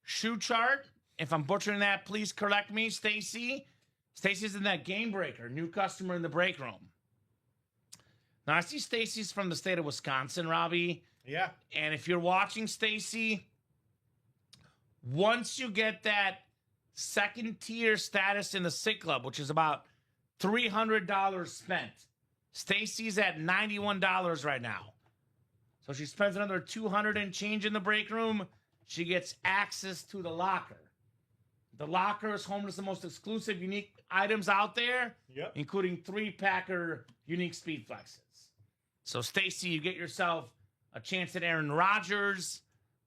Shoe chart. If I'm butchering that, please correct me, Stacy. Stacy's in that Game Breaker, new customer in the break room. Now, I see Stacy's from the state of Wisconsin, Robbie. Yeah. And if you're watching, Stacy, once you get that second tier status in the SIG Club, which is about $300 spent, Stacy's at $91 right now. So she spends another $200 and change in the break room. She gets access to the locker. The locker is home to some most exclusive, unique items out there, including 3-packer unique Speed Flexes. So, Stacy, you get yourself a chance at Aaron Rodgers,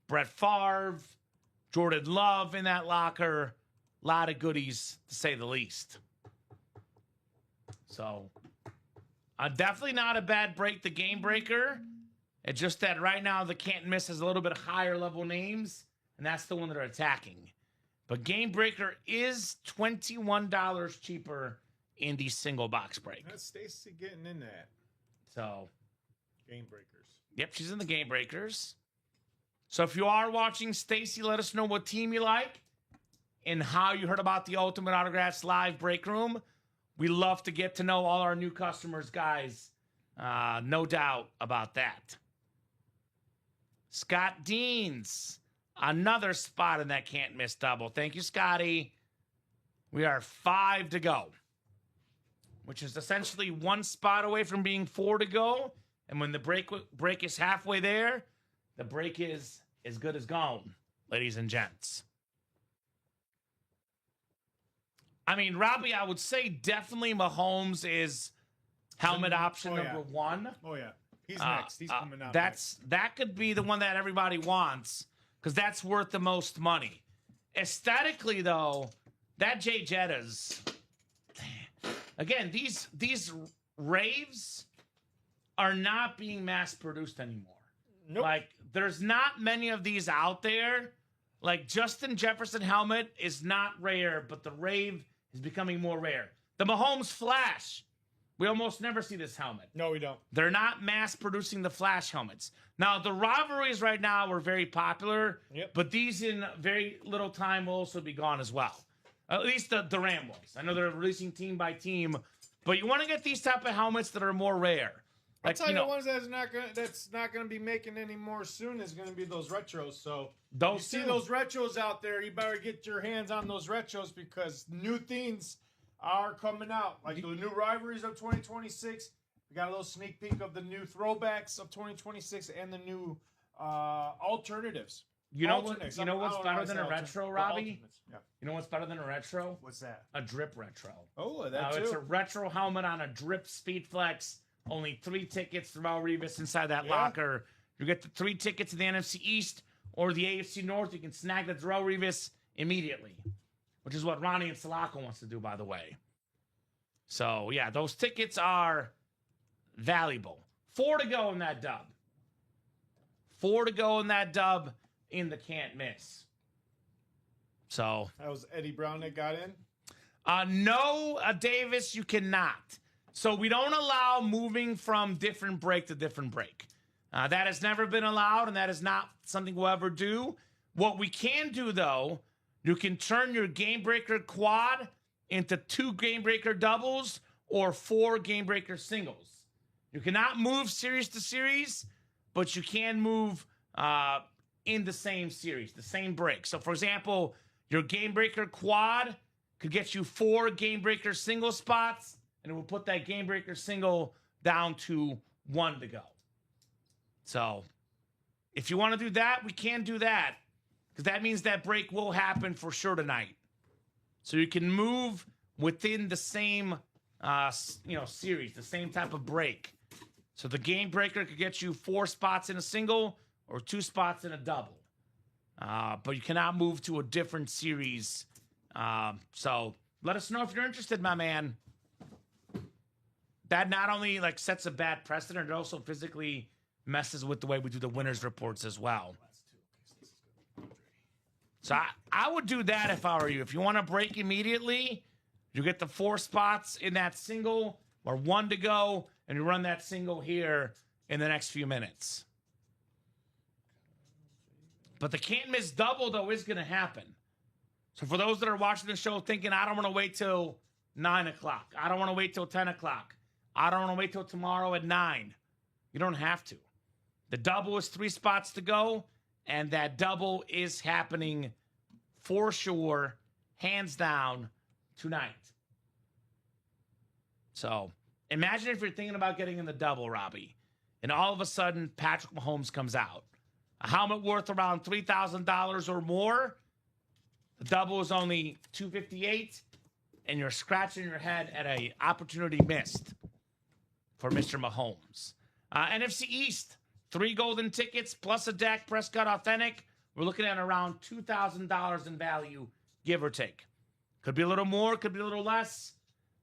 Brett Favre, Jordan Love in that locker. A lot of goodies, to say the least. So, definitely not a bad break, the Game Breaker. It's just that right now the can't miss has a little bit higher level names, and that's the one that are attacking. But Game Breaker is $21 cheaper in the single box break. That's Stacy getting in that. So, Game Breakers. Yep, she's in the Game Breakers. So if you are watching, Stacy, let us know what team you like and how you heard about the Ultimate Autographs live break room. We love to get to know all our new customers, guys. No doubt about that. Scott Deans, another spot in that can't miss double. Thank you, Scotty. We are 5 to go, which is essentially 1 spot away from being 4 to go. And when the break is halfway there, the break is as good as gone, ladies and gents. I mean, Robbie, I would say definitely Mahomes is helmet option number 1. Oh, yeah. He's next. He's coming out next. That could be the one that everybody wants because that's worth the most money. Aesthetically, though, that Jay Jetta's... Again, these raves are not being mass-produced anymore. Nope. Like, there's not many of these out there. Like, Justin Jefferson helmet is not rare, but the rave is becoming more rare. The Mahomes Flash, we almost never see this helmet. No, we don't. They're not mass-producing the Flash helmets. Now, the rivalries right now are very popular, but these in very little time will also be gone as well. At least the Ram ones. I know they're releasing team by team, but you want to get these type of helmets that are more rare. Like, I'll tell you the ones that's not gonna be making any more soon is gonna be those retros. So you see those retros out there, you better get your hands on those retros because new things are coming out. Like the new rivalries of 2026. We got a little sneak peek of the new throwbacks of 2026 and the new alternatives. You know what's better than a retro, Robbie? Yeah. You know what's better than a retro? What's that? A drip retro. Oh, that too. It's a retro helmet on a drip Speed Flex. Only 3 tickets for Darrelle Revis inside that locker. You get the 3 tickets to the NFC East or the AFC North. You can snag the Darrelle Revis immediately, which is what Ronnie and Salako wants to do, by the way. So, yeah, those tickets are valuable. 4 to go in that dub. 4 to go in that dub in the can't miss. So. That was Eddie Brown that got in? No, Davis, you cannot. So we don't allow moving from different break to different break. That has never been allowed, and that is not something we'll ever do. What we can do, though, you can turn your Game Breaker quad into 2 Game Breaker doubles or 4 game breaker singles. You cannot move series to series, but you can move in the same series, the same break. So, for example, your game breaker quad could get you 4 game breaker single spots, and it will put that game breaker single down to 1 to go. So, if you want to do that, we can do that, because that means that break will happen for sure tonight. So you can move within the same, series, the same type of break. So the game breaker could get you 4 spots in a single or 2 spots in a double. But you cannot move to a different series. So let us know if you're interested, my man. That not only sets a bad precedent, it also physically messes with the way we do the winners reports as well. So I would do that if I were you. If you want to break immediately, you get the 4 spots in that single or 1 to go, and you run that single here in the next few minutes. But the can't miss double, though, is going to happen. So for those that are watching the show thinking, I don't want to wait till 9 o'clock. I don't want to wait till 10 o'clock. I don't want to wait till tomorrow at 9. You don't have to. The double is 3 spots to go, and that double is happening for sure, hands down, tonight. So imagine if you're thinking about getting in the double, Robbie, and all of a sudden Patrick Mahomes comes out. A helmet worth around $3,000 or more. The double is only $258, and you're scratching your head at an opportunity missed for Mr. Mahomes. NFC East, 3 golden tickets plus a Dak Prescott Authentic. We're looking at around $2,000 in value, give or take. Could be a little more, could be a little less.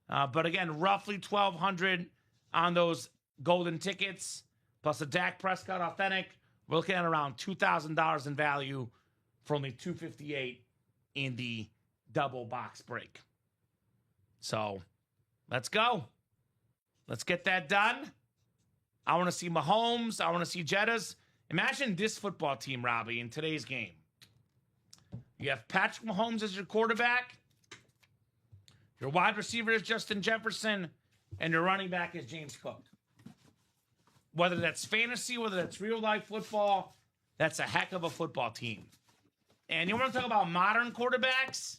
But again, roughly $1,200 on those golden tickets, plus a Dak Prescott Authentic. We're looking at around $2,000 in value for only $258 in the double box break. So let's go. Let's get that done. I want to see Mahomes. I want to see Jettas. Imagine this football team, Robbie, in today's game. You have Patrick Mahomes as your quarterback. Your wide receiver is Justin Jefferson, and your running back is James Cook. Whether that's fantasy, whether that's real-life football, that's a heck of a football team. And you want to talk about modern quarterbacks?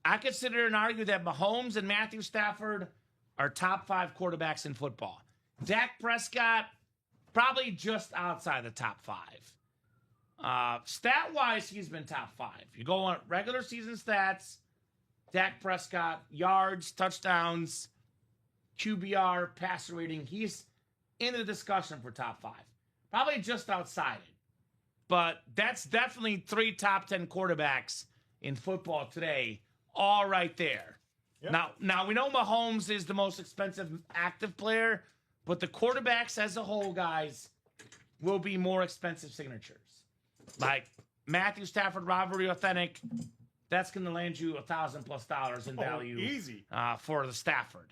I consider and argue that Mahomes and Matthew Stafford are top 5 quarterbacks in football. Dak Prescott, probably just outside the top 5. Stat-wise, he's been top 5. You go on regular season stats, Dak Prescott, yards, touchdowns, QBR, passer rating. He's in the discussion for top 5. Probably just outside it. But that's definitely 3 top 10 quarterbacks in football today, all right there. Yep. Now we know Mahomes is the most expensive active player, but the quarterbacks as a whole, guys, will be more expensive signatures. Like Matthew Stafford Rivalry Authentic, that's going to land you $1,000+ in value. Easy. For the Stafford.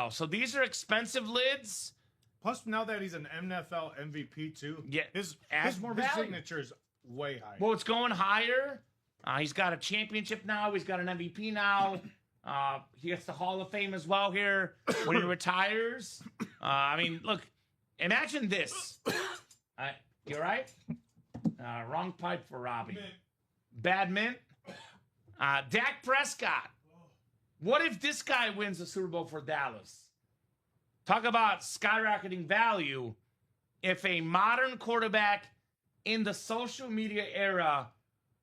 So these are expensive lids. Plus, now that he's an NFL MVP too, yeah, his more his value. signature is way higher. Well, it's going higher. He's got a championship now. He's got an MVP now. He gets the Hall of Fame as well here when he retires. Look, imagine this. You all right? Wrong pipe for Robbie. Bad mint. Dak Prescott. What if this guy wins the Super Bowl for Dallas? Talk about skyrocketing value. If a modern quarterback in the social media era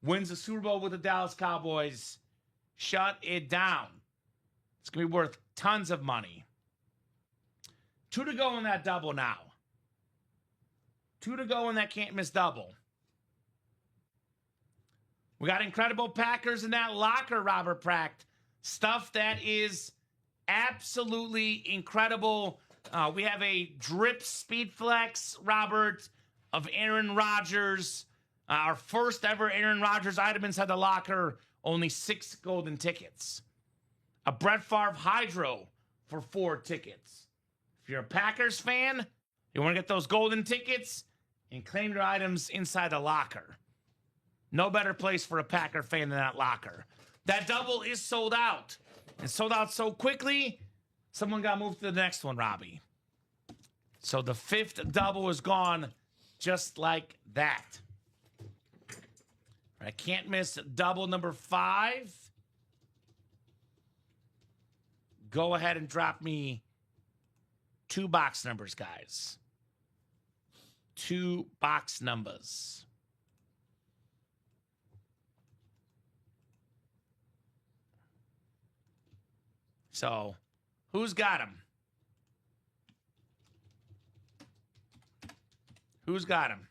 wins the Super Bowl with the Dallas Cowboys, shut it down. It's going to be worth tons of money. 2 to go in that double now. 2 to go in that can't miss double. We got incredible Packers in that locker, Robert Pracht. Stuff that is absolutely incredible. We have a drip speed flex, Robert, of Aaron Rodgers. Our first ever Aaron Rodgers item inside the locker. Only 6 golden tickets. A Brett Favre Hydro for 4 tickets. If you're a Packers fan, you want to get those golden tickets and claim your items inside the locker. No better place for a Packer fan than that locker. That double is sold out. It sold out so quickly, someone got moved to the next one, Robbie. So the 5th double is gone just like that. I can't miss double number 5. Go ahead and drop me 2 box numbers, guys. 2 box numbers. So, who's got him? Who's got him?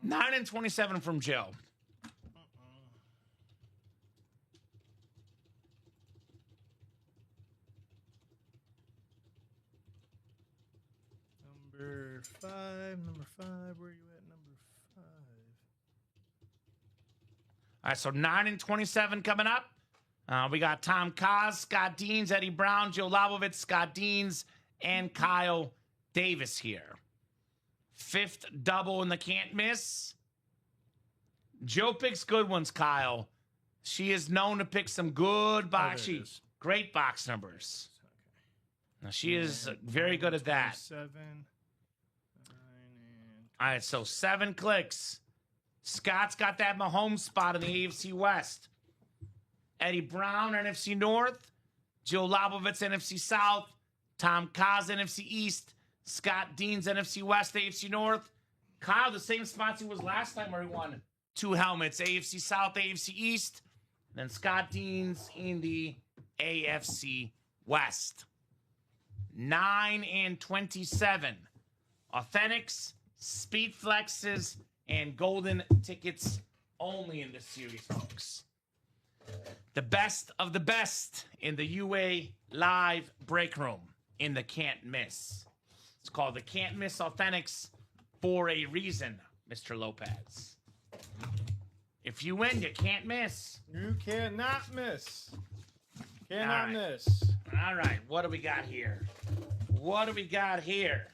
Nine and 27 from Joe. Number 5. Number 5. Where are you at? Number 5. All right, so 9 and 27 coming up. We got Tom Kaz, Scott Deans, Eddie Brown, Joe Labovitz, Scott Deans, and Kyle Davis here. 5th double in the can't miss. Joe picks good ones, Kyle. She is known to pick some good box. Great box numbers. Okay. Now she is very good at that. 7, 9, All right, so 7 clicks. Scott's got that Mahomes spot in the AFC West. Eddie Brown, NFC North. Joe Labovitz, NFC South. Tom Kaz, NFC East. Scott Deans, NFC West, AFC North. Kyle, the same spots he was last time where he won 2 helmets, AFC South, AFC East. Then Scott Deans in the AFC West. 9 and 27. Authentics, speed flexes, and golden tickets only in this series, folks. The best of the best in the UA live break room in the can't miss. It's called the Can't Miss Authentics for a reason, Mr. Lopez. If you win, you can't miss. You cannot miss. Cannot All right. miss. All right, what do we got here? What do we got here?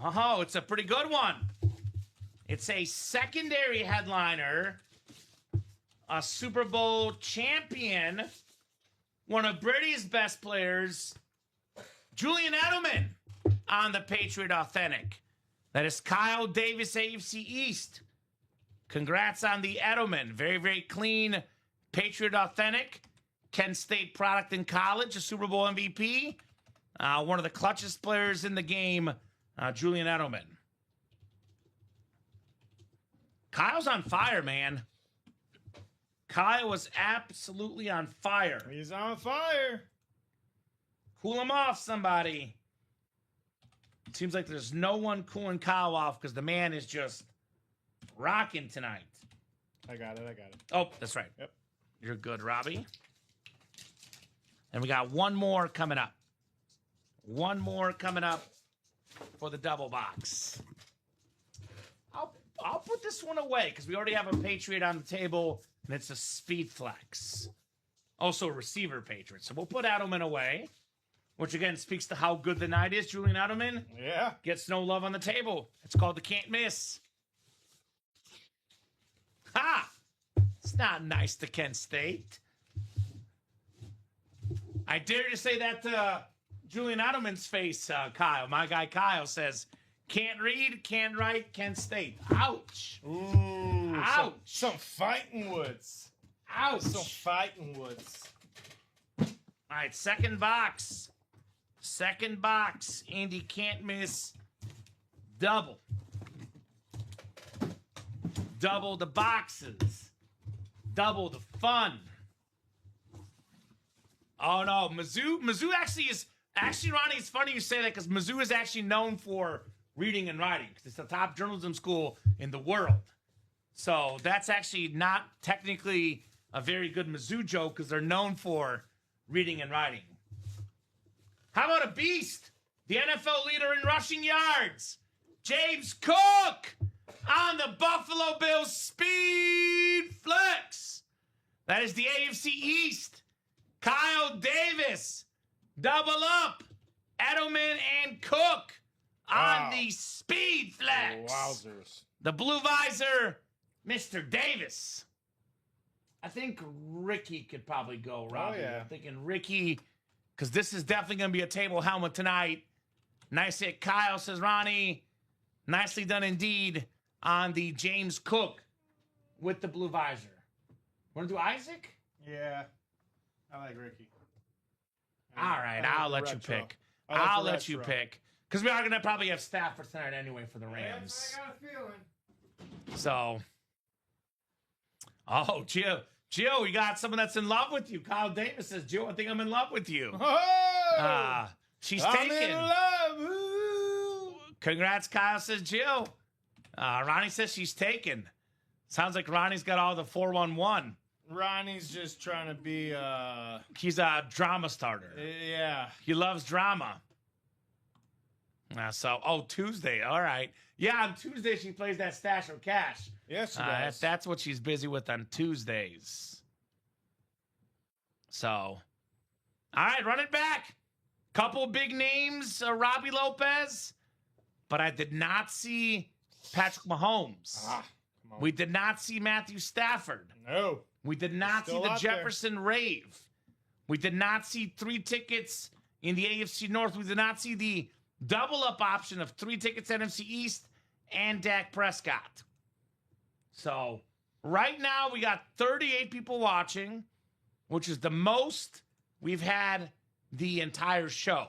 Oh, it's a pretty good one. It's a secondary headliner, a Super Bowl champion, one of Brady's best players, Julian Edelman, on the Patriot Authentic. That is Kyle Davis, AFC East. Congrats on the Edelman. Very, very clean Patriot Authentic. Kent State product in college, a Super Bowl MVP. One of the clutchest players in the game, Julian Edelman. Kyle's on fire, man. Kyle was absolutely on fire. He's on fire. Cool him off, somebody. Seems like there's no one cooling Kyle off because the man is just rocking tonight. I got it. Oh, that's right. Yep. You're good, Robbie. And we got one more coming up. One more coming up for the double box. I'll put this one away because we already have a Patriot on the table, and it's a speed flex. Also a receiver Patriot. So we'll put Edelman away, which again speaks to how good the night is. Julian Edelman gets no love on the table. It's called the can't miss. Ha! It's not nice to Kent State. I dare you to say that to Julian Edelman's face, Kyle. My guy Kyle says, can't read, can't write, Kent State. Ouch. Ooh. Ouch. Some fighting woods. Ouch. Some fighting woods. All right, second box. Second box. Andy can't miss. Double. Double the boxes. Double the fun. Oh no, Mizzou actually is Ronnie. It's funny you say that because Mizzou is actually known for reading and writing because it's the top journalism school in the world. So that's actually not technically a very good Mizzou joke because they're known for reading and writing. How about a beast? The NFL leader in rushing yards, James Cook, on the Buffalo Bills speed flex. That is the AFC East. Kyle Davis, double up. Edelman and Cook on the Speed Flex. Wowzers. The blue visor, Mr. Davis. I think Ricky could probably go, Robbie. Oh, yeah. I'm thinking Ricky, because this is definitely going to be a table helmet tonight. Nice hit, Kyle, says Ronnie. Nicely done indeed on the James Cook with the blue visor. Want to do Isaac? Yeah. I like Ricky. All right, I'll let you pick. I'll let you pick. Because we are going to probably have staff for tonight anyway for the Rams. I got a feeling. So, oh, Gio, we got someone that's in love with you. Kyle Davis says, Gio, I think I'm in love with you. Oh! She's I'm taken. in love. Ooh. Congrats, Kyle, says Gio. Ronnie says she's taken. Sounds like Ronnie's got all the 411. Ronnie's just trying to be, He's a drama starter. yeah. He loves drama. Tuesday. All right. Yeah, on Tuesday she plays that Stash or Cash. Yes, she does. That's what she's busy with on Tuesdays. So, all right, run it back. Couple big names, Robbie Lopez, but I did not see Patrick Mahomes. Come on. We did not see Matthew Stafford. No. We did not see Still the out there. Jefferson Rave. We did not see 3 tickets in the AFC North. We did not see the double-up option of 3 tickets NFC East and Dak Prescott. So, right now, we got 38 people watching, which is the most we've had the entire show.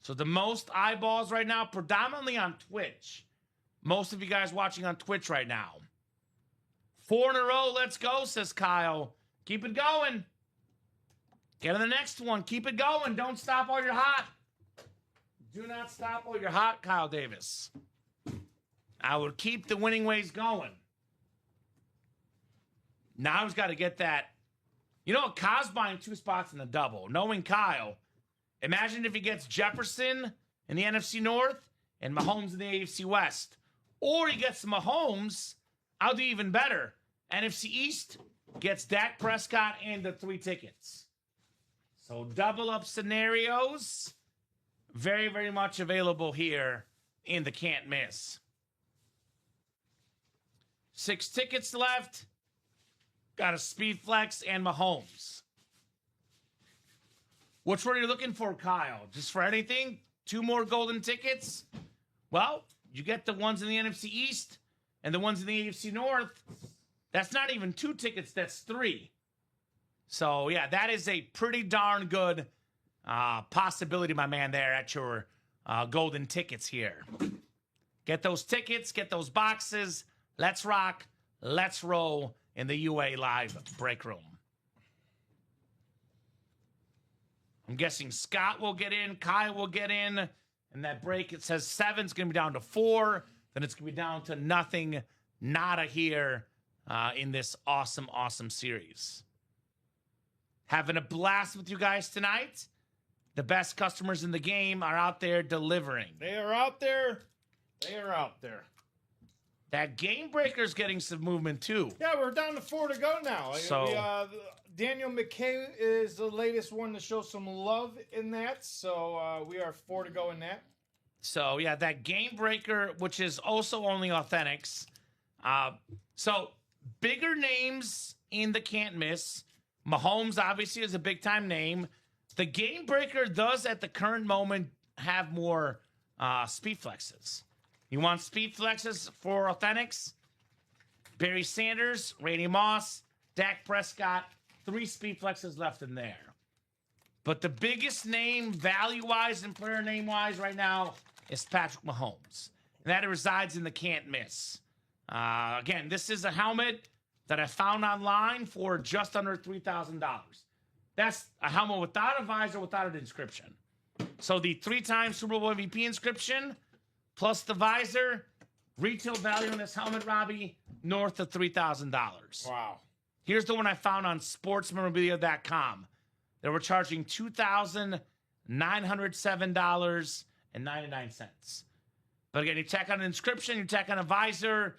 So, the most eyeballs right now, predominantly on Twitch. Most of you guys watching on Twitch right now. 4 in a row, let's go, says Kyle. Keep it going. Get on the next one. Keep it going. Don't stop while you're hot. Do not stop while you're hot, Kyle Davis. I would keep the winning ways going. Now he's got to get that. You know, Kyle's buying 2 spots in the double. Knowing Kyle, imagine if he gets Jefferson in the NFC North and Mahomes in the AFC West. Or he gets Mahomes, I'll do even better. NFC East gets Dak Prescott and the 3 tickets. So double up scenarios, very, very much available here in the can't miss. 6 tickets left. Got a Speed Flex and Mahomes. Which one are you looking for, Kyle? Just for anything? 2 more golden tickets? Well, you get the ones in the NFC East and the ones in the AFC North. That's not even 2 tickets, that's 3. So, yeah, that is a pretty darn good possibility, my man, there at your golden tickets here. Get those tickets, get those boxes. Let's rock, let's roll in the UA Live break room. I'm guessing Scott will get in, Kyle will get in. And that break, it says 7 is going to be down to 4. Then it's going to be down to nothing, nada here in this awesome, awesome series. Having a blast with you guys tonight. The best customers in the game are out there delivering. They are out there. They are out there. That game breaker's getting some movement too. Yeah, we're down to 4 to go now. So- Daniel McKay is the latest one to show some love in that. So we are 4 to go in that. So, yeah, that game breaker, which is also only Authentics. So, bigger names in the can't miss. Mahomes, obviously, is a big-time name. The game breaker does, at the current moment, have more speed flexes. You want speed flexes for Authentics? Barry Sanders, Randy Moss, Dak Prescott, 3 speed flexes left in there. But the biggest name, value-wise and player name-wise right now, is Patrick Mahomes. And that resides in the can't miss. Again, this is a helmet that I found online for just under $3,000. That's a helmet without a visor, without an inscription. So the 3-time Super Bowl MVP inscription, plus the visor, retail value on this helmet, Robbie, north of $3,000. Wow. Here's the one I found on sportsmemorabilia.com. They were charging $2,907.99. But again, you tack on an inscription, you tack on a visor.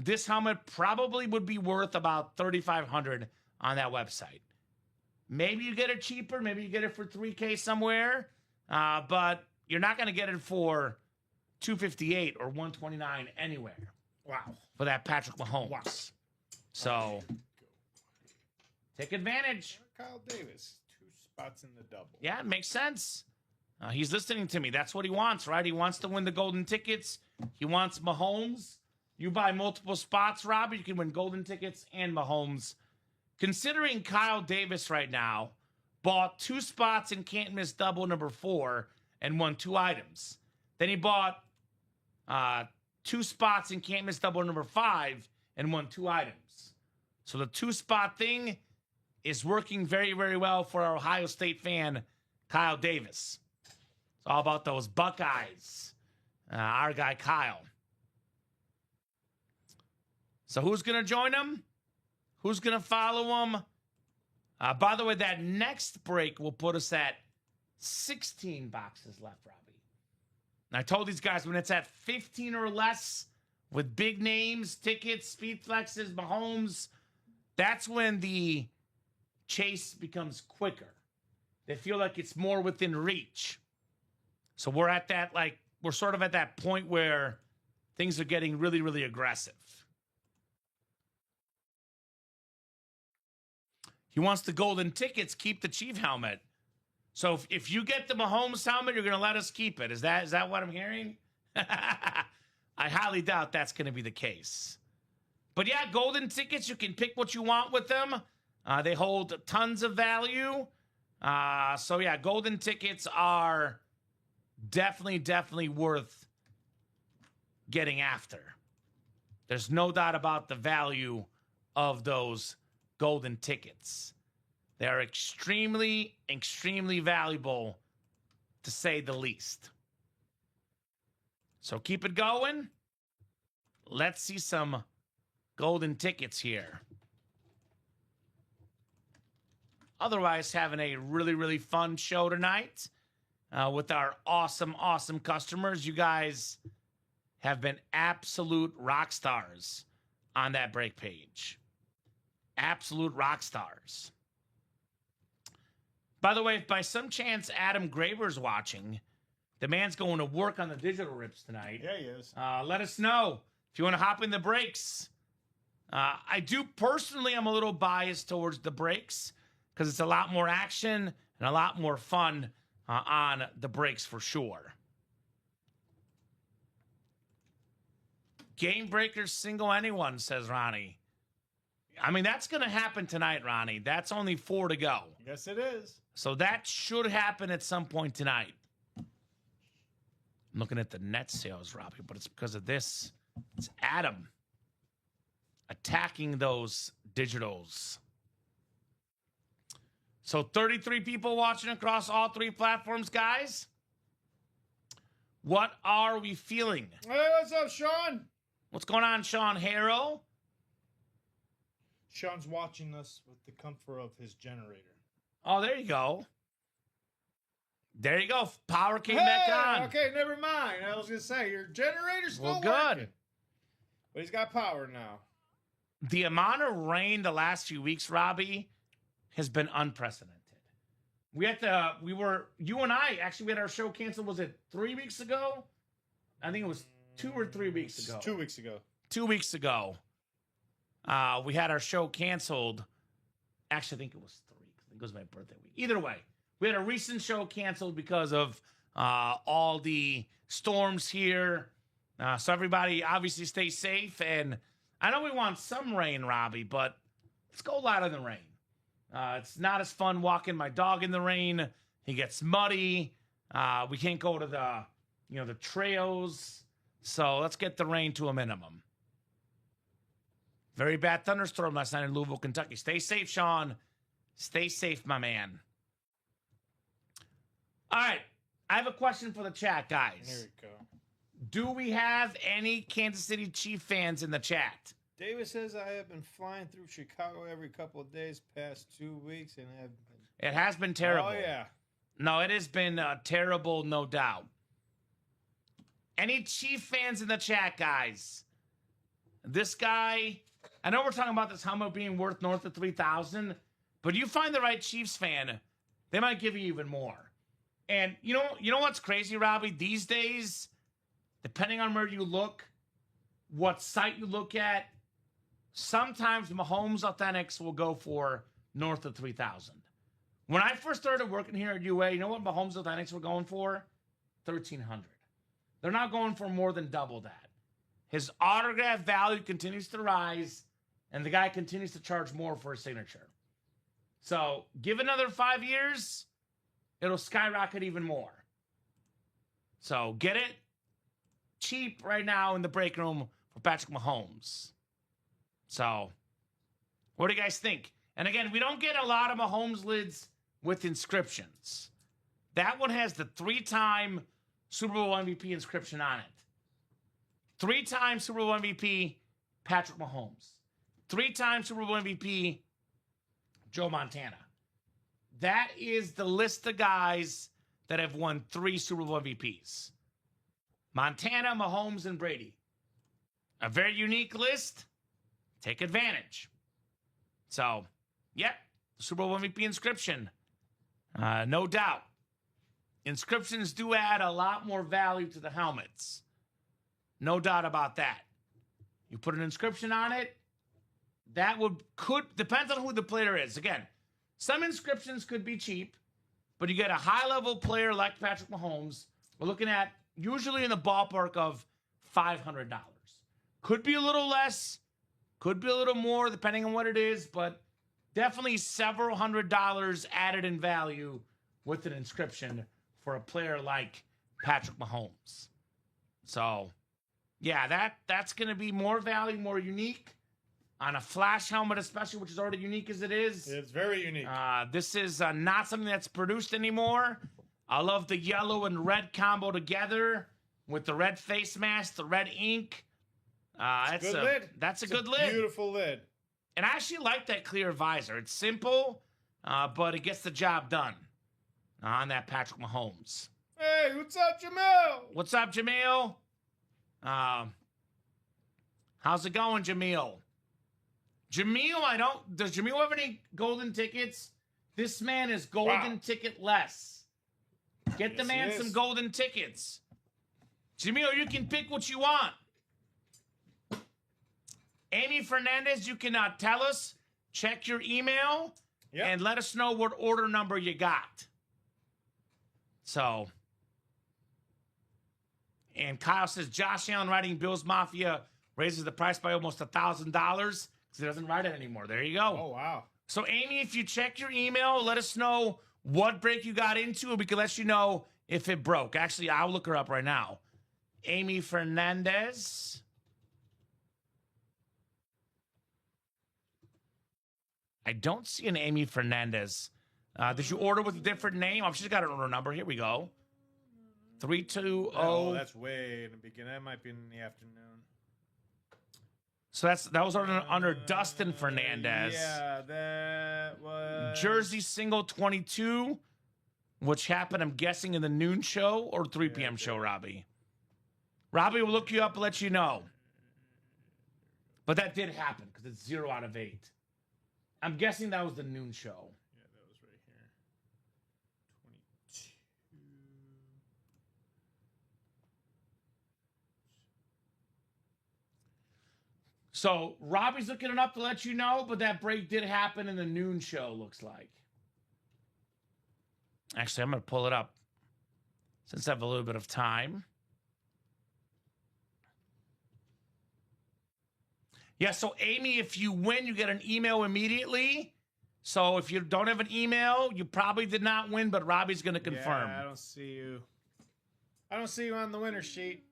This helmet probably would be worth about $3,500 on that website. Maybe you get it cheaper. Maybe you get it for $3,000 somewhere. But you're not going to get it for 258 or 129 anywhere. Wow. For that Patrick Mahomes. Wow. So take advantage. Kyle Davis, 2 spots in the double. Yeah, it makes sense. He's listening to me. That's what he wants, right? He wants to win the golden tickets. He wants Mahomes. You buy multiple spots, Robbie, you can win golden tickets and Mahomes. Considering Kyle Davis right now bought 2 spots in Can't Miss Double number 4 and won 2 items. Then he bought 2 spots in Can't Miss Double number 5 and won 2 items. So the 2-spot thing is working very, very well for our Ohio State fan, Kyle Davis. It's all about those Buckeyes. Our guy, Kyle. So who's going to join him? Who's going to follow him? By the way, that next break will put us at 16 boxes left, Robbie. And I told these guys when it's at 15 or less with big names, tickets, speed flexes, Mahomes, that's when the chase becomes quicker. They feel like it's more within reach. So we're at that, we're sort of at that point where things are getting really, really aggressive. He wants the golden tickets, keep the Chief helmet. So if you get the Mahomes helmet, you're going to let us keep it. Is that what I'm hearing? I highly doubt that's going to be the case. But yeah, golden tickets, you can pick what you want with them. They hold tons of value. So yeah, golden tickets are definitely worth getting after. There's no doubt about the value of those golden tickets. They're extremely valuable, to say the least. So keep it going. Let's see some golden tickets here. Otherwise, having a really fun show tonight with our awesome customers. You guys have been absolute rock stars on that break page. Absolute rock stars. By the way, if by some chance Adam Graver's watching, the man's going to work on the digital rips tonight. Yeah, he is. Let us know if you want to hop in the breaks. I do personally, I'm a little biased towards the breaks because it's a lot more action and a lot more fun on the breaks for sure. Game breakers single anyone, says Ronnie. I mean, that's going to happen tonight, Ronnie. That's only 4 to go. Yes, it is. So that should happen at some point tonight. I'm looking at the net sales, Robbie, but it's because of this. It's Adam attacking those digitals. So 33 people watching across all 3 platforms, guys. What are we feeling? Hey, what's up, Sean? What's going on, Sean Harrow? Sean's watching us with the comfort of his generator. Oh, there you go. There you go. Power came back on. Okay, never mind. I was going to say, your generator's still good. working. But he's got power now. The amount of rain the last few weeks, Robbie, has been unprecedented. You and I, actually, we had our show canceled, was it 3 weeks ago? I think it was 2 or 3 weeks ago. 2 weeks ago. 2 weeks ago. We had our show canceled. Actually, I think it was 3. I think it was my birthday week. Either way, we had a recent show canceled because of all the storms here. So everybody obviously stay safe. And I know we want some rain, Robbie, but let's go lighter than rain. It's not as fun walking my dog in the rain. He gets muddy. We can't go to the trails. So let's get the rain to a minimum. Very bad thunderstorm last night in Louisville, Kentucky. Stay safe, Sean. Stay safe, my man. All right. I have a question for the chat, guys. There we go. Do we have any Kansas City Chief fans in the chat? David says, I have been flying through Chicago every couple of days past 2 weeks and have been... It has been terrible. Oh, yeah. No, it has been terrible, no doubt. Any Chief fans in the chat, guys? This guy, I know we're talking about this helmet being worth north of $3,000, but you find the right Chiefs fan, they might give you even more. And you know what's crazy, Robbie? These days, depending on where you look, what site you look at, sometimes Mahomes Authentics will go for north of 3,000. When I first started working here at UA, you know what Mahomes Authentics were going for? 1,300. They're not going for more than double that. His autograph value continues to rise, and the guy continues to charge more for a signature. So give another 5 years, it'll skyrocket even more. So get it cheap right now in the break room for Patrick Mahomes. So what do you guys think? And again, we don't get a lot of Mahomes lids with inscriptions. That one has the 3-time Super Bowl MVP inscription on it. 3-time Super Bowl MVP, Patrick Mahomes. 3-time Super Bowl MVP, Joe Montana. That is the list of guys that have won 3 Super Bowl MVPs. Montana, Mahomes, and Brady. A very unique list. Take advantage. So, yep, Super Bowl MVP inscription. No doubt. Inscriptions do add a lot more value to the helmets. No doubt about that. You put an inscription on it, that depends on who the player is. Again, some inscriptions could be cheap, but you get a high-level player like Patrick Mahomes, we're looking at usually in the ballpark of $500. Could be a little less, could be a little more, depending on what it is, but definitely several $100s added in value with an inscription for a player like Patrick Mahomes. So, yeah, that's going to be more value, more unique on a flash helmet, especially, which is already unique as it is. It's very unique. This is not something that's produced anymore. I love the yellow and red combo together with the red face mask, the red ink. That's good lid. That's a It's good lid. Beautiful lid. And I actually like that clear visor. It's simple, but it gets the job done on that Patrick Mahomes. Hey, what's up, Jamil? What's up, Jamil? How's it going, Jamil? Does Jamil have any golden tickets? This man is golden ticket less. Get the man some golden tickets. Jamil, you can pick what you want. Amy Fernandez, you can tell us, check your email, and let us know what order number you got. So, and Kyle says, Josh Allen writing Bills Mafia raises the price by almost $1,000 because he doesn't write it anymore. There you go. Oh, wow. So, Amy, if you check your email, let us know what break you got into, and we can let you know if it broke. Actually, I'll look her up right now. Amy Fernandez. I don't see an Amy Fernandez. Did you order with a different name? I've just got an order number. Here we go. 320. Oh, that's way in the beginning. That might be in the afternoon. So that was under Dustin Fernandez. Yeah, that was Jersey single 22, which happened, I'm guessing, in the noon show or 3 p.m. show, Robbie. Robbie will look you up and let you know. But that did happen because it's 0 out of 8. I'm guessing that was the noon show. Yeah, that was right here. 22. So Robbie's looking it up to let you know, but that break did happen in the noon show, looks like. Actually, I'm going to pull it up since I have a little bit of time. Yeah, so Amy, if you win, you get an email immediately. So if you don't have an email, you probably did not win, but Robbie's going to confirm. Yeah, I don't see you. I don't see you on the winner sheet.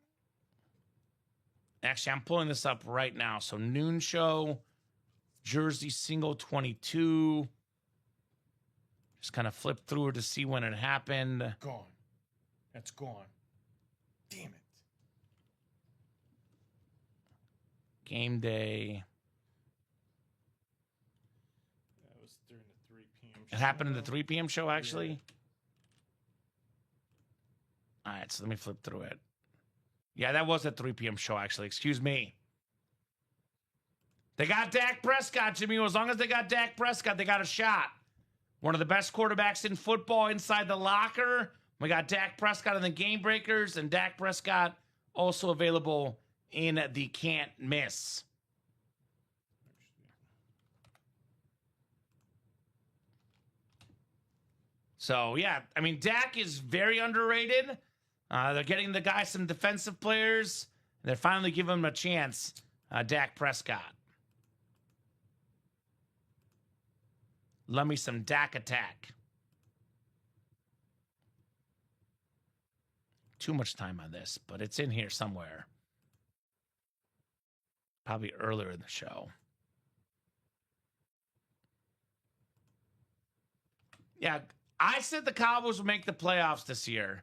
Actually, I'm pulling this up right now. So noon show, Jersey single 22. Just kind of flip through it to see when it happened. Gone. That's gone. Damn it. Game day. That was during the 3 p.m. It happened in the 3 p.m. show, actually. All right, so let me flip through it. Yeah, that was a 3 p.m. show, actually. Excuse me. They got Dak Prescott, Jimmy. As long as they got Dak Prescott, they got a shot. One of the best quarterbacks in football inside the locker. We got Dak Prescott in the Game Breakers and Dak Prescott also available in the can't miss. So, yeah, I mean, Dak is very underrated. They're getting the guy some defensive players. They're finally giving him a chance, Dak Prescott. Love me some Dak attack. Too much time on this, but it's in here somewhere. Probably earlier in the show. Yeah, I said the Cowboys will make the playoffs this year.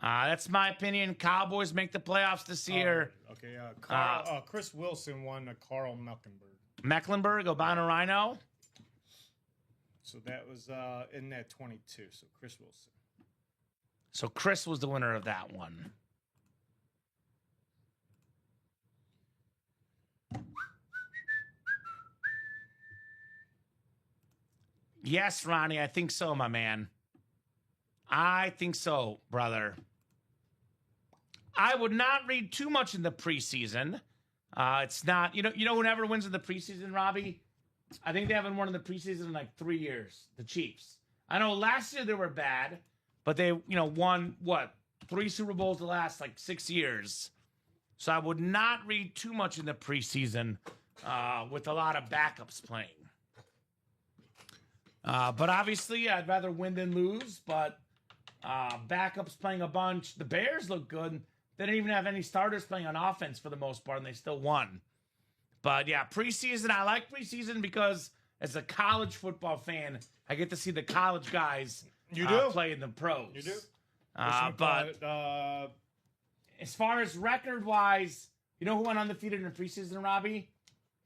That's my opinion. Cowboys make the playoffs this year. Okay, Chris Wilson won Carl Mecklenburg. Mecklenburg, Albino Rhino. So that was in that 22. So Chris Wilson. So Chris was the winner of that one. Yes, Ronnie, I think so, my man. I think so, brother. I would not read too much in the preseason. It's not, you know who never wins in the preseason, Robbie? I think they haven't won in the preseason in like 3 years. The Chiefs. I know last year they were bad, but they, won, 3 Super Bowls the last, 6 years. So I would not read too much in the preseason with a lot of backups playing. But obviously, I'd rather win than lose, but backups playing a bunch. The Bears look good. They didn't even have any starters playing on offense for the most part, and they still won. But, yeah, preseason, I like preseason because as a college football fan, I get to see the college guys play in the pros. You do? But as far as record-wise, you know who went undefeated in the preseason, Robbie?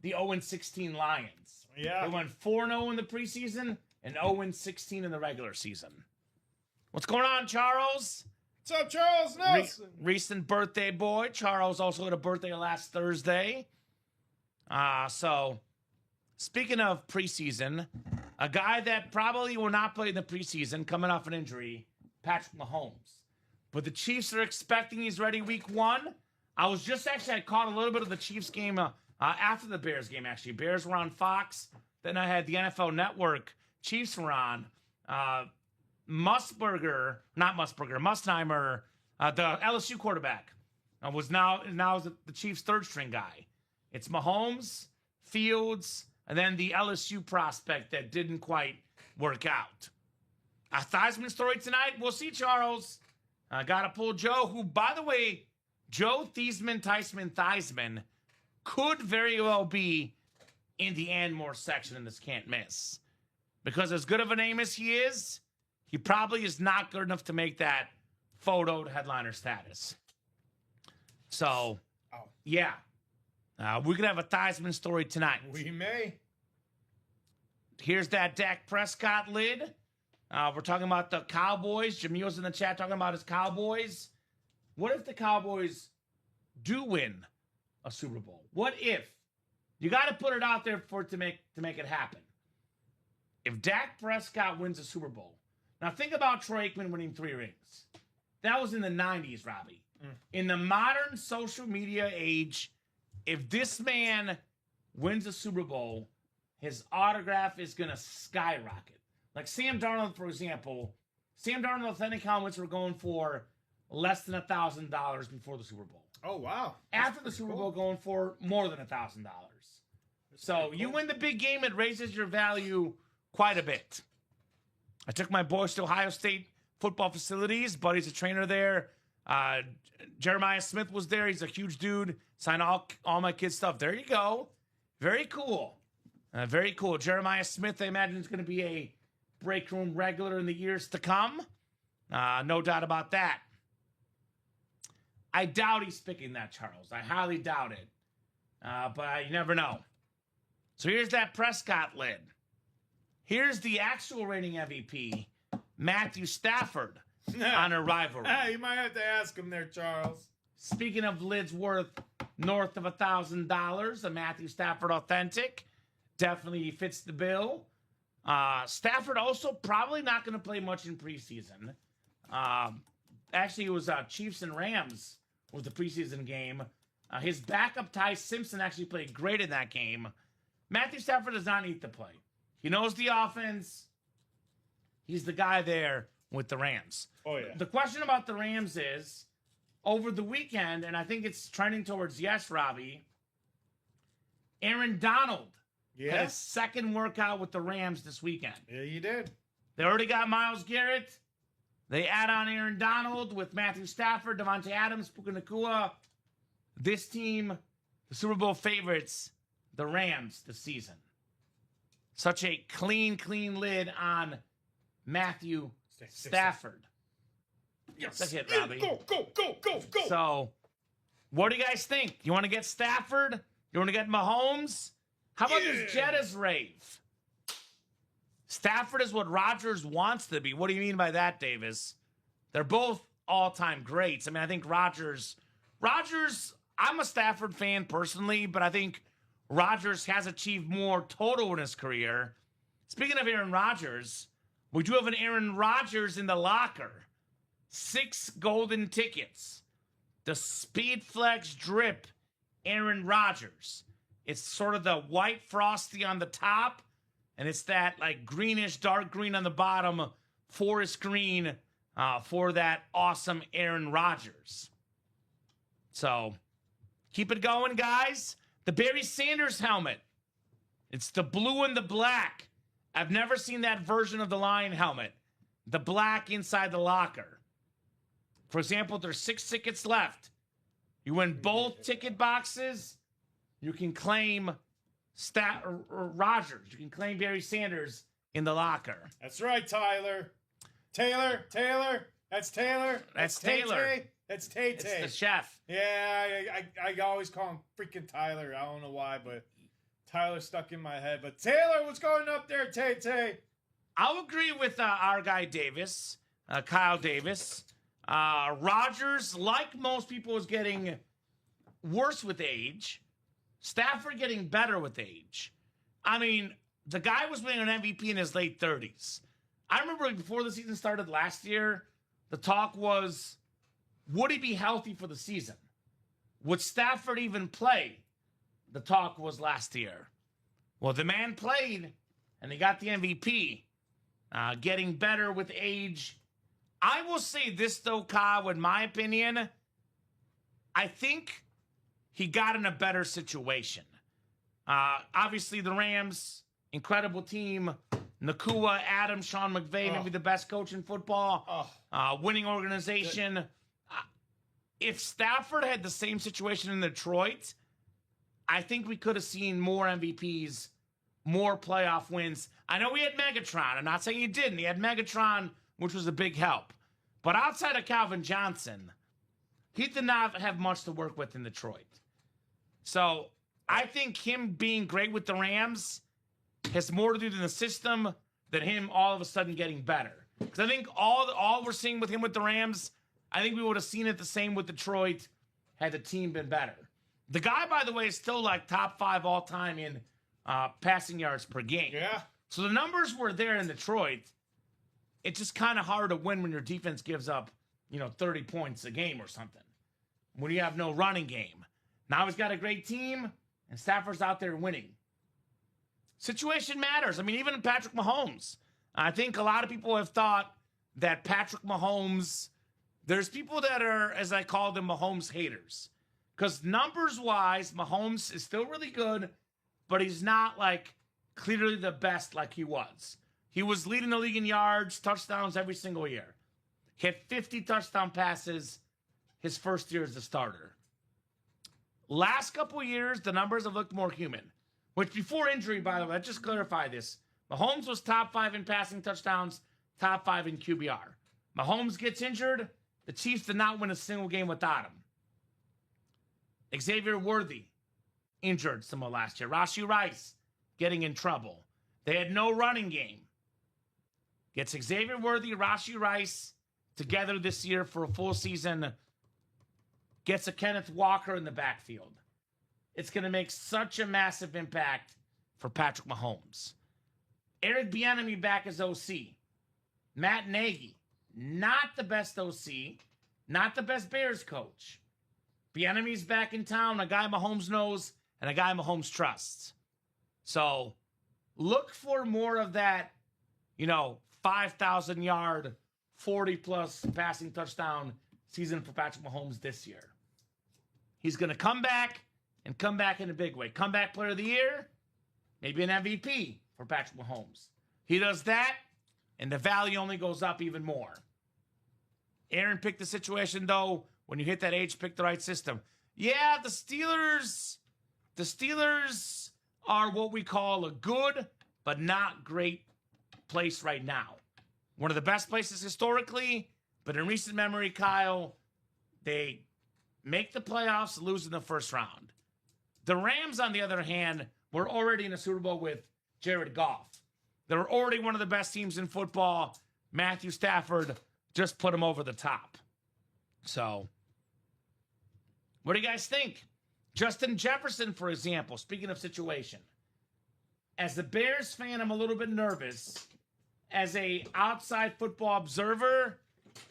The 0-16 Lions. Yeah. They went 4-0 in the preseason and 0-16 in the regular season. What's going on, Charles? What's up, Charles Nelson? Recent birthday boy. Charles also had a birthday last Thursday. So, speaking of preseason, a guy that probably will not play in the preseason, coming off an injury, Patrick Mahomes. But the Chiefs are expecting he's ready week 1. I caught a little bit of the Chiefs game after the Bears game, actually. Bears were on Fox. Then I had the NFL Network. Chiefs were on. Mustheimer, the LSU quarterback, was now the Chiefs' third-string guy. It's Mahomes, Fields, and then the LSU prospect that didn't quite work out. A Theismann story tonight. We'll see, Charles. Got to pull Joe, who, by the way, Joe Theismann could very well be in the Anmore section in this can't miss. Because as good of a name as he is, he probably is not good enough to make that photo headliner status. So, yeah. We're going to have a Theismann story tonight. We may. Here's that Dak Prescott lid. We're talking about the Cowboys. Jamil's in the chat talking about his Cowboys. What if the Cowboys do win a Super Bowl? What if? You got to put it out there for it to make it happen. If Dak Prescott wins a Super Bowl. Now think about Troy Aikman winning 3 rings. That was in the 90s, Robbie. In the modern social media age, if this man wins a Super Bowl, his autograph is going to skyrocket. Like Sam Darnold, for example. Sam Darnold authentic helmets were going for less than $1,000 before the Super Bowl. Oh, wow. After the Super Bowl, going for more than $1,000. So you win the big game, it raises your value quite a bit. I took my boys to Ohio State football facilities. Buddy's a trainer there. Jeremiah Smith was there. He's a huge dude. Signed all my kids' stuff. There you go. Very cool. Very cool. Jeremiah Smith, I imagine, is going to be a break room regular in the years to come. No doubt about that. I doubt he's picking that, Charles. I highly doubt it. But you never know. So here's that Prescott lid. Here's the actual reigning MVP, Matthew Stafford, on a rivalry. You might have to ask him there, Charles. Speaking of lids worth north of $1,000, a Matthew Stafford authentic. Definitely fits the bill. Stafford also probably not going to play much in preseason. Actually, it was Chiefs and Rams with the preseason game. His backup Ty Simpson actually played great in that game. Matthew Stafford does not need to play. He knows the offense. He's the guy there with the Rams. Oh, yeah. The question about the Rams is, over the weekend, and I think it's trending towards yes, Robbie, Aaron Donald had his second workout with the Rams this weekend. Yeah, you did. They already got Myles Garrett. They add on Aaron Donald with Matthew Stafford, Devontae Adams, Puka Nacua. This team, the Super Bowl favorites, the Rams this season. Such a clean lid on Matthew Stafford. Yes. That's it, Robbie. Go. So, what do you guys think? You want to get Stafford? You want to get Mahomes? How about this Jettas rave? Stafford is what Rodgers wants to be. What do you mean by that, Davis? They're both all-time greats. I mean, I think Rodgers, I'm a Stafford fan personally, but I think Rodgers has achieved more total in his career. Speaking of Aaron Rodgers, we do have an Aaron Rodgers in the locker. 6 golden tickets. The Speed Flex Drip Aaron Rodgers. It's sort of the white frosty on the top, and it's that like greenish, dark green on the bottom, forest green for that awesome Aaron Rodgers. So, keep it going, guys. The Barry Sanders helmet. It's the blue and the black. I've never seen that version of the Lion helmet. The black inside the locker. For example, there's 6 tickets left. You win both ticket boxes. You can claim Rodgers. You can claim Barry Sanders in the locker. That's right, Tyler. Taylor. That's Taylor. That's Taylor. Tay-Tay. That's Tay-Tay. It's the chef. Yeah, I always call him freaking Tyler. I don't know why, but Tyler stuck in my head. But Taylor, what's going up there, Tay-Tay? I'll agree with our guy Davis, Kyle Davis. Rodgers, like most people, is getting worse with age. Stafford getting better with age. I mean, the guy was winning an MVP in his late 30s. I remember before the season started last year, the talk was, would he be healthy for the season? Would Stafford even play? The talk was last year. Well, the man played, and he got the MVP. Getting better with age. I will say this, though, Kyle, in my opinion, I think he got in a better situation. Obviously, the Rams, incredible team. Nacua, Adams, Sean McVay, maybe the best coach in football. Winning organization. If Stafford had the same situation in Detroit, I think we could have seen more MVPs, more playoff wins. I know he had Megatron. I'm not saying he didn't. He had Megatron, which was a big help. But outside of Calvin Johnson, he did not have much to work with in Detroit. So I think him being great with the Rams has more to do than the system than him all of a sudden getting better. Because I think all we're seeing with him with the Rams, I think we would have seen it the same with Detroit had the team been better. The guy, by the way, is still like top 5 all time in passing yards per game. Yeah. So the numbers were there in Detroit. It's just kind of hard to win when your defense gives up, 30 points a game or something. When you have no running game. Now he's got a great team, and Stafford's out there winning. Situation matters. I mean, even Patrick Mahomes. I think a lot of people have thought that Patrick Mahomes, there's people that are, as I call them, Mahomes haters. Because numbers-wise, Mahomes is still really good, but he's not, clearly the best like he was. He was leading the league in yards, touchdowns every single year. He had 50 touchdown passes his first year as a starter. Last couple years, the numbers have looked more human. Which before injury, by the way, let's just clarify this. Mahomes was top 5 in passing touchdowns, top 5 in QBR. Mahomes gets injured, the Chiefs did not win a single game without him. Xavier Worthy, injured some of last year. Rashee Rice, getting in trouble. They had no running game. Gets Xavier Worthy, Rashee Rice together this year for a full season. Gets a Kenneth Walker in the backfield. It's going to make such a massive impact for Patrick Mahomes. Eric Bieniemy back as OC. Matt Nagy, not the best OC, not the best Bears coach. Bieniemy's back in town, a guy Mahomes knows, and a guy Mahomes trusts. So look for more of that, 5,000-yard, 40-plus passing touchdown season for Patrick Mahomes this year. He's going to come back and come back in a big way. Comeback player of the year, maybe an MVP for Patrick Mahomes. He does that, and the value only goes up even more. Aaron picked the situation, though. When you hit that age, pick the right system. Yeah, the Steelers are what we call a good but not great place right now. One of the best places historically, but in recent memory, Kyle, they make the playoffs, lose in the first round. The Rams, on the other hand, were already in a Super Bowl with Jared Goff. They were already one of the best teams in football. Matthew Stafford just put them over the top. So, what do you guys think? Justin Jefferson, for example, speaking of situation. As a Bears fan, I'm a little bit nervous. As a outside football observer,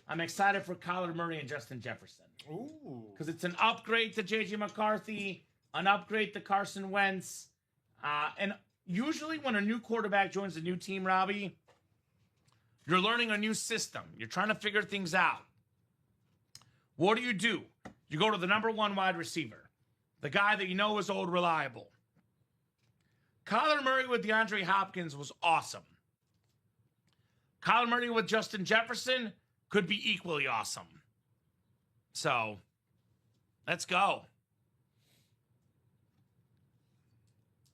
I'm excited for Kyler Murray and Justin Jefferson. Ooh. Because it's an upgrade to J.J. McCarthy, an upgrade to Carson Wentz. And usually when a new quarterback joins a new team, Robbie, you're learning a new system. You're trying to figure things out. What do? You go to the number one wide receiver, the guy that you know is old, reliable. Kyler Murray with DeAndre Hopkins was awesome. Kyler Murray with Justin Jefferson could be equally awesome. So, let's go.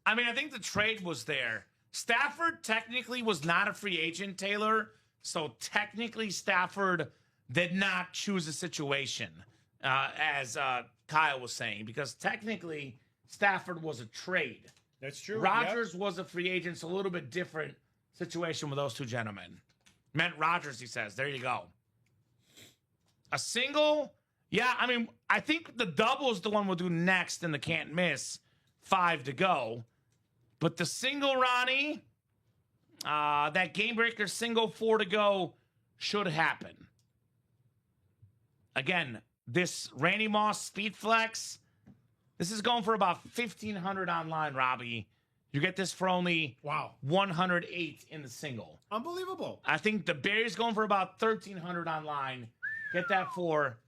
I mean, I think the trade was there. Stafford technically was not a free agent, Taylor. So, technically, Stafford did not choose a situation, as Kyle was saying, because technically, Stafford was a trade. That's true. Rodgers was a free agent, so a little bit different situation with those two gentlemen. Meant Rodgers, he says. There you go. A single, yeah, I mean, I think the double is the one we'll do next in the can't miss. 5 to go. But the single, Ronnie, that game breaker single, 4 to go, should happen. Again, this Randy Moss Speed Flex, this is going for about $1,500 online, Robbie. You get this for only $108 in the single. Unbelievable. I think the Bears going for about $1,300 online. Get that for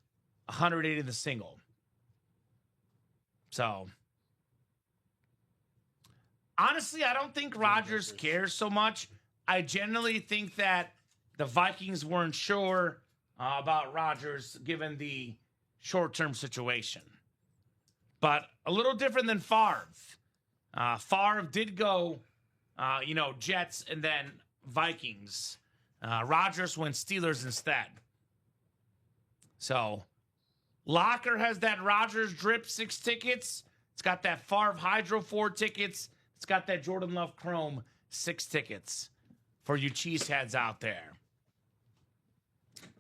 $108 in the single. So, honestly, I don't think Rodgers cares so much. I generally think that the Vikings weren't sure about Rodgers given the short-term situation. But a little different than Favre. Favre did go, Jets and then Vikings. Rodgers went Steelers instead. So, Locker has that Rodgers Drip 6 tickets. It's got that Favre Hydro 4 tickets. It's got that Jordan Love Chrome 6 tickets for you cheeseheads out there.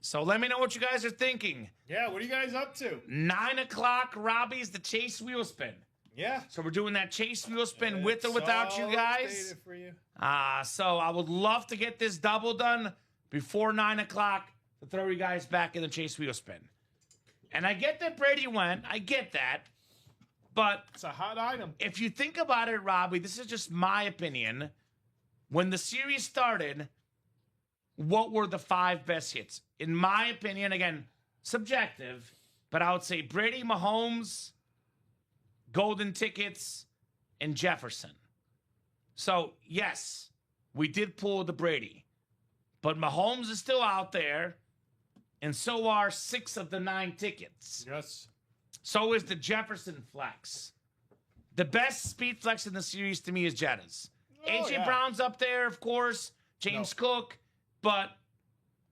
So let me know what you guys are thinking. Yeah, what are you guys up to? 9 o'clock, Robbie's the Chase Wheel Spin. Yeah. So we're doing that Chase Wheel Spin with or without you guys. For you. So I would love to get this double done before 9 o'clock to throw you guys back in the Chase Wheel Spin. And I get that Brady went. I get that. But it's a hot item. If you think about it, Robbie, this is just my opinion. When the series started, what were the 5 best hits? In my opinion, again, subjective, but I would say Brady, Mahomes, Golden Tickets, and Jefferson. So, yes, we did pull the Brady. But Mahomes is still out there, and so are 6 of the 9 tickets. Yes. So is the Jefferson flex. The best speed flex in the series to me is Jetta's. A.J. Brown's up there, of course. James Cook. But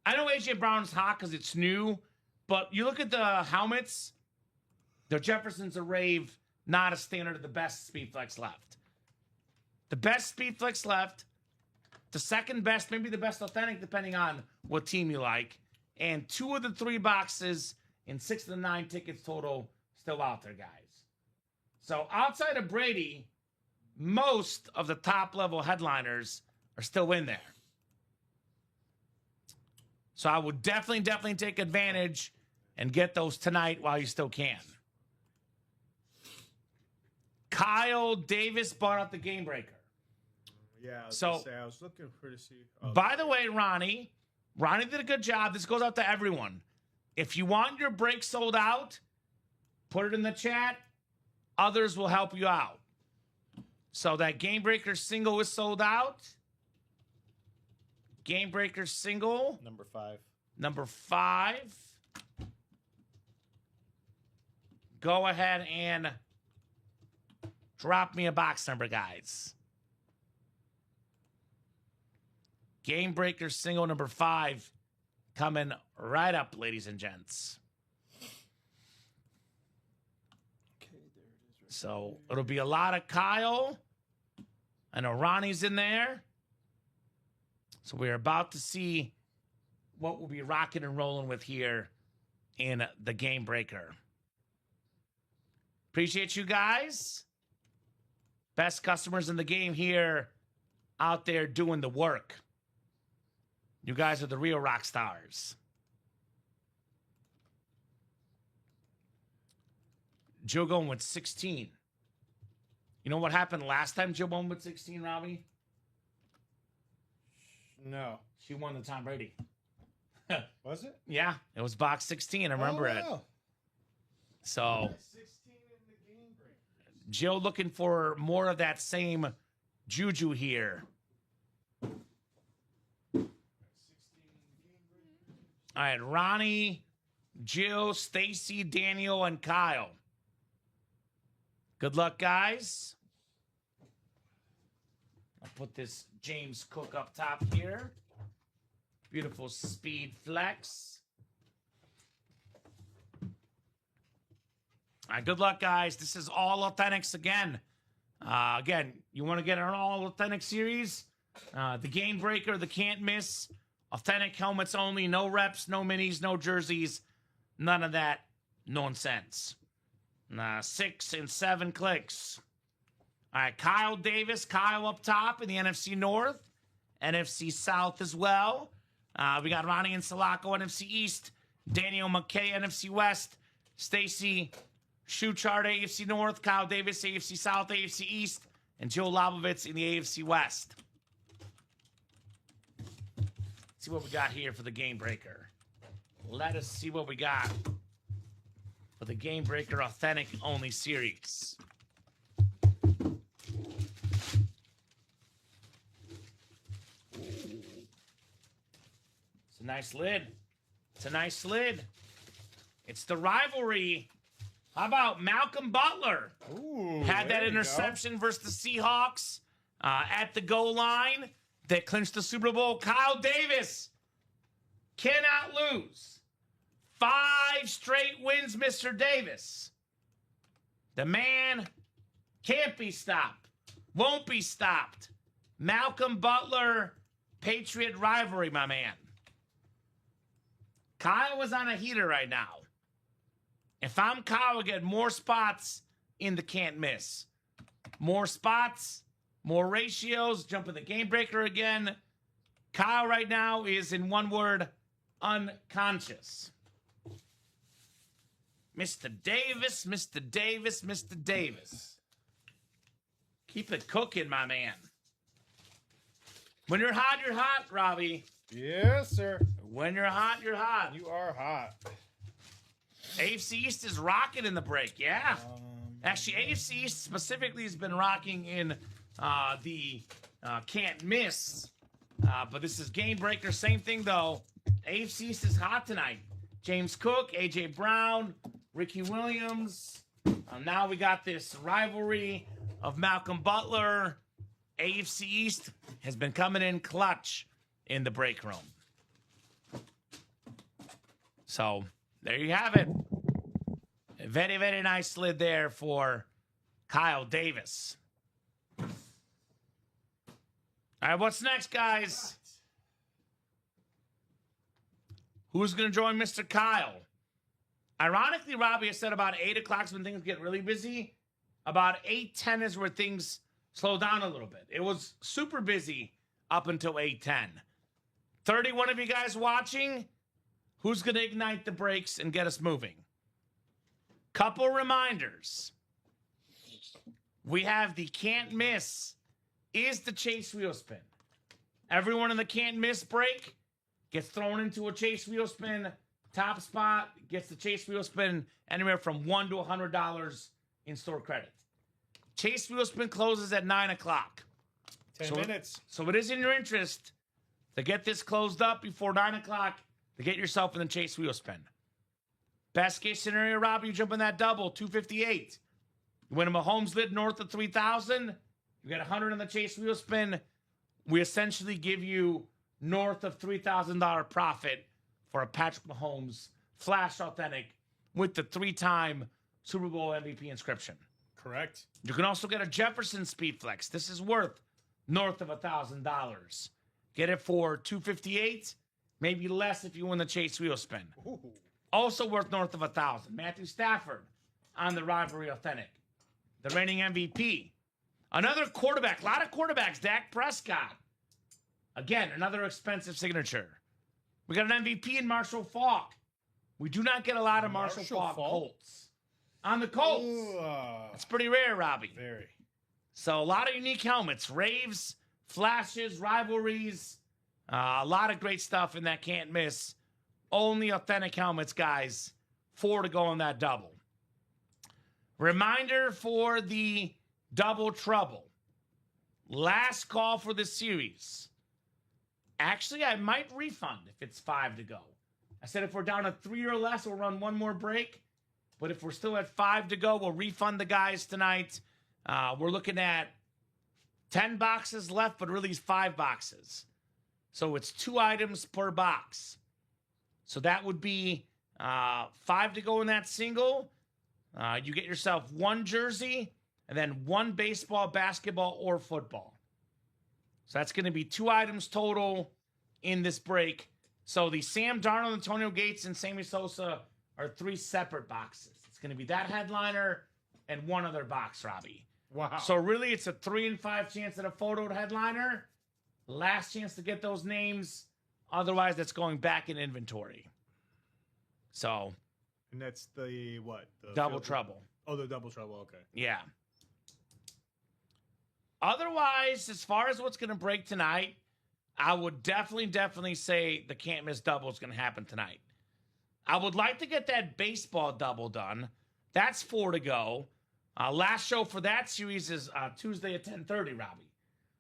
I know A.J. Brown's hot because it's new. But you look at the helmets, the Jefferson's a rave, not a standard of the best speed flex left. The best speed flex left, the second best, maybe the best authentic, depending on what team you like. And 2 of the 3 boxes and 6 of the 9 tickets total still out there, guys. So outside of Brady, most of the top-level headliners are still in there. So I would definitely take advantage and get those tonight while you still can. Kyle Davis bought out the game breaker. Yeah, I was So- gonna say, I was looking for to see. Oh, By the way, Ronnie did a good job. This goes out to everyone. If you want your break sold out, put it in the chat. Others will help you out. So that Game Breaker single is sold out. Game Breaker single, Number 5. number 5. Go ahead and drop me a box number, guys. Game Breaker single number 5 coming right up, ladies and gents. Okay, there it is. Right So it'll be a lot of Kyle. I know Ronnie's in there. So we're about to see what we'll be rocking and rolling with here in the Game Breaker. Appreciate you guys. Best customers in the game here out there doing the work. You guys are the real rock stars. Joe going with 16. You know what happened last time Joe won with 16, Robbie? No. She won the Tom Brady. Was it? Yeah, it was box 16. I remember it. wow. So 16 in the game break. Joe looking for more of that same juju here. All right, Ronnie, Jill, Stacy, Daniel, and Kyle. Good luck, guys. I'll put this James Cook up top here. Beautiful speed flex. All right, good luck, guys. This is all authentics again. Again, you want to get an all authentic series? The Game Breaker, the Can't Miss. Authentic helmets only. No reps, no minis, no jerseys. None of that nonsense. 6 and 7 clicks. All right, Kyle Davis. Kyle up top in the NFC North. NFC South as well. We got Ronnie and Sulaco, NFC East. Daniel McKay, NFC West. Stacy Schuchard, AFC North. Kyle Davis, AFC South, AFC East. And Joe Lobovitz in the AFC West. See what we got here for the Game Breaker. Let us see what we got for the Game Breaker Authentic Only Series. It's a nice lid. It's a nice lid. It's the rivalry. How about Malcolm Butler? Ooh, Had that there you go. interception versus the Seahawks at the goal line that clinched the Super Bowl. Kyle Davis cannot lose. 5 straight wins, Mr. Davis. The man can't be stopped. Won't be stopped. Malcolm Butler, Patriot rivalry, my man. Kyle is on a heater right now. If I'm Kyle, I get more spots in the can't miss. More spots, more ratios, jumping the Game Breaker again. Kyle right now is, in one word, unconscious. Mr. Davis, Mr. Davis, Mr. Davis. Keep it cooking, my man. When you're hot, Robbie. Yes, sir. When you're hot, you're hot. You are hot. AFC East is rocking in the break, yeah. Actually, AFC East specifically has been rocking in the can't miss. But this is Game Breaker. Same thing, though. AFC East is hot tonight. James Cook, A.J. Brown, Ricky Williams. Now we got this rivalry of Malcolm Butler. AFC East has been coming in clutch in the break room. So, there you have it. A very, very nice lid there for Kyle Davis. All right, what's next, guys? Who's going to join Mr. Kyle? Ironically, Robbie has said about 8 o'clock is when things get really busy. About 8:10 is where things slow down a little bit. It was super busy up until 8:10. 31 of you guys watching, who's going to ignite the brakes and get us moving? Couple reminders. we have the can't miss is the chase wheel spin. Everyone in the can't miss break gets thrown into a chase wheel spin. Top spot gets the chase wheel spin anywhere from $1 to $100 in store credit. Chase wheel spin closes at 9 o'clock. 10 minutes. So it is in your interest to get this closed up before 9 o'clock to get yourself in the chase wheel spin. Best case scenario, Rob, you jump in that double, 258. You win a Mahomes lid north of 3,000. You get 100 in the chase wheel spin. We essentially give you north of $3,000 profit for a Patrick Mahomes Flash Authentic with the 3-time Super Bowl MVP inscription. Correct. You can also get a Jefferson Speed Flex. This is worth north of $1,000. Get it for $258, maybe less if you win the chase wheel spin. Ooh. Also worth north of $1,000. Matthew Stafford on the Rivalry Authentic, the reigning MVP. Another quarterback, a lot of quarterbacks. Dak Prescott. Again, another expensive signature. We got an MVP in Marshall Faulk. We do not get a lot of Marshall Faulk Colts. On the Colts. Ooh, It's pretty rare, Robbie. very. So a lot of unique helmets. Raves, flashes, rivalries. A lot of great stuff in that can't miss. Only authentic helmets, guys. 4 to go on that double. Reminder for the double trouble. Last call for the series. Actually, I might refund if it's 5 to go. I said if we're down to 3 or less, we'll run one more break. But if we're still at 5 to go, we'll refund the guys tonight. We're looking at 10 boxes left, but really 5 boxes. So it's 2 items per box. So that would be 5 to go in that single. You get yourself 1 jersey and then 1 baseball, basketball, or football. So that's going to be 2 items total in this break. So the Sam Darnold, Antonio Gates, and Sammy Sosa are 3 separate boxes. It's going to be that headliner and 1 other box, Robbie. Wow. So really, it's a 3 in 5 chance at a photoed headliner. Last chance to get those names. Otherwise, that's going back in inventory. So And that's the what? The double trouble. Oh, the double trouble. Okay. Yeah. Otherwise, as far as what's going to break tonight, I would definitely say the can't miss double is going to happen tonight. I would like to get that baseball double done. That's 4 to go. Last show for that series is Tuesday at 10:30, Robbie.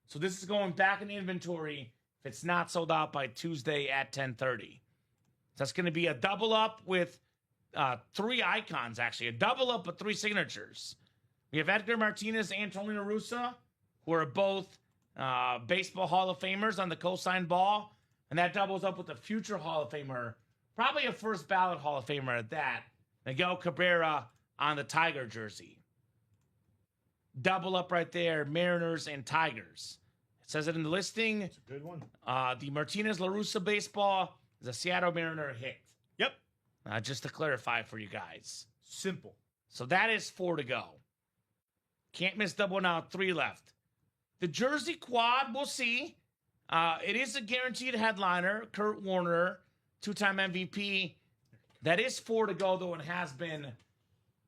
So this is going back in inventory if it's not sold out by Tuesday at 10:30. That's going to be a double up with 3 icons, actually. A double up with 3 signatures. We have Edgar Martinez and Tony La Russa, who are both baseball Hall of Famers on the co-signed ball. And that doubles up with a future Hall of Famer, probably a first ballot Hall of Famer at that, Miguel Cabrera on the Tiger jersey. Double up right there, Mariners and Tigers. It says it in the listing. It's a good one. The Martinez La Russa baseball is a Seattle Mariner hit. Yep. Just to clarify for you guys. Simple. So that is 4 to go. Can't miss double now, 3 left. The jersey quad, we'll see. It is a guaranteed headliner. Kurt Warner, 2-time MVP. That is 4 to go, though, and has been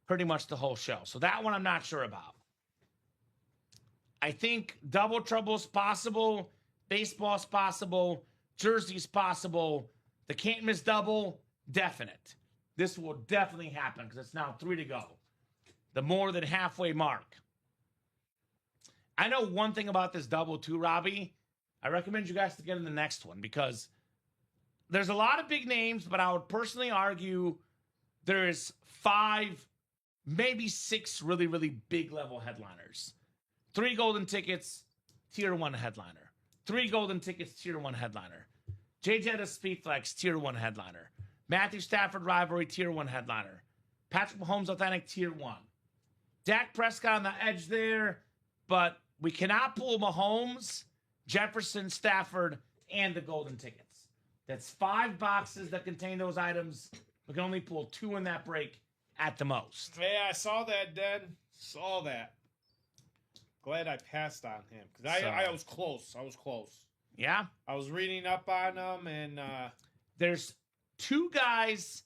pretty much the whole show. So that one I'm not sure about. I think double trouble's possible. Baseball's possible. Jersey's possible. The can't miss double, definite. This will definitely happen because it's now 3 to go. The more than halfway mark. I know one thing about this double too, Robbie. I recommend you guys to get in the next one because there's a lot of big names, but I would personally argue there's 5, maybe 6 really, really big level headliners. 3 golden tickets, tier 1 headliner. 3 golden tickets, tier 1 headliner. J. Jetta Speed Flex, tier 1 headliner. Matthew Stafford Rivalry, tier 1 headliner. Patrick Mahomes Authentic, tier 1. Dak Prescott on the edge there, but we cannot pull Mahomes, Jefferson, Stafford, and the golden tickets. That's 5 boxes that contain those items. We can only pull 2 in that break at the most. Yeah, I saw that, Dad. Saw that. Glad I passed on him because I was close. I was close. Yeah? I was reading up on him, and There's 2 guys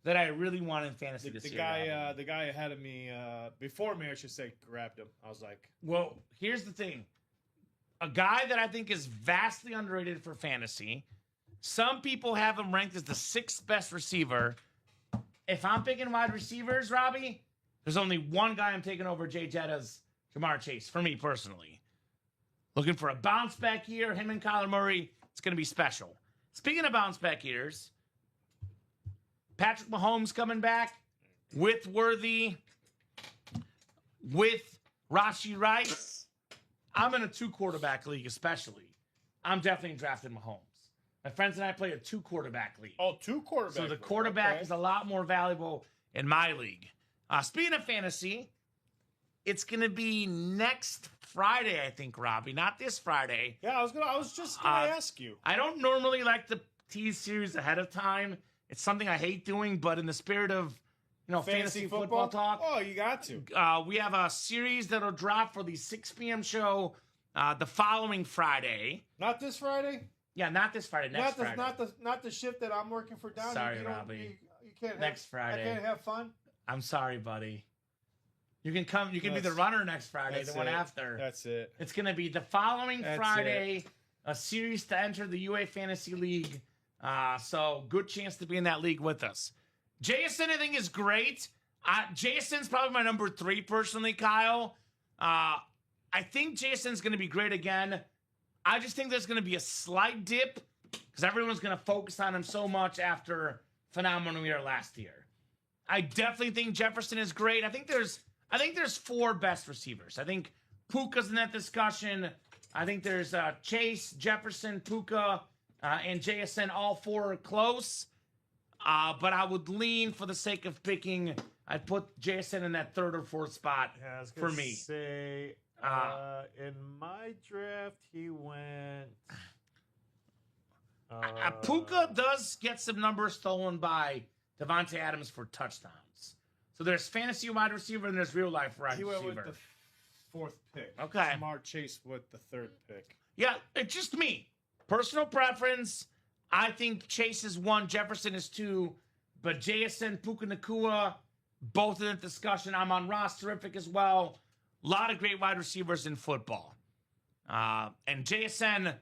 that I really want in fantasy this The year. guy, Robbie. the guy ahead of me, before me, I should say, grabbed him. I was like, Well, here's the thing. A guy that I think is vastly underrated for fantasy. Some people have him ranked as the 6th best receiver. If I'm picking wide receivers, Robbie, there's only one guy I'm taking over Jay Jetta's Jamar Chase, for me personally. Looking for a bounce back year, him and Kyler Murray, it's going to be special. Speaking of bounce back years, Patrick Mahomes coming back with Worthy, with Rashee Rice. I'm in a 2-quarterback league, especially. I'm definitely drafting Mahomes. My friends and I play a 2-quarterback league. oh, 2 quarterbacks. So the quarterback is a lot more valuable in my league. Speaking of fantasy, it's going to be next Friday, I think, Robbie. Not this Friday. Yeah, I was just gonna ask you. I don't normally like to tease series ahead of time. It's something I hate doing, but in the spirit of fantasy football talk, Oh, you got to. we have a series that'll drop for the 6 p.m. show the following Friday. Not this Friday. Yeah, not this Friday. Next Friday. Not the shift that I'm working for down. Sorry, you don't- Robbie. You can't. Next Friday. I can't have fun. I'm sorry, buddy. You can come. You can be the That's- runner next Friday, the that's one it. after. That's it. It's going to be the following That's Friday, a series to enter the UA Fantasy League. So good chance to be in that league with us. Jason, I think, is great. Jason's probably my number 3 personally, Kyle. I think Jason's going to be great again. I just think there's going to be a slight dip because everyone's going to focus on him so much after phenomenal year last year. I definitely think Jefferson is great. I think there's 4 best receivers. I think Puka's in that discussion. I think there's Chase, Jefferson, Puka, and JSN. All 4 are close. But I would lean, for the sake of picking, I'd put JSN in that 3rd or 4th spot Yeah, I was for gonna me. Say, in my draft, he went. Puka does get some numbers stolen by Devontae Adams for touchdowns. So there's fantasy wide receiver and there's real life wide He went receiver. with the 4th pick. Okay. Jamar Chase with the 3rd pick. Yeah, it's just me. Personal preference. I think Chase is 1, Jefferson is 2, but JSN, Puka Nakua, both in the discussion. I'm on Ross, terrific as well. A lot of great wide receivers in football. And JSN,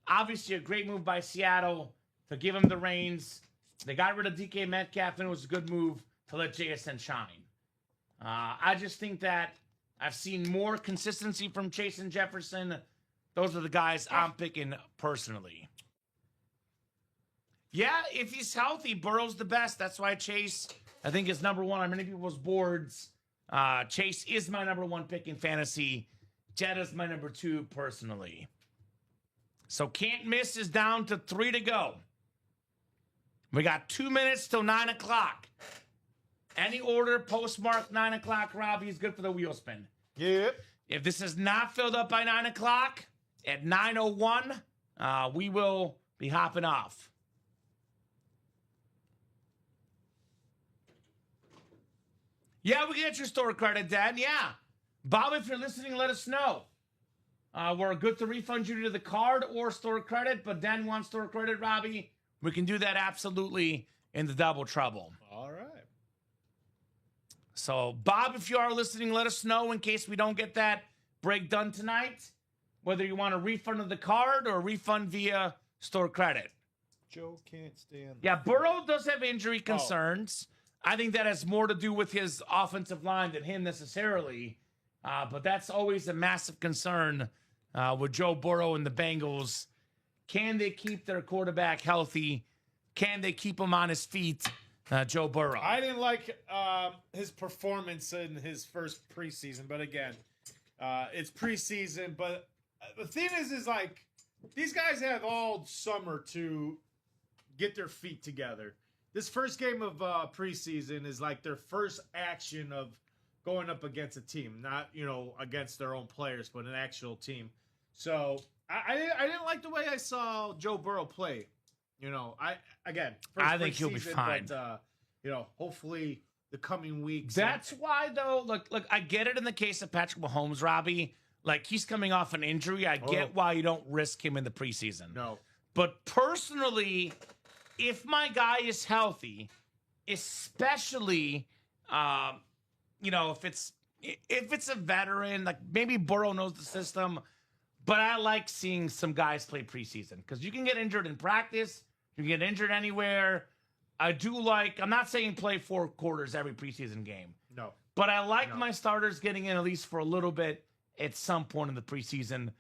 obviously a great move by Seattle to give him the reins. They got rid of DK Metcalf, and it was a good move to let JSN shine. I just think that I've seen more consistency from Chase and Jefferson. Those are the guys I'm picking personally. Yeah, if he's healthy, Burrow's the best. That's why Chase, I think, is number 1 on many people's boards. Chase is my number 1 pick in fantasy. Jetta's my number 2 personally. So can't miss is down to 3 to go. We got 2 minutes till 9 o'clock. Any order postmark 9 o'clock, Robbie, is good for the wheel spin. Yep. If this is not filled up by 9 o'clock, at 9:01, we will be hopping off. Yeah, we get your store credit, Dad. Yeah. Bob, if you're listening, let us know. We're good to refund you to the card or store credit, but Dan wants store credit, Robbie. We can do that absolutely in the double trouble. All right. So, Bob, if you are listening, let us know in case we don't get that break done tonight, whether you want a refund of the card or a refund via store credit. Joe can't stand. Yeah, Burrow does have injury concerns. I think that has more to do with his offensive line than him necessarily. But that's always a massive concern with Joe Burrow and the Bengals. Can they keep their quarterback healthy? Can they keep him on his feet, Joe Burrow? I didn't like his performance in his first preseason, but again, it's preseason. But the thing is like these guys have all summer to get their feet together. This first game of preseason is like their first action of going up against a team, not against their own players, but an actual team. So I didn't like the way I saw Joe Burrow play. I think he'll be fine. But, hopefully the coming weeks. That's why, though. Look, I get it in the case of Patrick Mahomes, Robbie. Like, he's coming off an injury. I get why you don't risk him in the preseason. No. But personally, if my guy is healthy, especially, if it's a veteran, like maybe Burrow knows the system, but I like seeing some guys play preseason because you can get injured in practice, you can get injured anywhere. I'm not saying play 4 quarters every preseason game. No. But I like my starters getting in at least for a little bit at some point in the preseason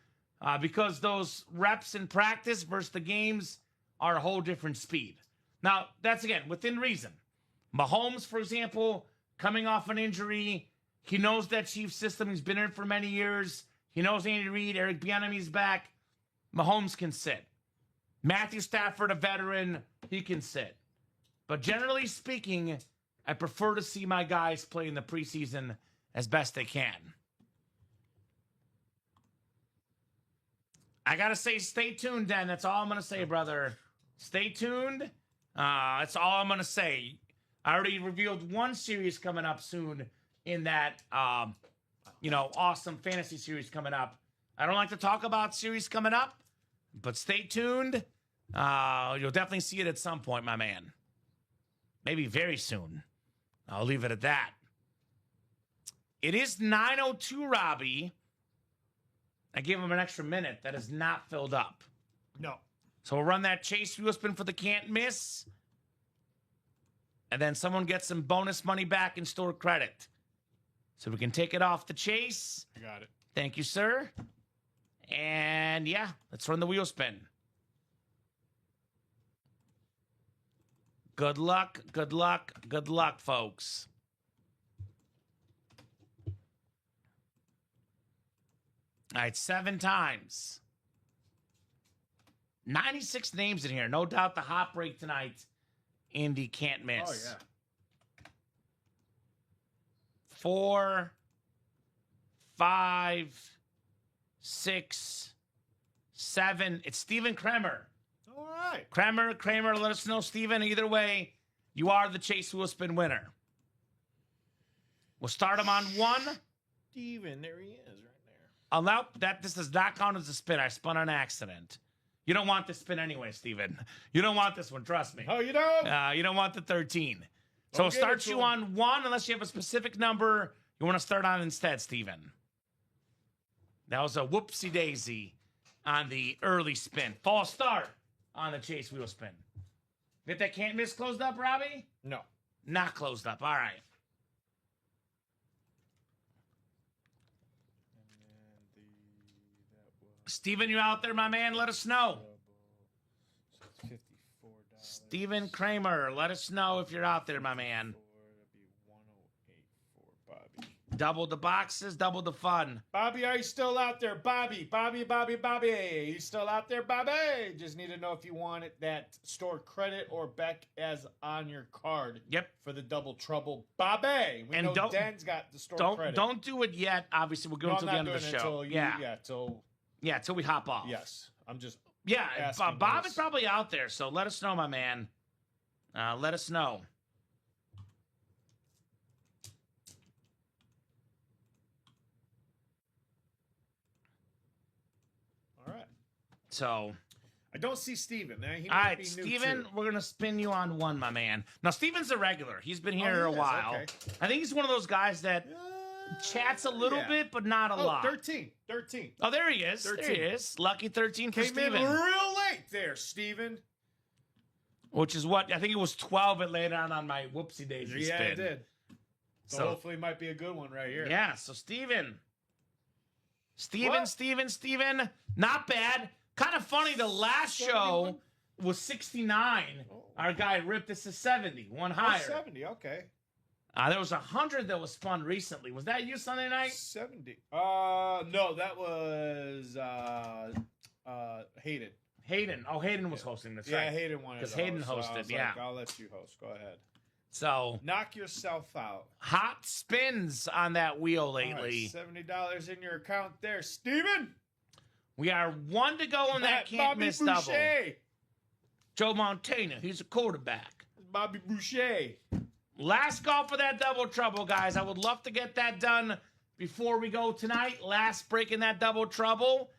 because those reps in practice versus the games are a whole different speed. Now, that's, again, within reason. Mahomes, for example, coming off an injury, he knows that Chiefs system. He's been in it for many years. He knows Andy Reid, Eric Bieniemy's back. Mahomes can sit. Matthew Stafford, a veteran, he can sit. But generally speaking, I prefer to see my guys play in the preseason as best they can. I got to say, stay tuned, Dan. That's all I'm going to say, brother. Stay tuned. That's all I'm going to say. I already revealed one series coming up soon in that, awesome fantasy series coming up. I don't like to talk about series coming up, but stay tuned. You'll definitely see it at some point, my man. Maybe very soon. I'll leave it at that. It is 9:02, Robbie. I gave him an extra minute. That is not filled up. No. So we'll run that chase wheel spin for the can't miss. And then someone gets some bonus money back in store credit. So we can take it off the chase. I got it. Thank you, sir. And yeah, let's run the wheel spin. Good luck, good luck, good luck, folks. All right, 7 times. 96 names in here. No doubt the hot break tonight, Indy can't miss. Oh, yeah. 4, 5, 6, 7. It's Steven Kremer. All right. Kramer, let us know, Steven. Either way, you are the Chase Wheel Spin winner. We'll start him on 1. Steven, there he is right there. Allow that. This does not count as a spin. I spun on accident. You don't want this spin anyway, Steven. You don't want this one, trust me. Oh, you don't? You don't want the 13. So we'll start you on 1 unless you have a specific number you want to start on instead, Steven. That was a whoopsie daisy on the early spin. False start on the Chase Wheel Spin. Get that can't miss closed up, Robbie? No. Not closed up. All right. Steven, you out there, my man? Let us know. $54. Steven Kramer, let us know if you're out there, my man. That'd be 108 for Bobby. Double the boxes, double the fun. Bobby, are you still out there? Bobby. You still out there, Bobby? Just need to know if you wanted that store credit or back as on your card. Yep. For the double trouble, Bobby. We know Dan's got the store credit. Don't do it yet. Obviously, we'll go until the end of the show. Till we hop off. Yes. I'm just Yeah, Bob is probably out there, so let us know, my man. Let us know. All right. So, I don't see Steven. He all might right, be new Steven, too. we're going to spin you on 1, my man. Now, Steven's a regular. He's been here a while. Okay. I think he's one of those guys that chats a little bit, but not a lot. 13. Oh, there he is. 13. There he is. Lucky 13 for Came Steven. in real late there, Steven. Which is what, I think it was 12 it laid on my whoopsie daisy spin. Yeah, it did. So hopefully it might be a good one right here. Yeah, so Steven, not bad. Kind of funny, the last show was 69. Oh. Our guy ripped this to 70, one higher. 70, okay. There was 100 that was spun recently. Was that you Sunday night? 70. No, that was Hayden. Hayden. Oh, Hayden was hosting this, right? Yeah, Hayden wanted to Because Hayden host, so I hosted, was yeah. like, I'll let you host. Go ahead. So, Knock yourself out. hot spins on that wheel lately. All right, $70 in your account there, Steven. We are 1 to go on that can't Bobby miss Boucher. double. Joe Montana, he's a quarterback. Bobby Boucher. Last call for that double trouble, guys. I would love to get that done before we go tonight. Last break in that double trouble.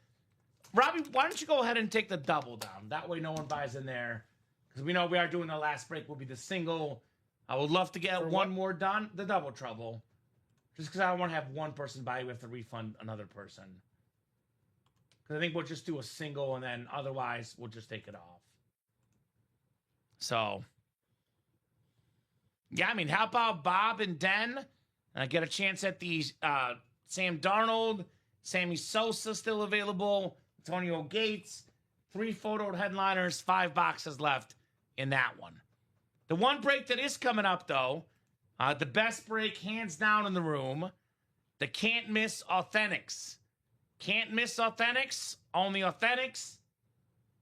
Robbie, why don't you go ahead and take the double down? That way no one buys in there. Because we know we are doing the last break will be the single I would love to get one more done. The double trouble. Just because I don't want to have one person buy, we have to refund another person. Because I think we'll just do a single, and then otherwise we'll just take it off. So, yeah, I mean, how about Bob and Den? Get a chance at the Sam Darnold, Sammy Sosa still available, Antonio Gates, 3 photo headliners, 5 boxes left in that one. The one break that is coming up, though, the best break hands down in the room, the Can't Miss Authentics. Can't Miss Authentics, only Authentics,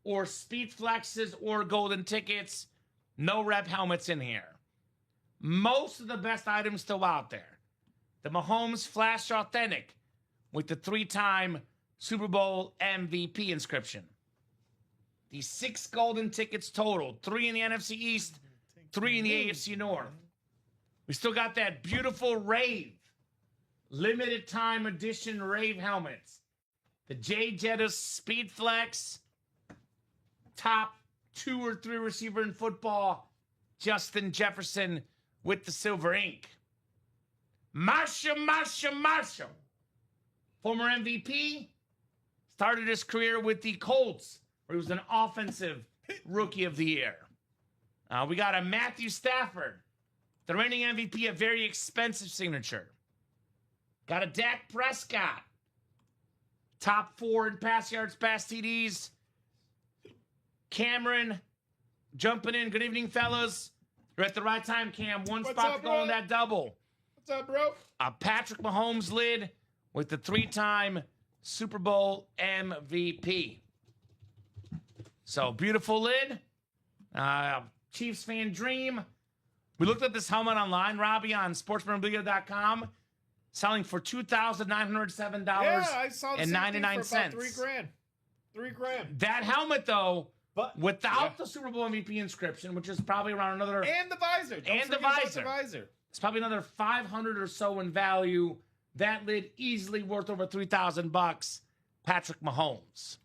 or Speed Flexes or Golden Tickets. No rep helmets in here. Most of the best items still out there. The Mahomes Flash Authentic with the 3-time Super Bowl MVP inscription. The 6 golden tickets total, 3 in the NFC East, 3 in the AFC North. We still got that beautiful Rave, limited time edition Rave helmets. The Jay Jettis Speed Flex, top 2 or 3 receiver in football, Justin Jefferson with the silver ink. Marshall, former MVP, started his career with the Colts, where he was an offensive rookie of the year. We got a Matthew Stafford, the reigning MVP, a very expensive signature. Got a Dak Prescott, top 4 in pass yards, pass TDs. Cameron jumping in. Good evening, fellas. You're at the right time, Cam. One spot to go on that double. What's up, bro? A Patrick Mahomes lid with the 3-time Super Bowl MVP. So, beautiful lid. Chiefs fan dream. We looked at this helmet online, Robbie, on sportsmemorabilia.com, selling for $2,907 Yeah, I saw the and same 99 thing for about cents. $3,000. That helmet, though, But without the Super Bowl MVP inscription, which is probably around another, and the visor. Don't And the forget about visor. the visor. it's probably another 500 or so in value. That lid easily worth over $3,000. Patrick Mahomes.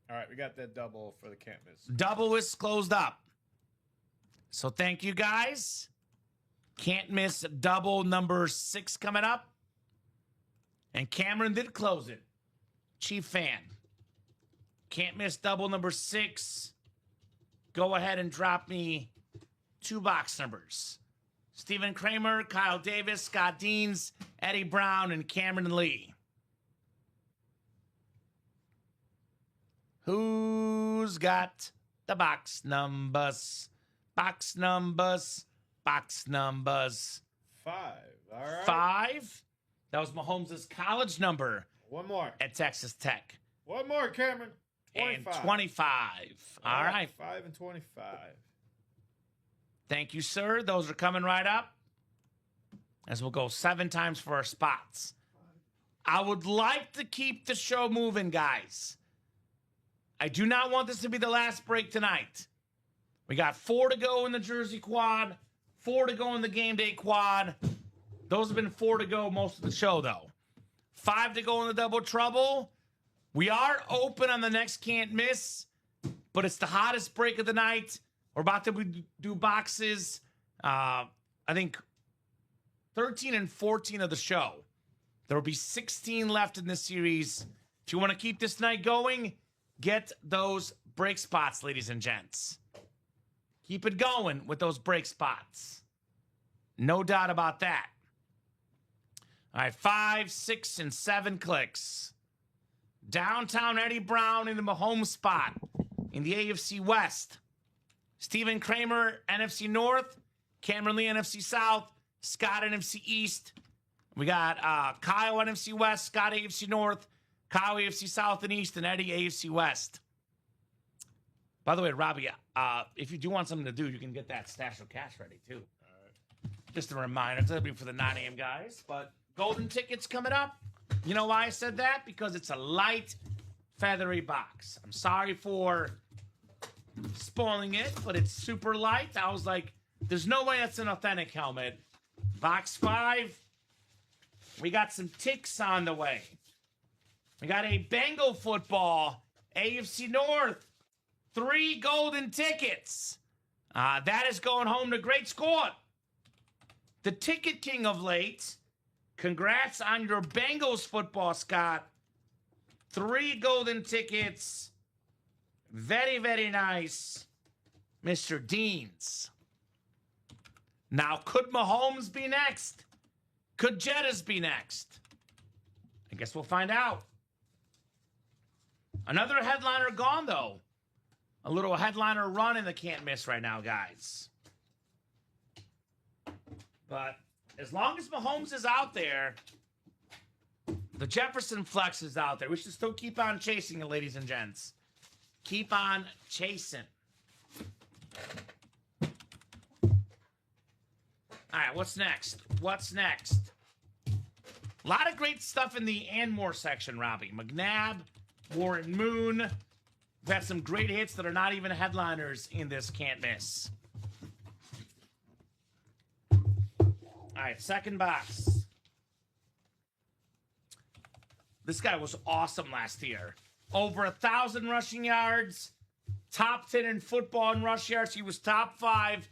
All right, we got that double for the can't miss. Double is closed up. So thank you, guys. Can't miss double number 6 coming up. And Cameron did close it. Chief fan. Can't miss double number 6. Go ahead and drop me 2 box numbers. Stephen Kramer, Kyle Davis, Scott Deans, Eddie Brown, and Cameron Lee. Who's got the box numbers? Box numbers. Box numbers. 5. All right. 5. That was Mahomes' college number One more. at Texas Tech. One more, Cameron. 25. And 25. All right. 5 and 25. Thank you, sir. Those are coming right up. As we'll go 7 times for our spots. I would like to keep the show moving, guys. I do not want this to be the last break tonight. We got 4 to go in the Jersey quad, 4 to go in the game day quad. Those have been 4 to go most of the show, though. 5 to go in the double trouble. We are open on the next can't miss, but it's the hottest break of the night. We're about to do boxes, I think 13 and 14 of the show. There will be 16 left in this series. If you want to keep this night going, get those break spots, ladies and gents. Keep it going with those break spots. No doubt about that. All right, 5, 6, and 7 clicks. Downtown Eddie Brown in the Mahomes spot in the AFC West. Stephen Kramer, NFC North. Cameron Lee, NFC South. Scott, NFC East. We got Kyle, NFC West. Scott, AFC North. Kyle, AFC South and East. And Eddie, AFC West. By the way, Robbie, if you do want something to do, you can get that stash of cash ready, too. All right. Just a reminder. That'll be for the 9 a.m. guys. But golden tickets coming up. You know why I said that? Because it's a light, feathery box. I'm sorry for spoiling it, but it's super light. I was like, there's no way that's an authentic helmet. Box 5. We got some ticks on the way. We got a Bengal football, AFC North. 3 golden tickets. That is going home to Great Scott, the ticket king of late. Congrats on your Bengals football, Scott. 3 golden tickets. Very, very nice, Mr. Deans. Now, could Mahomes be next? Could Jettas be next? I guess we'll find out. Another headliner gone, though. A little headliner run in the can't miss right now, guys. But as long as Mahomes is out there, the Jefferson flex is out there. We should still keep on chasing it, ladies and gents. Keep on chasing. All right, what's next? What's next? A lot of great stuff in the and more section, Robbie. McNabb, Warren Moon. We've had some great hits that are not even headliners in this can't miss. All right, second box. This guy was awesome last year. Over 1,000 rushing yards. Top 10 in football in rush yards. He was top 5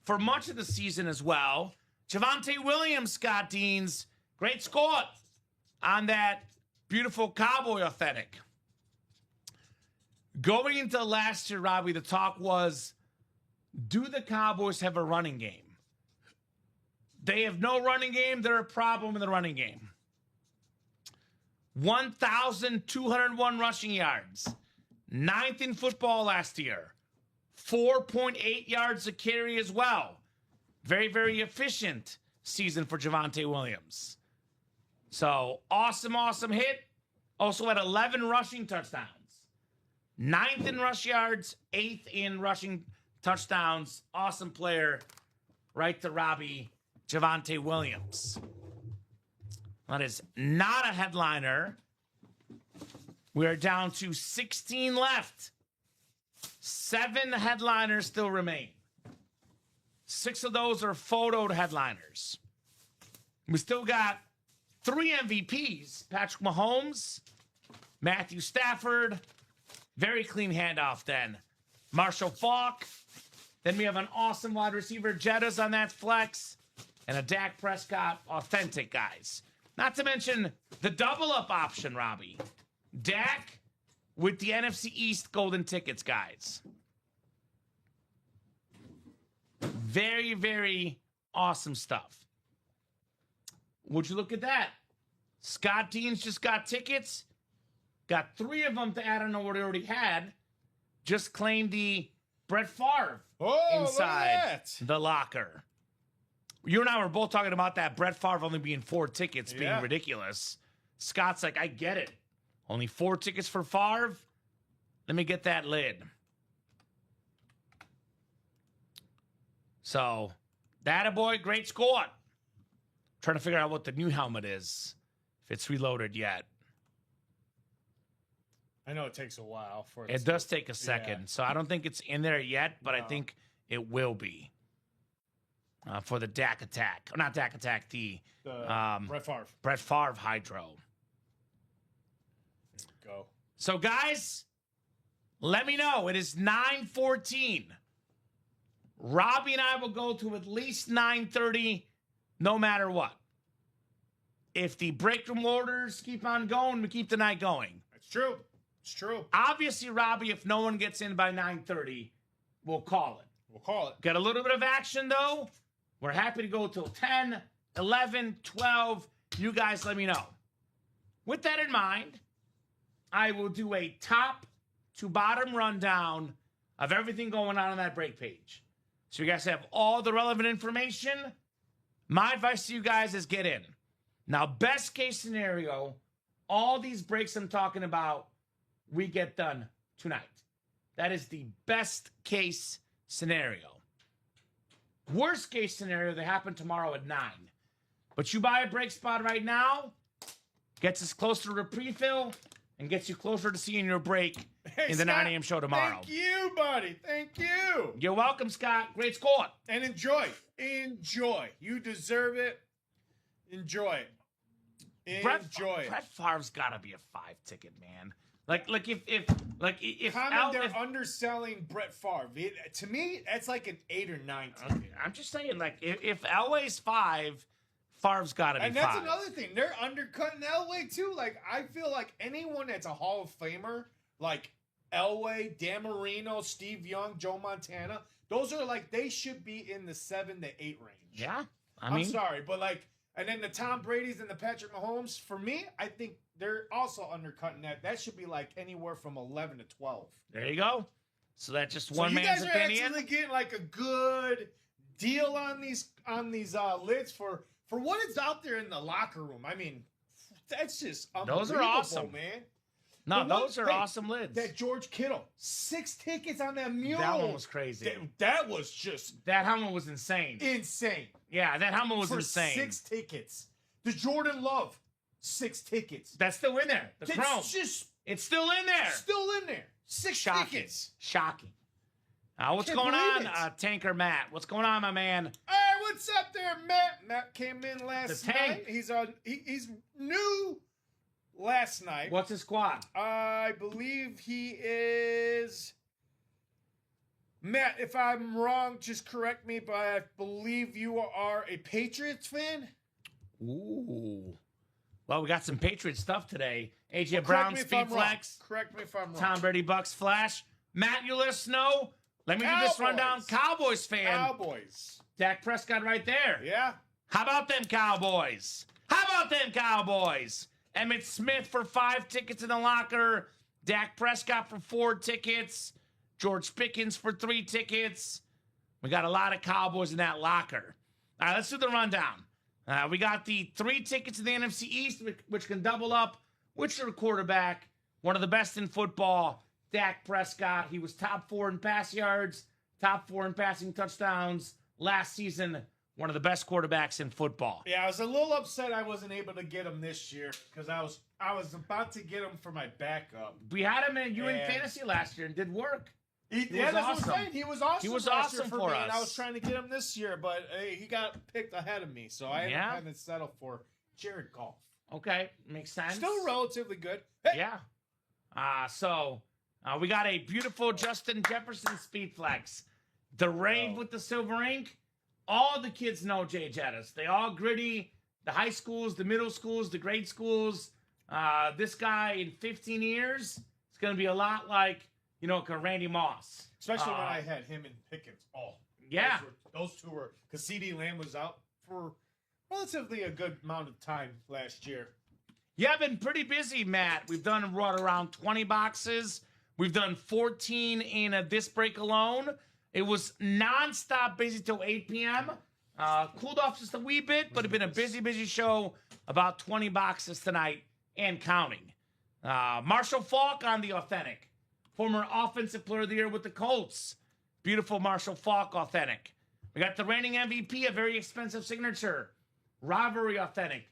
for much of the season as well. Javonte Williams, Scott Deans. Great score on that beautiful Cowboy authentic. Going into last year, Robbie, the talk was, do the Cowboys have a running game? They have no running game. They're a problem in the running game. 1,201 rushing yards. 9th in football last year. 4.8 yards a carry as well. Very, very efficient season for Javonte Williams. So, awesome, awesome hit. Also had 11 rushing touchdowns. 9th in rush yards, 8th in rushing touchdowns. Awesome player. Right to Robbie, Javonte Williams. That is not a headliner. We are down to 16 left. 7 headliners still remain. 6 of those are photoed headliners. We still got 3 MVPs. Patrick Mahomes, Matthew Stafford. Very clean handoff then. Marshall Faulk. Then we have an awesome wide receiver, Jettas on that flex. And a Dak Prescott authentic, guys. Not to mention the double up option, Robbie. Dak with the NFC East golden tickets, guys. Very, very awesome stuff. Would you look at that? Scott Deans just got tickets. Got 3 of them to add on to what he already had. Just claimed the Brett Favre inside the locker. You and I were both talking about that Brett Favre only being 4 tickets being ridiculous. Scott's like, I get it. Only 4 tickets for Favre? Let me get that lid. So, that a boy, great score. Trying to figure out what the new helmet is. If it's reloaded yet. I know it takes a while for it. It does take a second. So I don't think it's in there yet, but I think it will be. For the Dak Attack. Not Dak Attack, the Brett Favre. Brett Favre Hydro. Go. So, guys, let me know. It is 9:14. Robbie and I will go to at least 9:30, no matter what. If the break room orders keep on going, we keep the night going. It's true. It's true. Obviously, Robbie, if no one gets in by 9:30, we'll call it. We'll call it. Get a little bit of action, though. We're happy to go till 10, 11, 12. You guys let me know. With that in mind, I will do a top to bottom rundown of everything going on that break page. So you guys have all the relevant information. My advice to you guys is get in. Now, best case scenario, all these breaks I'm talking about, we get done tonight. That is the best case scenario. Worst case scenario, they happen tomorrow at 9. But you buy a break spot right now, gets us closer to a pre-fill, and gets you closer to seeing your break in the Scott, 9 a.m. show tomorrow. Thank you, buddy. Thank you. You're welcome, Scott. Great score. And enjoy. Enjoy. You deserve it. Enjoy it. Enjoy it. Brett Favre's got to be a 5 ticket, man. Like if they're underselling Brett Favre. To me, that's like an 8 or 9. Okay, I'm just saying, like, if Elway's 5, Favre's got to be 5. And that's another thing. They're undercutting Elway, too. Like, I feel like anyone that's a Hall of Famer, like Elway, Dan Marino, Steve Young, Joe Montana, those are like, they should be in the 7 to 8 range. Yeah. I'm sorry, but like, and then the Tom Brady's and the Patrick Mahomes, for me, I think they're also undercutting that. That should be like anywhere from 11 to 12. There you go. So that's just So one man's opinion. You guys are actually getting like a good deal on these lids for what is out there in the locker room. I mean, that's just unbelievable, Those are awesome, man. No, those are awesome lids. That George Kittle, 6 tickets on that mule. That one was crazy. That was just that helmet was insane. Insane. Yeah, that helmet was insane. 6 tickets. The Jordan Love, 6 tickets. That's still in there. The chrome. It's still in there. Still in there. 6 tickets. Shocking. What's going on, Tanker Matt? What's going on, my man? Hey, what's up there, Matt? Matt came in last night. He's new last night. What's his squad? I believe he is... Matt, if I'm wrong, just correct me, but I believe you are a Patriots fan? Ooh. Well, we got some Patriot stuff today. AJ Brown, Speed Flex. Correct me if I'm wrong. Tom Brady, Bucks Flash. Matt, you let us know. Let me do this rundown. Cowboys fan. Cowboys. Dak Prescott right there. Yeah. How about them Cowboys? Emmitt Smith for 5 tickets in the locker. Dak Prescott for 4 tickets. George Pickens for 3 tickets. We got a lot of Cowboys in that locker. All right, let's do the rundown. We got the 3 tickets in the NFC East, which can double up. Which are quarterback, one of the best in football, Dak Prescott. He was top 4 in pass yards, top 4 in passing touchdowns last season. One of the best quarterbacks in football. Yeah, I was a little upset I wasn't able to get him this year because I was about to get him for my backup. We had him in fantasy last year and did work. He was awesome. He was awesome. He was last year awesome for for me, us. And I was trying to get him this year, but he got picked ahead of me, so I haven't settled for Jared Goff. Okay, makes sense. Still relatively good. Hey. Yeah. So we got a beautiful Justin Jefferson Speed Flex. The rave with the silver ink. All the kids know Jay Jettis. They all gritty. The high schools, the middle schools, the grade schools. This guy in 15 years, it's going to be a lot like, Randy Moss. Especially when I had him and Pickens. Oh, yeah. Those two were, because CD Lamb was out for relatively a good amount of time last year. Yeah, I've been pretty busy, Matt. We've done around 20 boxes. We've done 14 in this break alone. It was nonstop busy till 8 p.m. Cooled off just a wee bit, but it's been a busy show. About 20 boxes tonight and counting. Marshall Faulk on the authentic. Former Offensive Player of the Year with the Colts. Beautiful Marshall Faulk authentic. We got the reigning MVP, a very expensive signature. Rivalry authentic.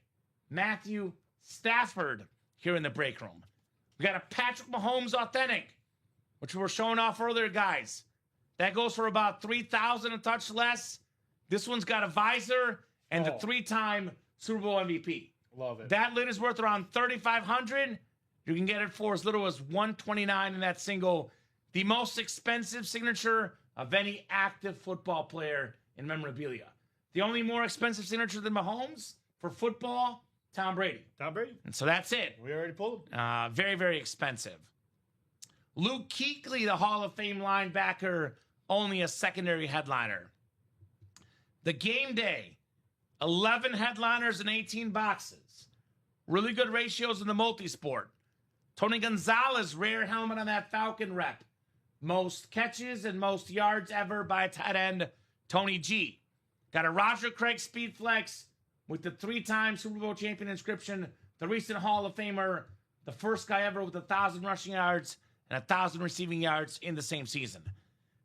Matthew Stafford here in the break room. We got a Patrick Mahomes authentic, which we were showing off earlier, guys. That goes for about $3,000 a touch less. This one's got a visor and the 3-time Super Bowl MVP. Love it. That lid is worth around $3,500. You can get it for as little as $129 in that single. The most expensive signature of any active football player in memorabilia. The only more expensive signature than Mahomes for football, Tom Brady. Tom Brady. And so that's it. We already pulled him. Very, very expensive. Luke Kuechly, the Hall of Fame linebacker, only a secondary headliner. The game day, 11 headliners and 18 boxes. Really good ratios in the multisport. Tony Gonzalez, rare helmet on that Falcon rep. Most catches and most yards ever by a tight end, Tony G. Got a Roger Craig Speed Flex with the 3-time Super Bowl champion inscription, the recent Hall of Famer, the first guy ever with 1,000 rushing yards and 1,000 receiving yards in the same season.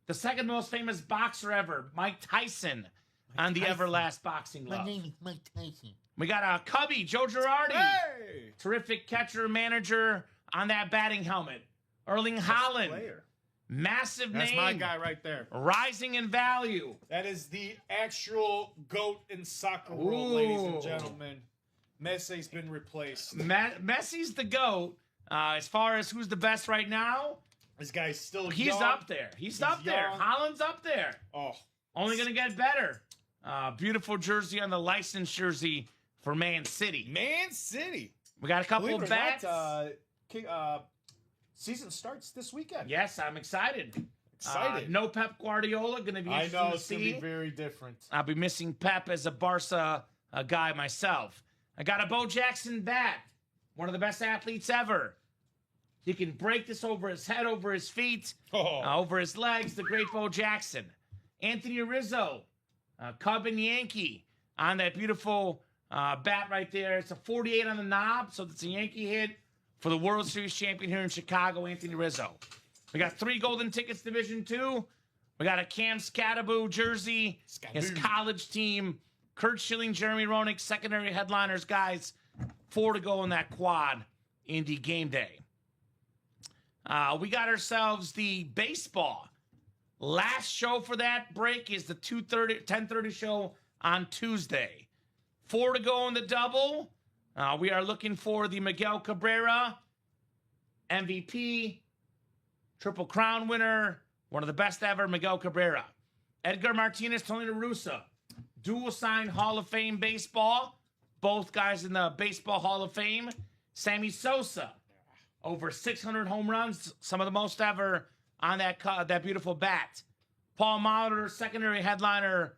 The second most famous boxer ever, Mike Tyson, on the Everlast boxing glove. My name is Mike Tyson. We got a Cubby, Joe Girardi. Hey! Terrific catcher, manager on that batting helmet. Erling Haaland. Massive That's name. my guy right there. Rising in value. That is the actual GOAT in soccer world, ladies and gentlemen. Messi's been replaced. Messi's the GOAT. As far as who's the best right now, This guy's still he's young. up there. He's up there. young. Holland's up there. Oh, Only going to get better. Beautiful jersey on the licensed jersey for Man City. Man City. We got a couple Believe of it or bets. not, season starts this weekend. Yes, I'm excited. Excited. No Pep Guardiola. Going to be I interesting know to it's going to see. be very different. I'll be missing Pep as a Barca guy myself. I got a Bo Jackson bat. One of the best athletes ever. He can break this over his head, over his feet, over his legs. The great Bo Jackson. Anthony Rizzo, Cub and Yankee on that beautiful bat right there. It's a 48 on the knob, so it's a Yankee hit for the World Series champion here in Chicago, Anthony Rizzo. We got 3 golden tickets, Division 2. We got a Cam Scattaboo jersey, his college team. Kurt Schilling, Jeremy Roenick, secondary headliners, guys. 4 to go in that quad Indy game day. We got ourselves the baseball. Last show for that break is the 10:30 show on Tuesday. 4 to go in the double. We are looking for the Miguel Cabrera, MVP, Triple Crown winner, one of the best ever, Miguel Cabrera. Edgar Martinez, Tony La Russa, dual sign Hall of Fame baseball. Both guys in the Baseball Hall of Fame. Sammy Sosa, over 600 home runs, some of the most ever on that beautiful bat. Paul Molitor, secondary headliner,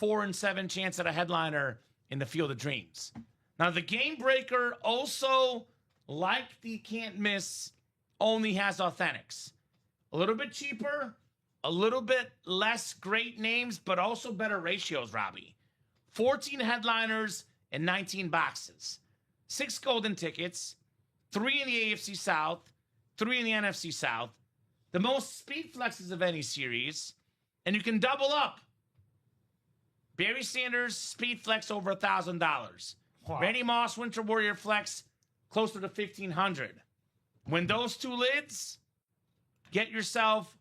4-7 chance at a headliner in the Field of Dreams. Now, the game breaker also, like the can't miss, only has authentics. A little bit cheaper, a little bit less great names, but also better ratios, Robbie. 14 headliners and 19 boxes. 6 golden tickets, 3 in the AFC South, 3 in the NFC South. The most speed flexes of any series, and you can double up. Barry Sanders, speed flex over $1,000. Wow. Randy Moss, Winter Warrior flex, closer to $1,500. Win those 2 lids, get yourself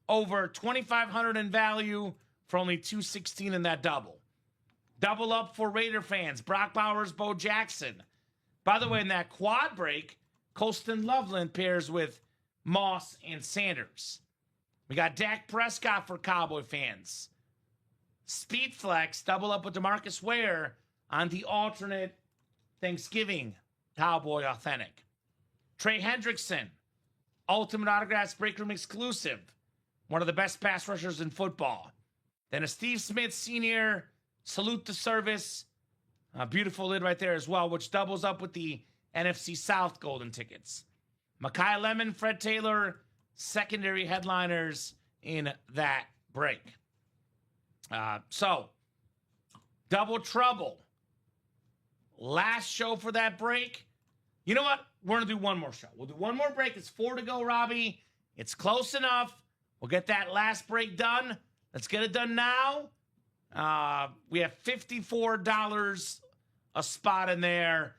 over $2,500 in value for only $216 in that double. Double up for Raider fans. Brock Bowers, Bo Jackson. By the way, in that quad break, Colston Loveland pairs with Moss and Sanders. We got Dak Prescott for Cowboy fans. Speed flex, double up with DeMarcus Ware on the alternate Thanksgiving Cowboy authentic. Trey Hendrickson, Ultimate Autographs Break Room exclusive. One of the best pass rushers in football. Then a Steve Smith Sr. Salute to Service. A beautiful lid right there as well, which doubles up with the NFC South golden tickets. Mekhi Lemon, Fred Taylor, secondary headliners in that break. So, double trouble. Last show for that break. You know what? We're going to do one more show. We'll do one more break. It's 4 to go, Robbie. It's close enough. We'll get that last break done. Let's get it done now. We have $54 a spot in there.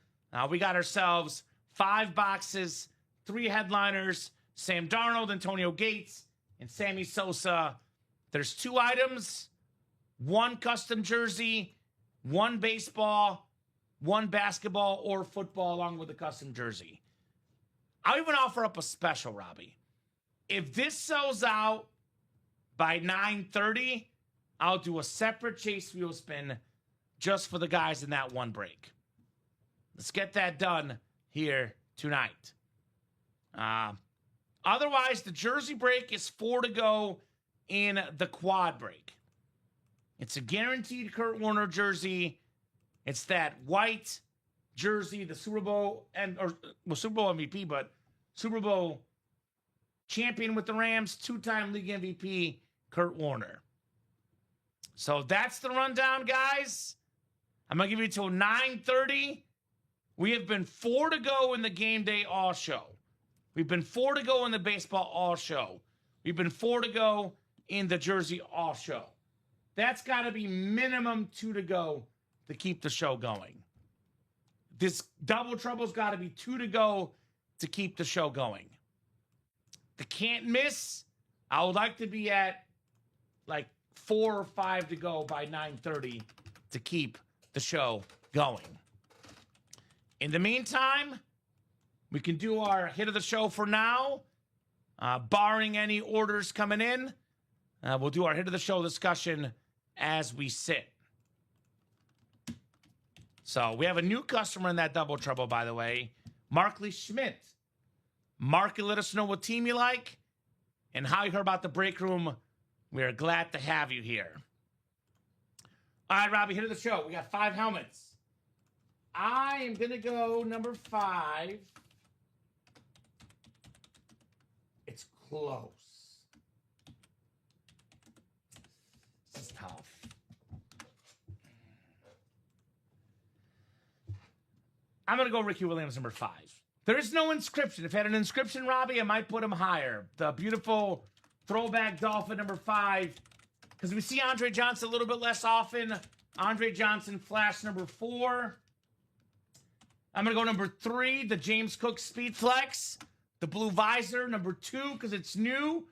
We got ourselves 5 boxes, 3 headliners, Sam Darnold, Antonio Gates, and Sammy Sosa. There's 2 items, 1 custom jersey, 1 baseball, 1 basketball or football along with the custom jersey. I'll even offer up a special, Robbie. If this sells out by 9:30, I'll do a separate chase wheel spin just for the guys in that 1 break. Let's get that done here tonight. Otherwise, the jersey break is 4 to go in the quad break. It's a guaranteed Kurt Warner jersey. It's that white jersey, the Super Bowl Super Bowl MVP, but Super Bowl champion with the Rams, 2-time league MVP, Kurt Warner. So that's the rundown, guys. I'm going to give you till 9:30. We have been 4 to go in the game day all show. We've been 4 to go in the baseball all show. We've been 4 to go in the jersey all show. That's got to be minimum 2 to go to keep the show going. This double trouble's got to be 2 to go to keep the show going. The can't miss, I would like to be at like 4 or 5 to go by 9:30 to keep the show going. In the meantime, we can do our hit of the show for now. Barring any orders coming in, we'll do our hit of the show discussion as we sit. So we have a new customer in that double trouble, by the way. Markley Schmidt. Mark, let us know what team you like and how you heard about the break room. We are glad to have you here. All right, Robbie, hit of the show. We got 5 helmets. I am going to go number 5. It's close. This is tough. I'm going to go Ricky Williams, number 5. There is no inscription. If I had an inscription, Robbie, I might put him higher. The beautiful throwback Dolphin, number 5. Because we see Andre Johnson a little bit less often. Andre Johnson, Flash, number 4. I'm going to go number 3, the James Cook Speed Flex. The blue visor, number 2, because it's new.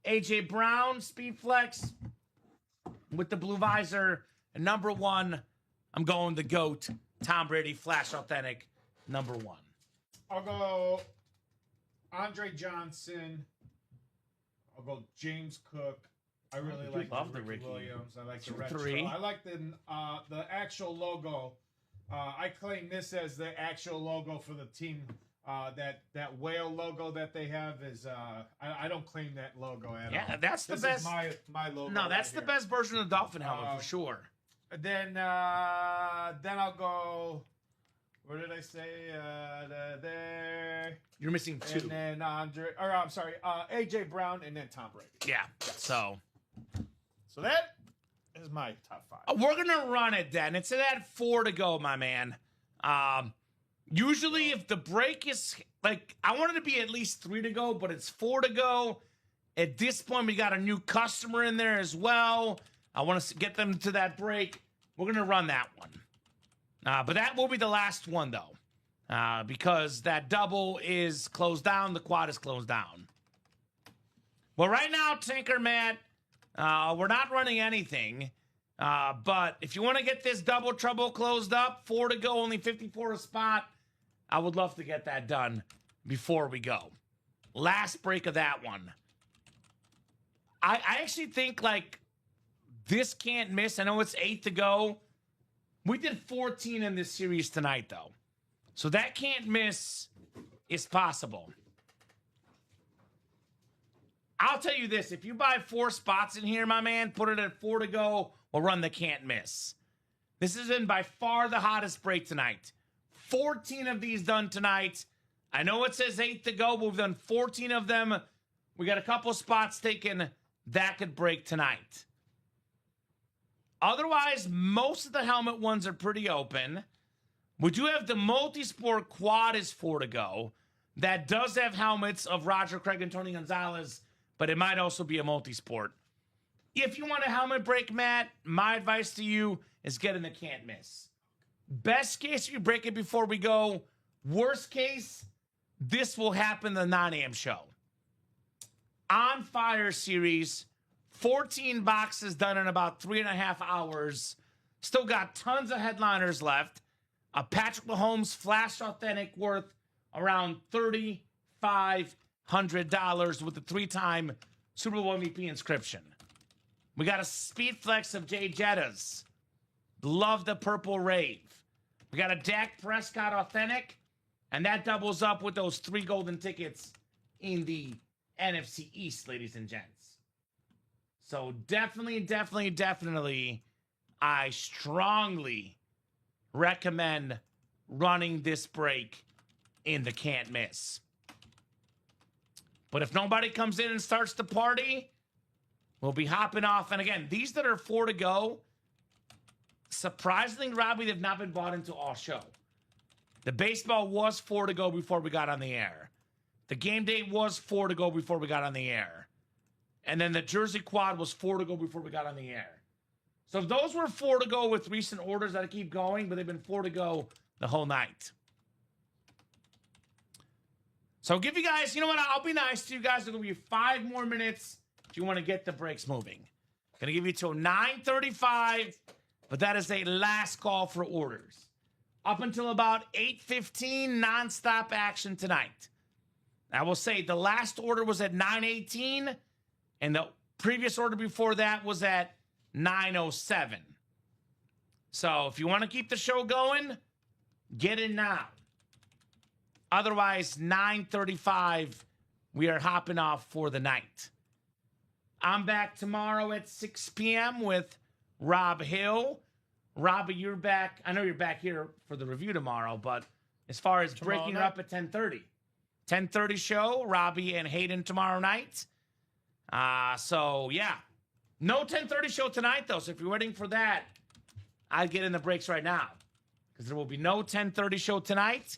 A.J. Brown, Speed Flex with the blue visor. And number 1, I'm going the GOAT, Tom Brady, Flash Authentic, number 1. I'll go Andre Johnson. I'll go James Cook. I really like the Ricky Williams. I like the retro. 3. I like the actual logo. I claim this as the actual logo for the team. That whale logo that they have is I don't claim that logo at all. Yeah, that's the best. Is my logo. No, that's the best version of the Dolphin helmet for sure. Then I'll go. Where did I say? There. You're missing 2. And then AJ Brown, and then Tom Brady. Yeah. So that is my top 5. we're gonna run it then. It's at 4 to go, my man. Usually, if the break is like, I wanted to be at least 3 to go, but it's 4 to go. At this point, we got a new customer in there as well. I want to get them to that break. We're going to run that one. But that will be the last one, though, because that double is closed down. The quad is closed down. Well, right now, Tinker Matt, we're not running anything. But if you want to get this double trouble closed up, 4 to go, only 54 a spot, I would love to get that done before we go. Last break of that one. I actually think, like, this can't miss. I know it's 8 to go. We did 14 in this series tonight, though. So that can't miss is possible. I'll tell you this. If you buy 4 spots in here, my man, put it at 4 to go, we'll run the can't miss. This has been by far the hottest break tonight. 14 of these done tonight. I know it says 8 to go, but we've done 14 of them. We got a couple spots taken. That could break tonight. Otherwise, most of the helmet ones are pretty open. We do have the multi-sport quad is 4 to go. That does have helmets of Roger Craig and Tony Gonzalez, but it might also be a multi-sport. If you want a helmet break, Matt, my advice to you is get in the can't miss. Best case, you break it before we go. Worst case, this will happen the 9 a.m. show. On Fire series, 14 boxes done in about 3.5 hours. Still got tons of headliners left. A Patrick Mahomes Flash Authentic worth around $3,500 with the 3-time Super Bowl MVP inscription. We got a Speed Flex of Jay Jettas. Love the Purple Rave. We got a Dak Prescott Authentic, and that doubles up with those 3 golden tickets in the NFC East, ladies and gents. So definitely, I strongly recommend running this break in the can't miss. But if nobody comes in and starts the party, we'll be hopping off. And again, these that are 4 to go, surprisingly, Robbie, they've not been bought into all show. The baseball was 4 to go before we got on the air. The game day was 4 to go before we got on the air. And then the jersey quad was 4 to go before we got on the air. So if those were 4 to go with recent orders that I keep going, but they've been 4 to go the whole night. So I'll give you guys, you know what? I'll be nice to you guys. I'll give you 5 more minutes if you want to get the breaks moving. Going to give you till 9:35, but that is a last call for orders. up until about 8:15, nonstop action tonight. I will say the last order was at 9:18, and the previous order before that was at 9:07. So if you want to keep the show going, get in now. Otherwise, 9:35, we are hopping off for the night. I'm back tomorrow at 6 p.m. with Rob Hill. Robbie, you're back. I know you're back here for the review tomorrow, but as far as breaking her up at 10:30. 10:30 show, Robbie and Hayden tomorrow night. So, yeah. No 10:30 show tonight, though. So if you're waiting for that, I'd get in the breaks right now. Because there will be no 10:30 show tonight.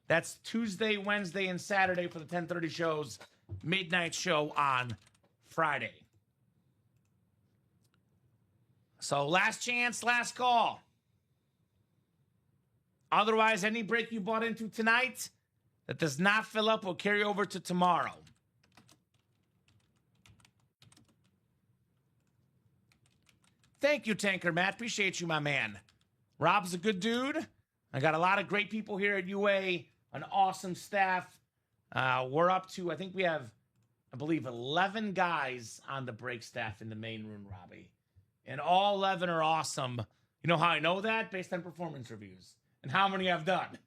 That's Tuesday, Wednesday, and Saturday for the 10:30 shows. Midnight show on Friday. So last chance, last call. Otherwise, any break you bought into tonight that does not fill up will carry over to tomorrow. Thank you, Tanker Matt. Appreciate you, my man. Rob's a good dude. I got a lot of great people here at UA, an awesome staff. We're up to, I think we have, I believe, 11 guys on the break staff in the main room, Robbie. And all 11 are awesome. You know how I know that? Based on performance reviews. And how many I've done.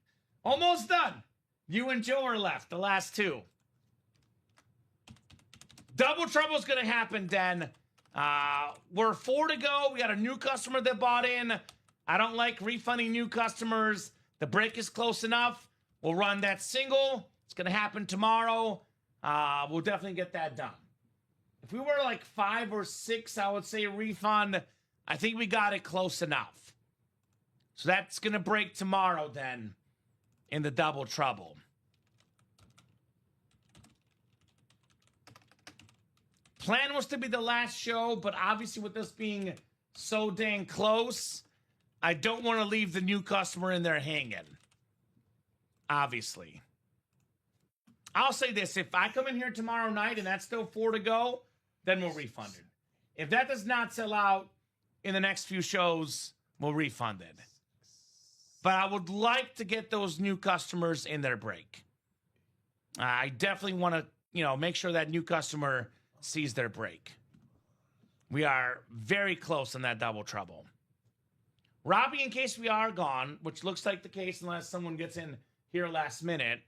Almost done. You and Joe are left, the last two. Double trouble's going to happen, Den. We're 4 to go. We got a new customer that bought in. I don't like refunding new customers. The break is close enough. We'll run that single. It's going to happen tomorrow. We'll definitely get that done. If we were like 5 or 6, I would say a refund. I think we got it close enough. So that's going to break tomorrow then in the double trouble. Plan was to be the last show, but obviously with this being so dang close, I don't want to leave the new customer in there hanging. Obviously. I'll say this. If I come in here tomorrow night and that's still 4 to go, then we'll refund it. If that does not sell out in the next few shows, we'll refund it. But I would like to get those new customers in their break. I definitely want to, make sure that new customer sees their break. We are very close on that double trouble. Robbie, in case we are gone, which looks like the case unless someone gets in here last minute,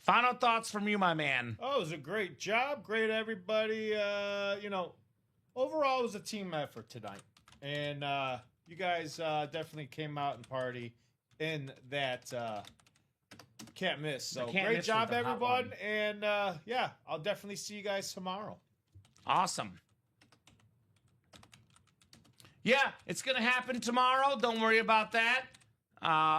final thoughts from you, my man. Oh, it was a great job. Great, everybody. Overall, it was a team effort tonight. And you guys definitely came out and party in that can't miss. So great job, everyone. And I'll definitely see you guys tomorrow. Awesome. Yeah, it's going to happen tomorrow. Don't worry about that.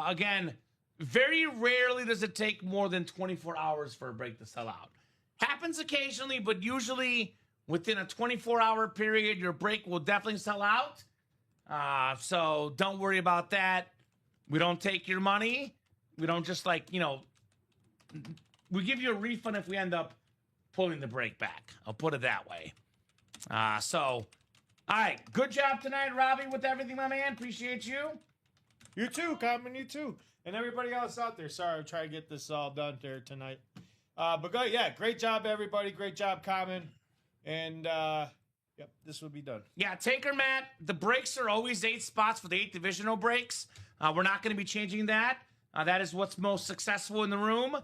Again, very rarely does it take more than 24 hours for a break to sell out. Happens occasionally, but usually within a 24-hour period, your break will definitely sell out. So don't worry about that. We don't take your money. We don't just we give you a refund if we end up pulling the break back. I'll put it that way. All right. Good job tonight, Robbie, with everything, my man. Appreciate you. You too, Kamen, you too. And everybody else out there. Sorry, I'm trying to get this all done there tonight. Great job, everybody. Great job, Kamen. And, this will be done. Yeah, Taker Matt, the breaks are always 8 spots for the 8 divisional breaks. We're not going to be changing that. That is what's most successful in the room.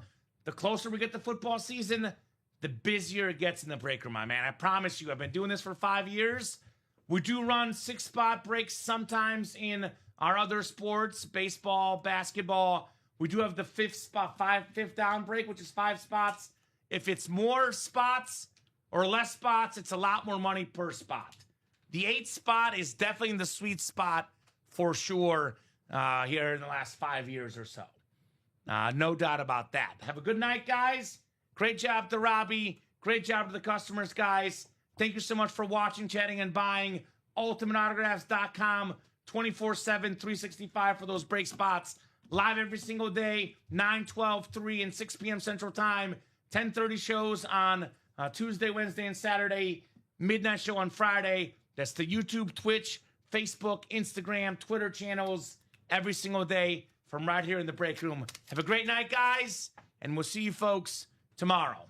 The closer we get to football season, the busier it gets in the break room, my man. I promise you, I've been doing this for 5 years. We do run 6-spot breaks sometimes in our other sports, baseball, basketball. We do have the fifth down break, which is 5 spots. If it's more spots or less spots, it's a lot more money per spot. The 8 spot is definitely in the sweet spot for sure here in the last 5 years or so. No doubt about that. Have a good night, guys. Great job to Robbie. Great job to the customers, guys. Thank you so much for watching, chatting, and buying. UltimateAutographs.com, 24/7, 365 for those break spots. Live every single day, 9, 12, 3, and 6 p.m. Central Time. 10:30 shows on Tuesday, Wednesday, and Saturday. Midnight show on Friday. That's the YouTube, Twitch, Facebook, Instagram, Twitter channels. every single day from right here in the break room. Have a great night, guys, and we'll see you folks tomorrow.